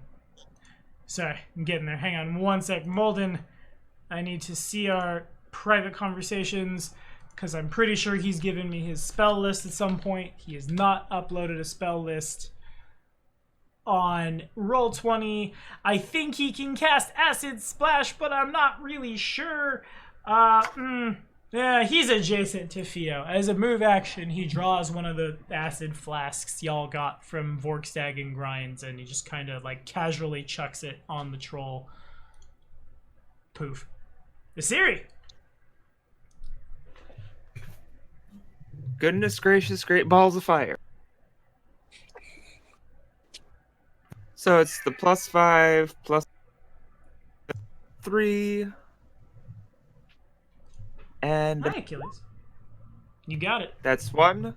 Sorry, I'm getting there. Hang on one sec. Molden, I need to see our private conversations because I'm pretty sure he's given me his spell list at some point. He has not uploaded a spell list on Roll20. I think he can cast Acid Splash, but I'm not really sure. Yeah, he's adjacent to Theo. As a move action, he draws one of the acid flasks y'all got from Vorkstag and Grinds, and he just kind of casually chucks it on the troll. Poof. The Siri. Goodness gracious, great balls of fire. So it's the +5, +3, and Hi, Achilles. You got it. that's 1.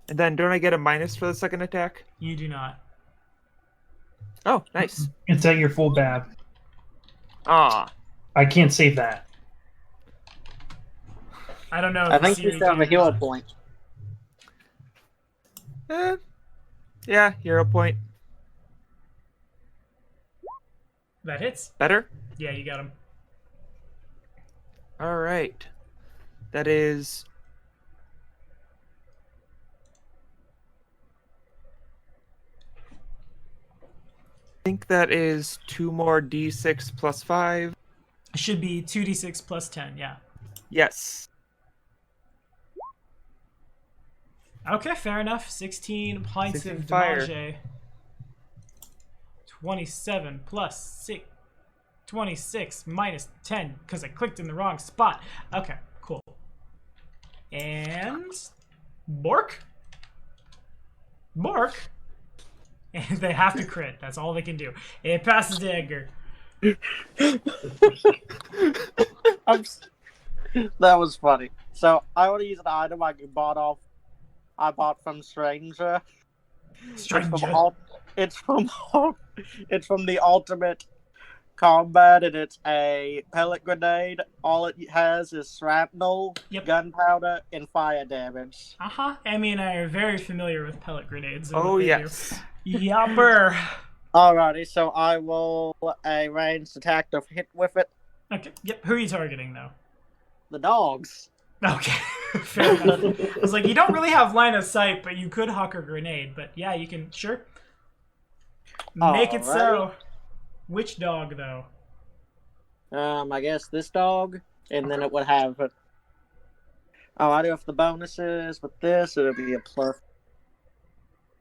And then don't I get a minus for the second attack? You do not. Oh, nice. It's at your full BAB. Ah, I can't save that. I don't know. If I the think Siri you still have a can- hero point. yeah, hero point. That hits. Better? Yeah, you got him. All right. That is... I think that is 2 more d6 +5. It should be 2d6 plus 10, yeah. Yes. Okay, fair enough. 16 pints 16 of fire. damage. 27 plus 6. 26 minus 10 because I clicked in the wrong spot. Okay, cool. And Bork? And they have to crit. That's all they can do. It passes to Edgar. That was funny. So I want to use an item I bought from Stranger. Stranger. It's from the Ultimate Combat, and it's a pellet grenade. All it has is shrapnel, Yep. gunpowder, and fire damage. Emmy and I are very familiar with pellet grenades. And Oh, what they yes. do. Yupper. Alrighty, so I will a ranged attack to hit with it. Okay, yep. Who are you targeting, though? The dogs. Okay, fair enough. I was like, you don't really have line of sight, but you could huck a grenade. But yeah, you can, sure. Make it so. Which dog, though? I guess this dog, and then it would have. Oh, I do have the bonuses with this. It'll be a plus.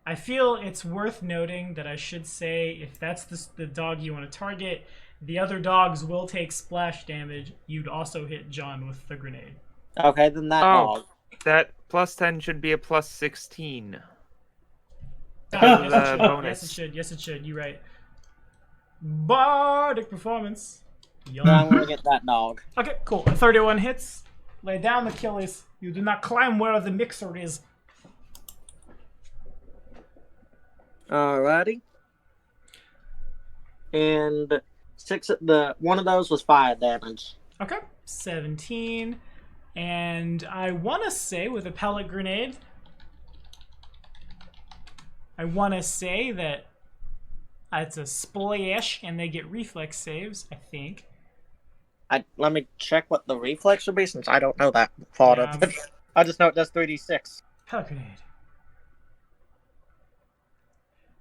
I feel it's worth noting that I should say if that's the dog you want to target, the other dogs will take splash damage. You'd also hit John with the grenade. Okay, then that Oh. dog. That +10 should be a +16. Oh, The yes, it should. bonus. Yes, it should. Yes, it should. You're right. Bardic performance. So I'm gonna get that dog. Okay, cool. A 31 hits. Lay down, Achilles. You do not climb where the mixer is. Alrighty. And one of those was fire damage. Okay, 17. And I want to say with a pellet grenade, I want to say that it's a splash and they get reflex saves, I think. Let me check what the reflex would be since I don't know that part of it. I just know it does 3d6. Pellet grenade.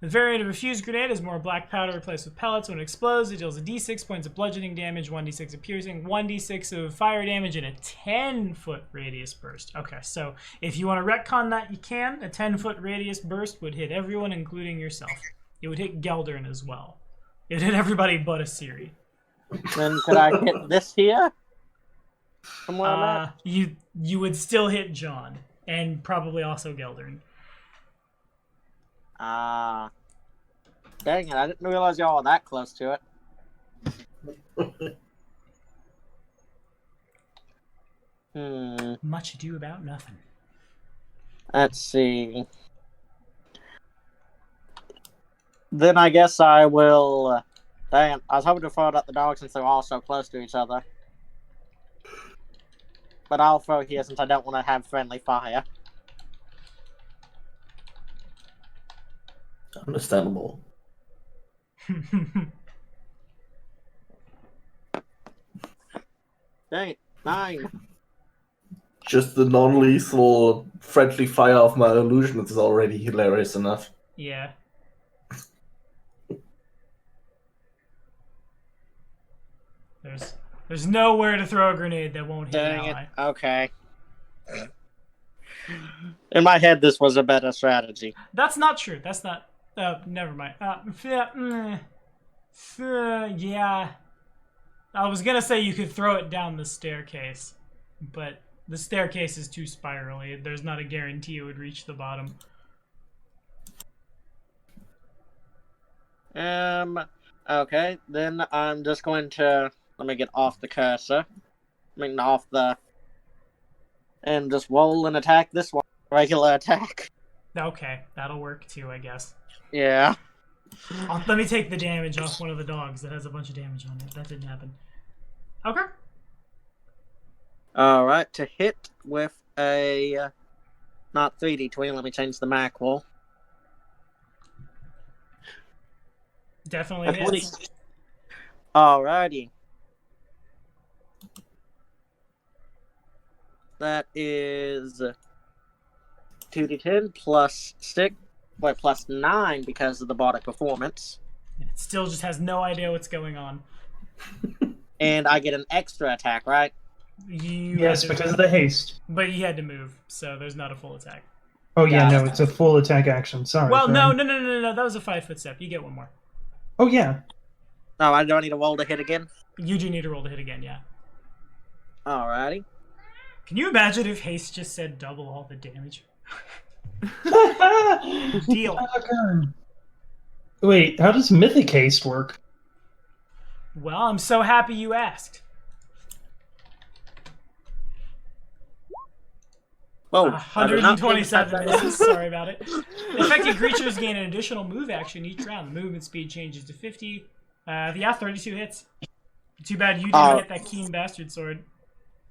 The variant of a fused grenade is more black powder replaced with pellets. When it explodes, it deals a d6 points of bludgeoning damage, 1d6 of piercing, 1d6 of fire damage, and a 10-foot radius burst. Okay, so if you want to retcon that, you can. A 10-foot radius burst would hit everyone, including yourself. It would hit Geldern as well. It would hit everybody but a Siri. Then could I hit this here? Somewhere on that? You would still hit John, and probably also Geldern. Dang it, I didn't realize y'all were that close to it. Much ado about nothing. Let's see. Then I guess I will. Damn, I was hoping to throw it at the dog since they're all so close to each other. But I'll throw here since I don't want to have friendly fire. Understandable. Dang, 9. Just the non-lethal friendly fire of my illusions is already hilarious enough. Yeah. There's nowhere to throw a grenade that won't hit an Dang it. ally. Okay. In my head, this was a better strategy. That's not true. That's not. Never mind. Yeah. I was gonna say you could throw it down the staircase, but the staircase is too spirally. There's not a guarantee it would reach the bottom. Okay, then I'm just going to let me get off the cursor. I mean, off the, and just roll and attack this one. Regular attack. Okay, that'll work too, I guess. Yeah. Let me take the damage off one of the dogs that has a bunch of damage on it. That didn't happen. Okay. Alright, to hit with a, not 3d20, let me change the Mac roll. Definitely hits. Alrighty. That is 2d10 plus 6, wait, plus 9 because of the body performance. It still just has no idea what's going on. And I get an extra attack, right? Yes, because of the haste. But you had to move, so there's not a full attack. Oh yeah, Yeah. no, it's a full attack action. Sorry. Well, no, friend. no. That was a 5-foot step. You get one more. Oh yeah. Oh, I don't need to roll to hit again? You do need to roll to hit again, yeah. Alrighty. Can you imagine if haste just said double all the damage? Deal. Wait, how does mythic haste work? Well, I'm so happy you asked. Whoa, 127 misses. Sorry about it. Affected creatures gain an additional move action each round. The movement speed changes to 50. Yeah, 32 hits. Too bad you didn't get that keen bastard sword.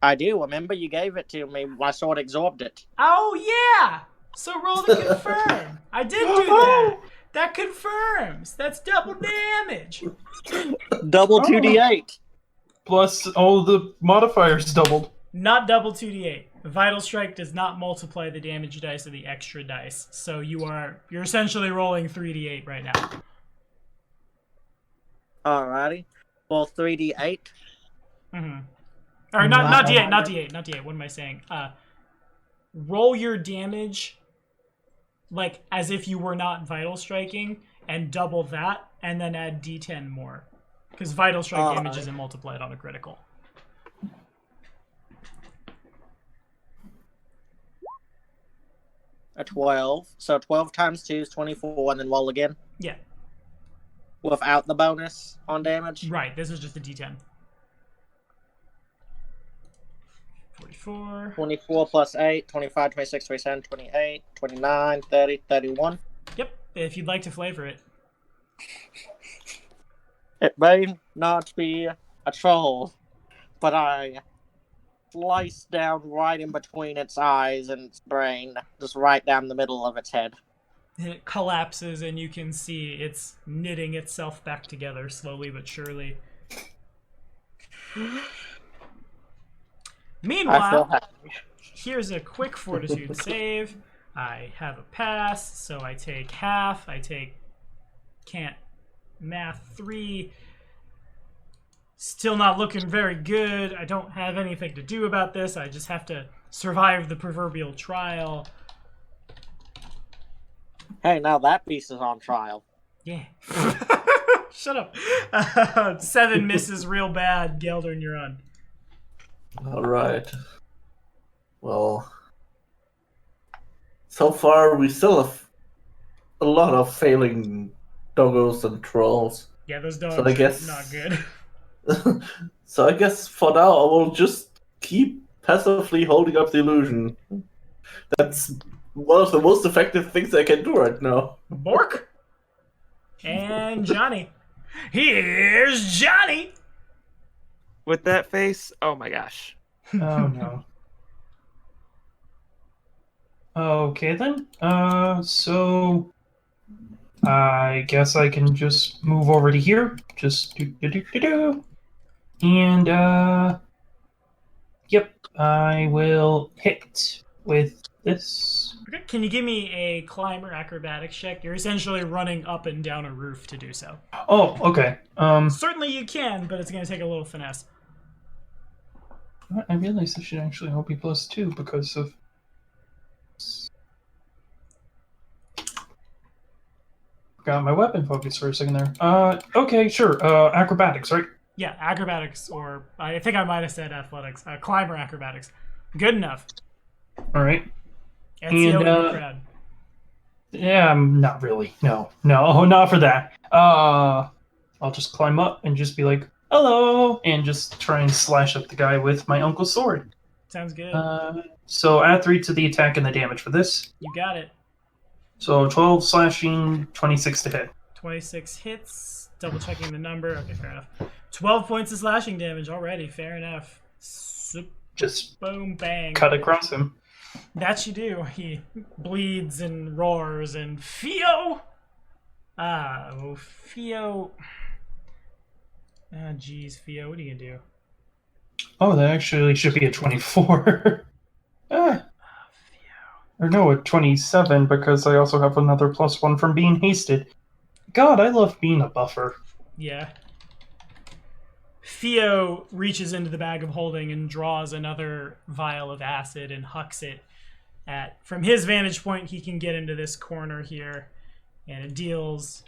I do. Remember, you gave it to me. My sword absorbed it. Oh, yeah! So roll to confirm. I did do that. That confirms. That's double damage. Double 2d8. Plus all the modifiers doubled. Not double 2d8. Vital Strike does not multiply the damage dice of the extra dice. So you're essentially rolling 3d8 right now. Alrighty. Well, 3d8. Mm-hmm. Or not d8, not d8. What am I saying? Roll your damage like as if you were not Vital Striking and double that, and then add d10 more. Because Vital Strike damage isn't multiplied on a critical. A 12. So 12 times 2 is 24, and then roll again. Yeah. Without the bonus on damage. Right, this is just a d10. 44. 24 plus 8, 25, 26, 27, 28, 29, 30, 31. Yep, if you'd like to flavor it. It may not be a troll, but I sliced down right in between its eyes and its brain, just right down the middle of its head. It collapses and you can see it's knitting itself back together slowly but surely. I feel Meanwhile, happy. here's a quick fortitude save. I have a pass, so I take half. I take can't math 3. Still not looking very good. I don't have anything to do about this. I just have to survive the proverbial trial. Hey, now that beast is on trial. Yeah. Shut up. 7 misses real bad. Geldern, you're on. Alright. Well, so far we still have a lot of failing doggos and trolls. Yeah, those dogs So I guess- are not good. So I guess for now I will just keep passively holding up the illusion. That's one of the most effective things I can do right now. Bork and Johnny. Here's Johnny. With that face, oh my gosh. Oh no. Okay then. So I guess I can just move over to here. Just do. And yep, I will hit with this. Okay, can you give me a climb or acrobatics check? You're essentially running up and down a roof to do so. Oh, okay. Certainly you can, but it's going to take a little finesse. I realized I should actually hope he +2 because of. Got my weapon focus for a second there. Okay, sure. Acrobatics, right? Yeah, acrobatics, or I think I might have said athletics. Climb or acrobatics. Good enough. All right. NCO would be proud. Yeah, not really. No, not for that. I'll just climb up and just be like, hello, and just try and slash up the guy with my uncle's sword. Sounds good. So add 3 to the attack and the damage for this. You got it. So 12 slashing, 26 to hit. 26 hits. Double checking the number. Okay, fair enough. 12 points of slashing damage already. Fair enough. Just boom, bang. cut across him. That you do. He bleeds and roars and Theo! Theo... Ah, geez, Theo, what are you gonna do? Oh, that actually should be a 24. Or no, a 27, because I also have another +1 from being hasted. God, I love being a buffer. Yeah. Theo reaches into the bag of holding and draws another vial of acid and hucks it at... From his vantage point, he can get into this corner here, and it deals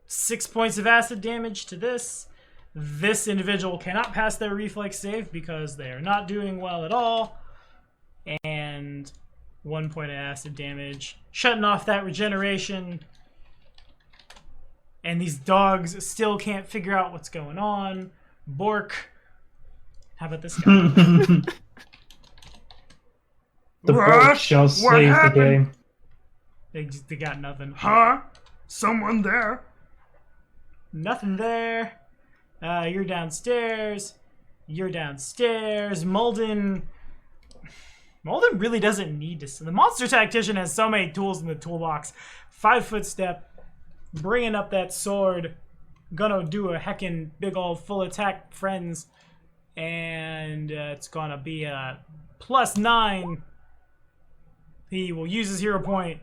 6 points of acid damage to this. This individual cannot pass their reflex save because they are not doing well at all. And 1 point of acid damage, shutting off that regeneration. And these dogs still can't figure out what's going on. Bork. How about this guy? The Bork shall save the day. They got nothing. Huh? Someone there? Nothing there. You're downstairs. You're downstairs. Molden really doesn't need to. The monster tactician has so many tools in the toolbox. 5-foot step. Bringing up that sword. Gonna do a heckin' big old full attack, friends. And it's gonna be a +9. He will use his hero point.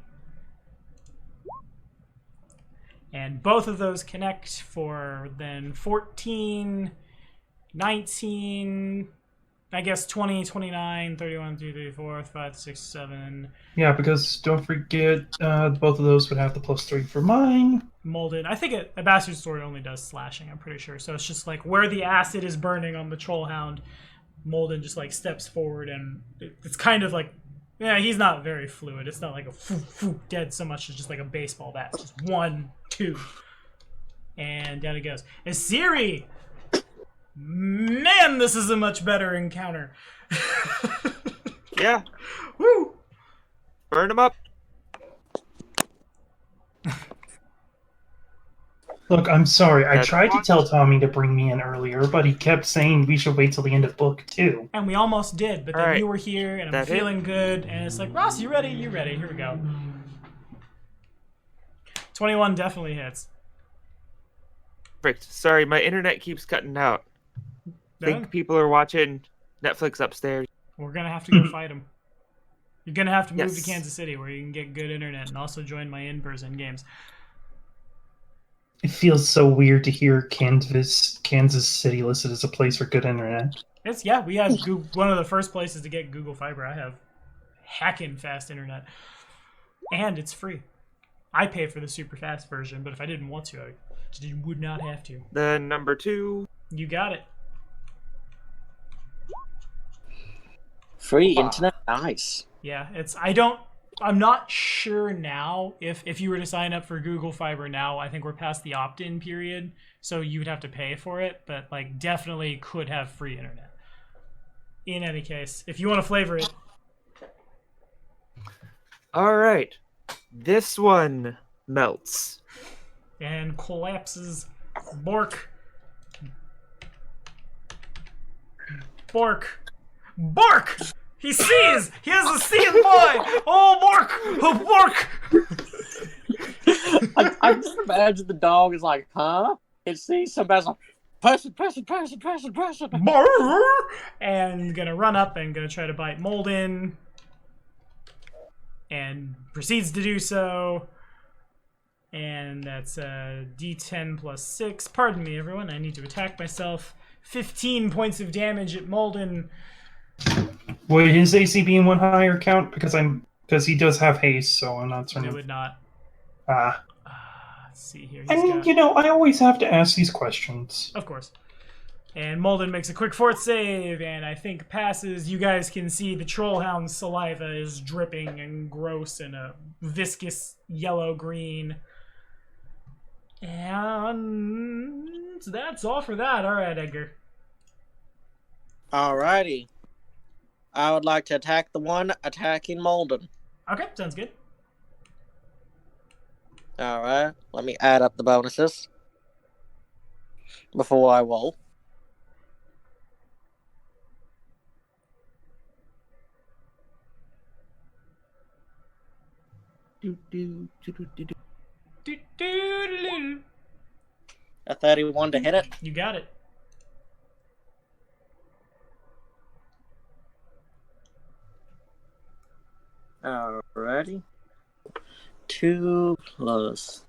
And both of those connect for then 14, 19, I guess 20, 29, 31, 32, 34, 5, 6, 7. Yeah, because don't forget, both of those would have the +3 for mine. Molded. I think a bastard sword only does slashing, I'm pretty sure. So it's just like where the acid is burning on the Trollhound, Molden just like steps forward and it's kind of like, yeah, he's not very fluid. It's not like a dead so much as just like a baseball bat. It's just 1, 2. And down it goes. Asiri! Man, this is a much better encounter. Yeah. Woo! Burn him up. Look, I'm sorry. I tried to tell Tommy to bring me in earlier, but he kept saying we should wait till the end of book 2. And we almost did, but then All right. you were here, and I'm feeling good, and it's like, Ross, you ready? You ready? Here we go. 21 definitely hits. Perfect. Sorry, my internet keeps cutting out. I think people are watching Netflix upstairs. We're gonna have to go fight him. You're gonna have to move to Yes. Kansas City where you can get good internet and also join my in-person games. It feels so weird to hear Kansas City listed as a place for good internet. We have one of the first places to get Google Fiber. I have hacking fast internet, and it's free. I pay for the super fast version, but if I didn't want to, I would not have to. Then number 2. You got it. Free internet, nice. Yeah, I'm not sure now if you were to sign up for Google Fiber now, I think we're past the opt-in period, so you would have to pay for it, but like definitely could have free internet. in any case, if you want to flavor it. All right. This one melts. And collapses. Bork. Bork. Bork! He sees! He has a seeing boy! Oh, Bork! Oh, Bork! I just imagine the dog is like, huh? It sees somebody's like, person. And gonna run up and gonna try to bite Molden. And proceeds to do so. And that's a D10 plus 6. Pardon me, everyone. I need to attack myself. 15 points of damage at Molden. Would his AC be in one higher count? Because he does have haste, so I'm not certain. It would not. Ah. Let's see here. And, I always have to ask these questions. Of course. And Molden makes a quick fort save, and I think passes. You guys can see the Trollhound's saliva is dripping and gross and a viscous yellow-green. And that's all for that. All right, Edgar. Alrighty. I would like to attack the one attacking Molden. Okay, sounds good. Alright, let me add up the bonuses before I roll. A 31 to hit it. You got it. Alrighty. 2 plus.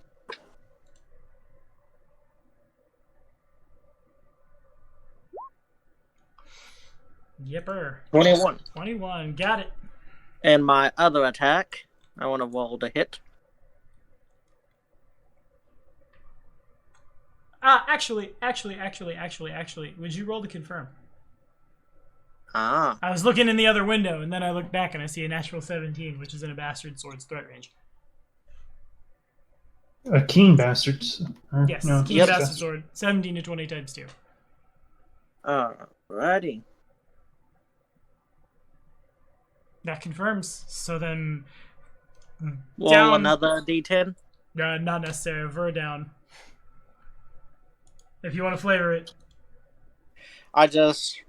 Yipper. 21. 21. Got it. And my other attack, I want to roll to hit. Actually, would you roll to confirm? Ah. I was looking in the other window, and then I look back and I see a natural 17, which is in a bastard sword's threat range. A keen bastard. Yes, No, keen bastard sword. 17 to 20 times 2. Alrighty. That confirms. So then... Roll down, another d10. not necessary. Ver down. If you want to flavor it. I just,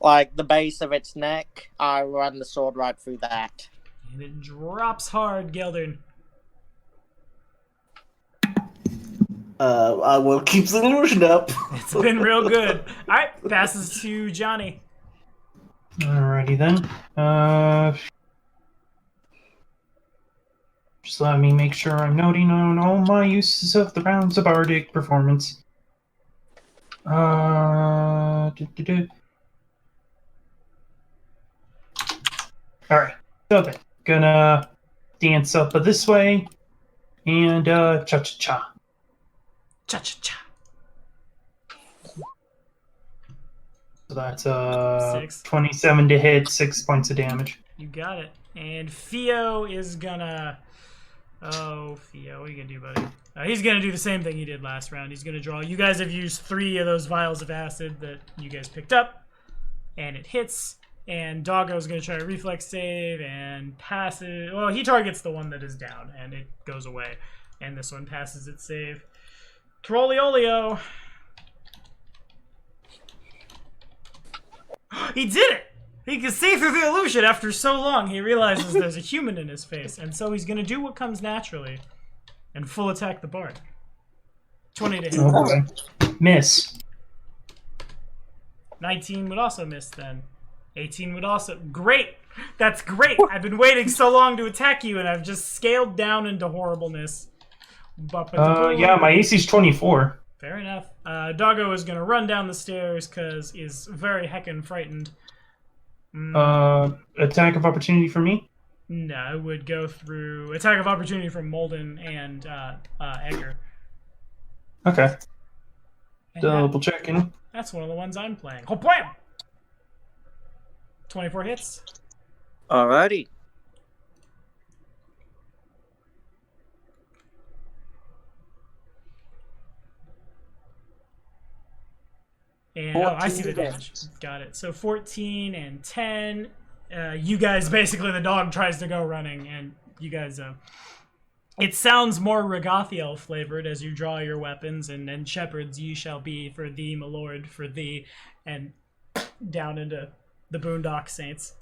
like, the base of its neck, I run the sword right through that. And it drops hard, Geldern. I will keep the illusion up. It's been real good. Alright, passes to Johnny. Alrighty then. Just let me make sure I'm noting on all my uses of the rounds of bardic performance. Alright. So then, gonna dance up this way and cha-cha-cha. Cha-cha-cha. So that's 6. 27 to hit, 6 points of damage. You got it. And Theo is gonna... Oh, Theo, what are you gonna do, buddy? He's gonna do the same thing he did last round. He's gonna draw. You guys have used 3 of those vials of acid that you guys picked up. And it hits. And Doggo's gonna try a reflex save and passes. Well, he targets the one that is down, and it goes away. And this one passes its save. Trolley-olio. He did it! He can see through the illusion after so long. He realizes there's a human in his face, and so he's going to do what comes naturally and full attack the bard. 20 to hit. Oh boy. Miss. 19 would also miss then. 18 would also... Great! That's great! I've been waiting so long to attack you, and I've just scaled down into horribleness. Yeah, my AC's 24. Fair enough. Doggo is going to run down the stairs because he's very heckin' frightened. Attack of opportunity for me? No, it would go through attack of opportunity from Molden and Edgar. Okay. And Double checking. that's one of the ones I'm playing. Oh, bam! 24 hits. Alrighty. And I see the damage. Got it. So 14 and 10. You guys, basically, the dog tries to go running, and you guys, it sounds more Regathiel flavored as you draw your weapons, and shepherds ye shall be for thee, my lord, for thee, and down into the Boondock Saints.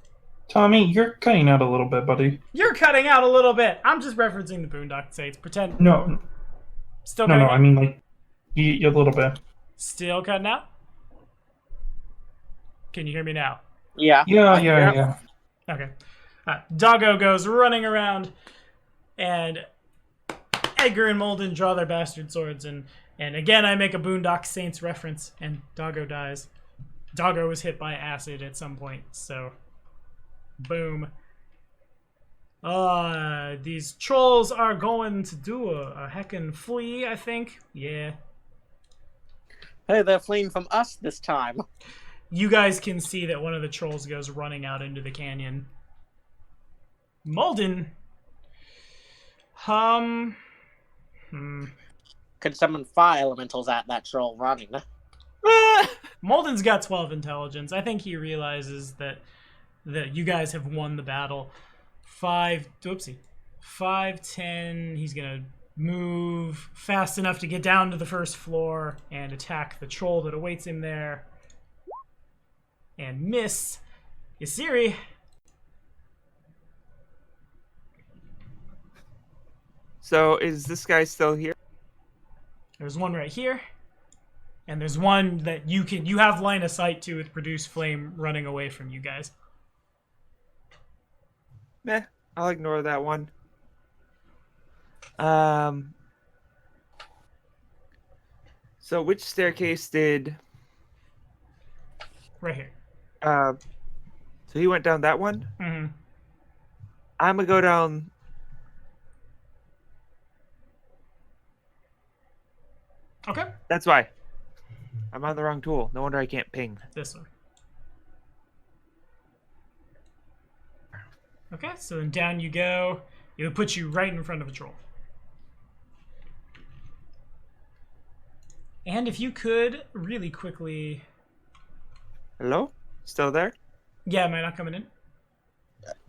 Tommy, you're cutting out a little bit, buddy. You're cutting out a little bit. I'm just referencing the Boondock Saints. Pretend. No, Still no, cutting no. out? I mean, like, you a little bit. Still cutting out? Can you hear me now? Yeah. Yeah. Okay. Doggo goes running around, and Edgar and Molden draw their bastard swords, and again I make a Boondock Saints reference, and Doggo dies. Doggo was hit by acid at some point, so boom. These trolls are going to do a heckin' flee, I think. Yeah. Hey, they're fleeing from us this time. You guys can see that one of the trolls goes running out into the canyon. Molden. Could summon fire elementals at that troll running. Molden's got 12 intelligence. I think he realizes that you guys have won the battle. 5, 10. He's gonna move fast enough to get down to the first floor and attack the troll that awaits him there. And miss. Isiri. So is this guy still here? There's one right here. And there's one that you have line of sight to with Produce Flame running away from you guys. Meh, I'll ignore that one. So which staircase did... Right here. So he went down that one? Mm-hmm. I'm gonna go down... Okay. That's why. I'm on the wrong tool. No wonder I can't ping. This one. Okay, so then down you go. It would put you right in front of a troll. And if you could really quickly... Hello? Still there? Yeah, am I not coming in?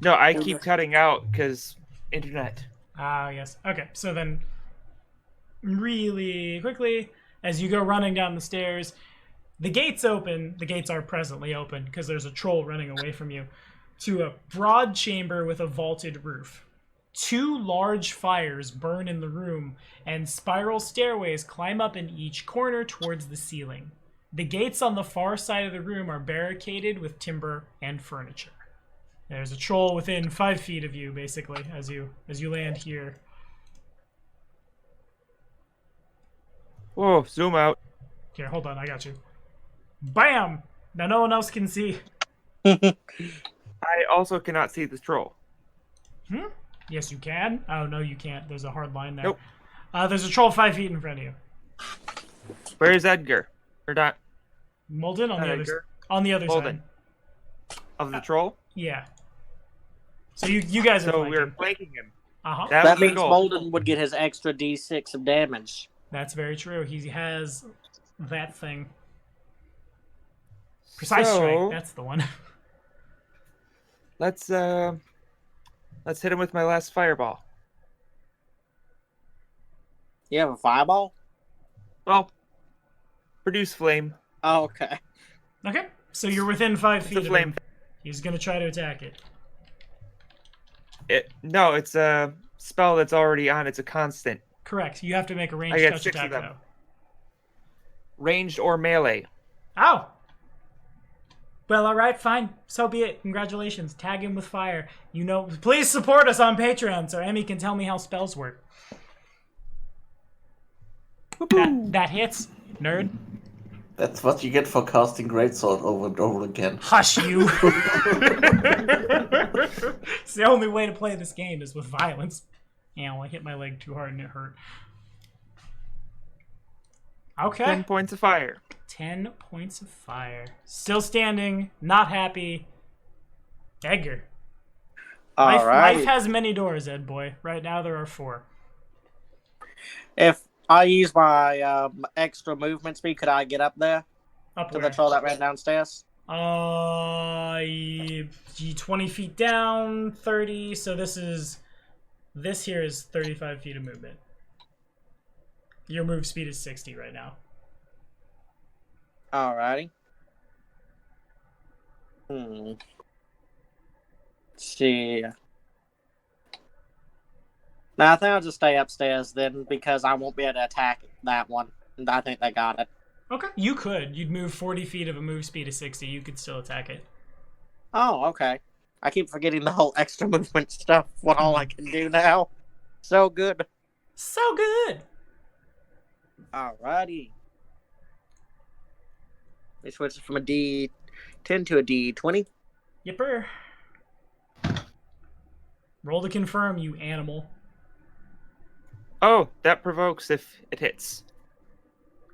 No, I keep cutting out because internet. Ah, yes. Okay, so then really quickly, as you go running down the stairs, the gates open. The gates are presently open because there's a troll running away from you to a broad chamber with a vaulted roof. 2 large fires burn in the room, and spiral stairways climb up in each corner towards the ceiling. The gates on the far side of the room are barricaded with timber and furniture. There's a troll within 5 feet of you, basically, as you land here. Whoa, zoom out. Here, hold on, I got you. Bam! Now no one else can see. I also cannot see the troll. Yes, you can. Oh, no, you can't. There's a hard line there. Nope. There's a troll 5 feet in front of you. Where is Edgar? Or not? Molden on Not the other Edgar. on the other Molden. side. Of the troll? Yeah. So you guys are So flanking. we're flanking him. Uh-huh. That That was the means goal. Molden would get his extra d6 of damage. That's very true. He has that thing. Precise strike. That's the one. Let's hit him with my last fireball. You have a fireball? Well, produce flame. Oh, okay. Okay. So you're within 5 It's feet a of flame. him. He's gonna try to attack it. No, it's a spell that's already on. It's a constant. Correct. You have to make a I ranged got touch 6 attack of them. though. Ranged or melee. Ow! Well, alright, fine. So be it. Congratulations. Tag him with fire. Please support us on Patreon so Emmy can tell me how spells work. That hits, nerd. That's what you get for casting Greatsword over and over again. Hush you. It's the only way to play this game is with violence. Ow, I hit my leg too hard and it hurt. Okay. 10 points of fire. 10 points of fire. Still standing, not happy. Edgar. Life has many doors, Ed boy. Right now there are 4. If I use my extra movement speed, could I get up there? Up To where? the troll that ran downstairs? 20 feet down, 30. So this here is 35 feet of movement. Your move speed is 60 right now. Alrighty. Let's see. No, I think I'll just stay upstairs then because I won't be able to attack that one. And I think they got it. Okay, you could. You'd move 40 feet of a move speed of 60. You could still attack it. Oh, okay. I keep forgetting the whole extra movement stuff. What all I can do now. So good. So good. Alrighty. We switch from a D10 to a D20. Yipper. Roll to confirm, you animal. Oh, that provokes if it hits.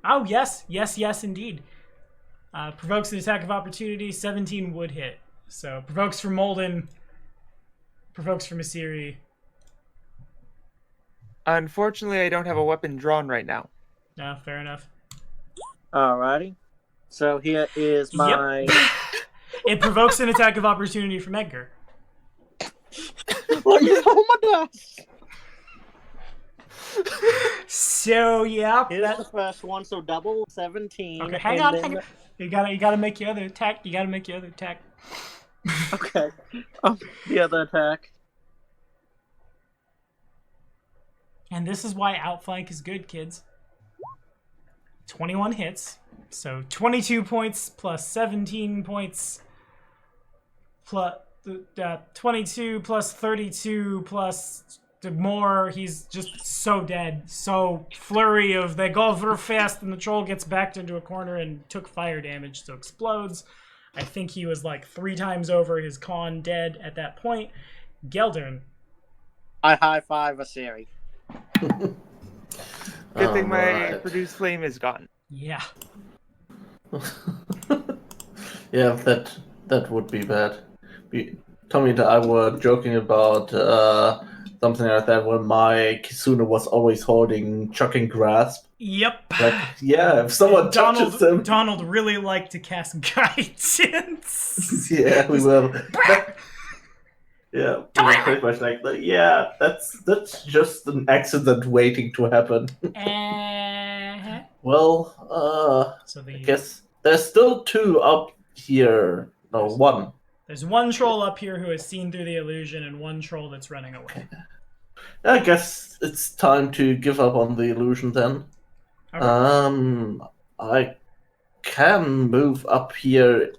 Oh, yes. Yes, indeed. Provokes an attack of opportunity. 17 would hit. So, provokes from Molden. Provokes from Asiri. Unfortunately, I don't have a weapon drawn right now. No, fair enough. Alrighty. So here is my... It provokes an attack of opportunity from Edgar. Oh my gosh! So, yeah. Here's the first one, so double 17. Okay, hang on. You gotta make your other attack. Okay. The other attack. And this is why outflank is good, kids. 21 hits. So 22 points plus 17 points plus 22 plus 32 plus more. He's just so dead. So flurry of they go over fast and the troll gets backed into a corner and took fire damage, so explodes. I think he was like 3 times over his con dead at that point. Geldern. I high five Asiri. Good thing my produce flame is gone. Yeah. Yeah, that would be bad. Tommy and I were joking about something like that when my Kisuna was always holding chucking grasp. Yep. Like, yeah, if someone touches him. Donald really liked to cast guidance. Yeah, we will. Yeah, we were pretty much like, yeah, that's just an accident waiting to happen. Well, So I guess there's still 2 up here. No, 1. There's 1 troll up here who has seen through the illusion and 1 troll that's running away. I guess it's time to give up on the illusion then. Okay. I can move up here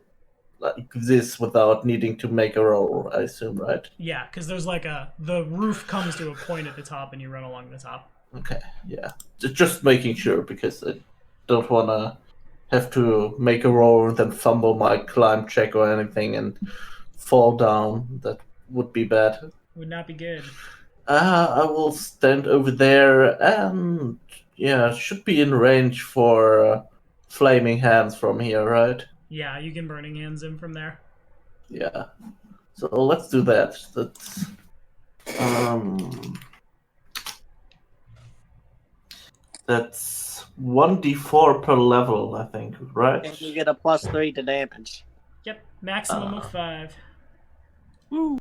like this without needing to make a roll, I assume, right? Yeah, because there's like the roof comes to a point at the top and you run along the top. Okay, yeah. Just making sure, because I don't want to have to make a roll and then fumble my climb check or anything and fall down. That would be bad. Would not be good. I will stand over there and, yeah, should be in range for flaming hands from here, right? Yeah, you can burning hands him from there. Yeah. So let's do that. That's 1d4 per level, I think, right? And you get a +3 to damage. Yep, maximum of 5. Woo!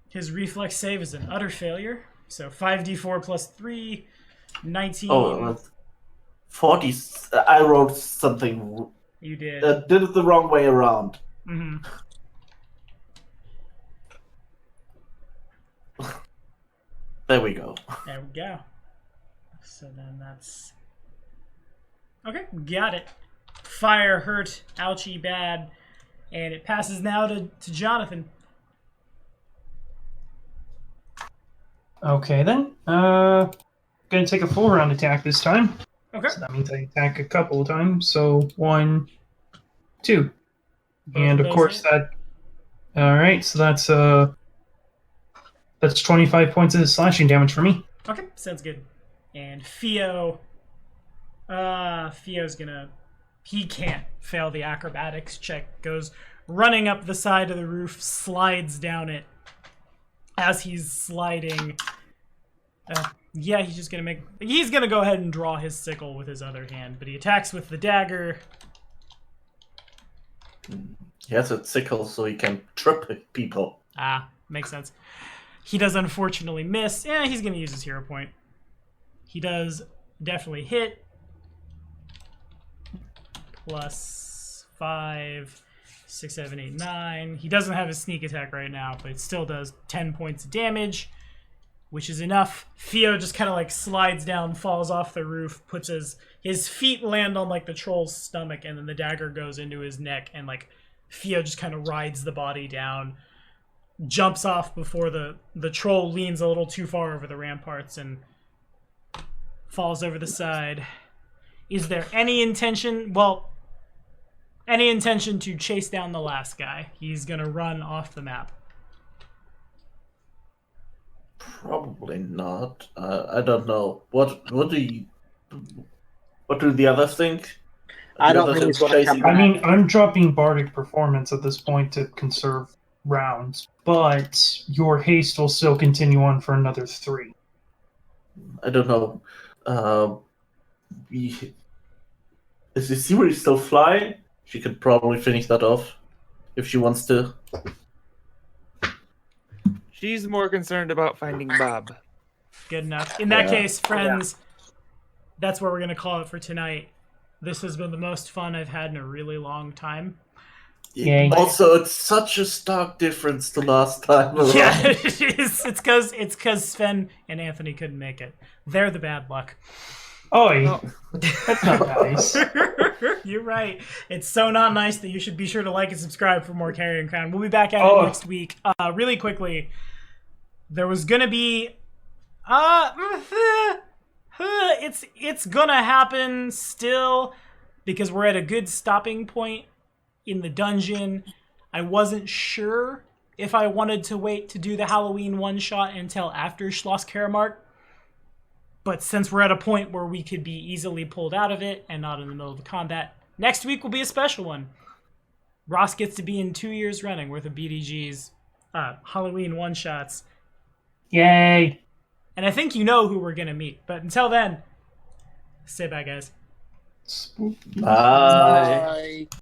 His reflex save is an utter failure. So 5d4 plus 3, 19. Oh, 40. I wrote something. You did. Did it the wrong way around. Mm-hmm. There we go. There we go. So then that's... Okay, got it. Fire hurt, ouchie bad. And it passes now to Jonathan. Okay then. Gonna take a full round attack this time. Okay. So that means I attack a couple of times. So 1, 2. And of course that. Alright, so that's 25 points of slashing damage for me. Okay, sounds good. And Theo... Theo's gonna... He can't fail the acrobatics check. Goes running up the side of the roof, slides down it. As he's sliding... Yeah, he's just gonna he's gonna go ahead and draw his sickle with his other hand, but he attacks with the dagger. He has a sickle so he can trip people. Ah, makes sense. He does unfortunately miss. Yeah, he's gonna use his hero point. He does definitely hit. Plus 5, 6, 7, 8, 9. He doesn't have his sneak attack right now, but it still does 10 points of damage, which is enough. Theo just kind of like slides down, falls off the roof, puts his feet land on like the troll's stomach, and then the dagger goes into his neck, and like Theo just kind of rides the body down, jumps off before the troll leans a little too far over the ramparts and falls over the side. Is there any intention? Well, any intention to chase down the last guy? He's gonna run off the map. Probably not. I don't know. What do the others think? I The don't others think he's are gonna come chasing- I back. mean, I'm dropping Bardic Performance at this point to conserve rounds, but your haste will still continue on for another 3. I don't know. Is the Seaweed still flying? She could probably finish that off if she wants to. She's more concerned about finding Bob. Good enough. In that Yeah. case, friends, that's where we're gonna call it for tonight. This has been the most fun I've had in a really long time. Yay. Also, it's such a stark difference to last time around. Yeah, it is. It's because Sven and Anthony couldn't make it. They're the bad luck. Oh, that's not nice. You're right. It's so not nice that you should be sure to like and subscribe for more Carrion Crown. We'll be back at it next week. Really quickly, there was gonna be it's gonna happen still because we're at a good stopping point in the dungeon. I wasn't sure if I wanted to wait to do the Halloween one-shot until after Schloss Karamark. But since we're at a point where we could be easily pulled out of it and not in the middle of the combat, next week will be a special one. Ross gets to be in 2 years running worth of BDG's Halloween one-shots. Yay. And I think you know who we're going to meet. But until then, say bye, guys. Bye. Bye.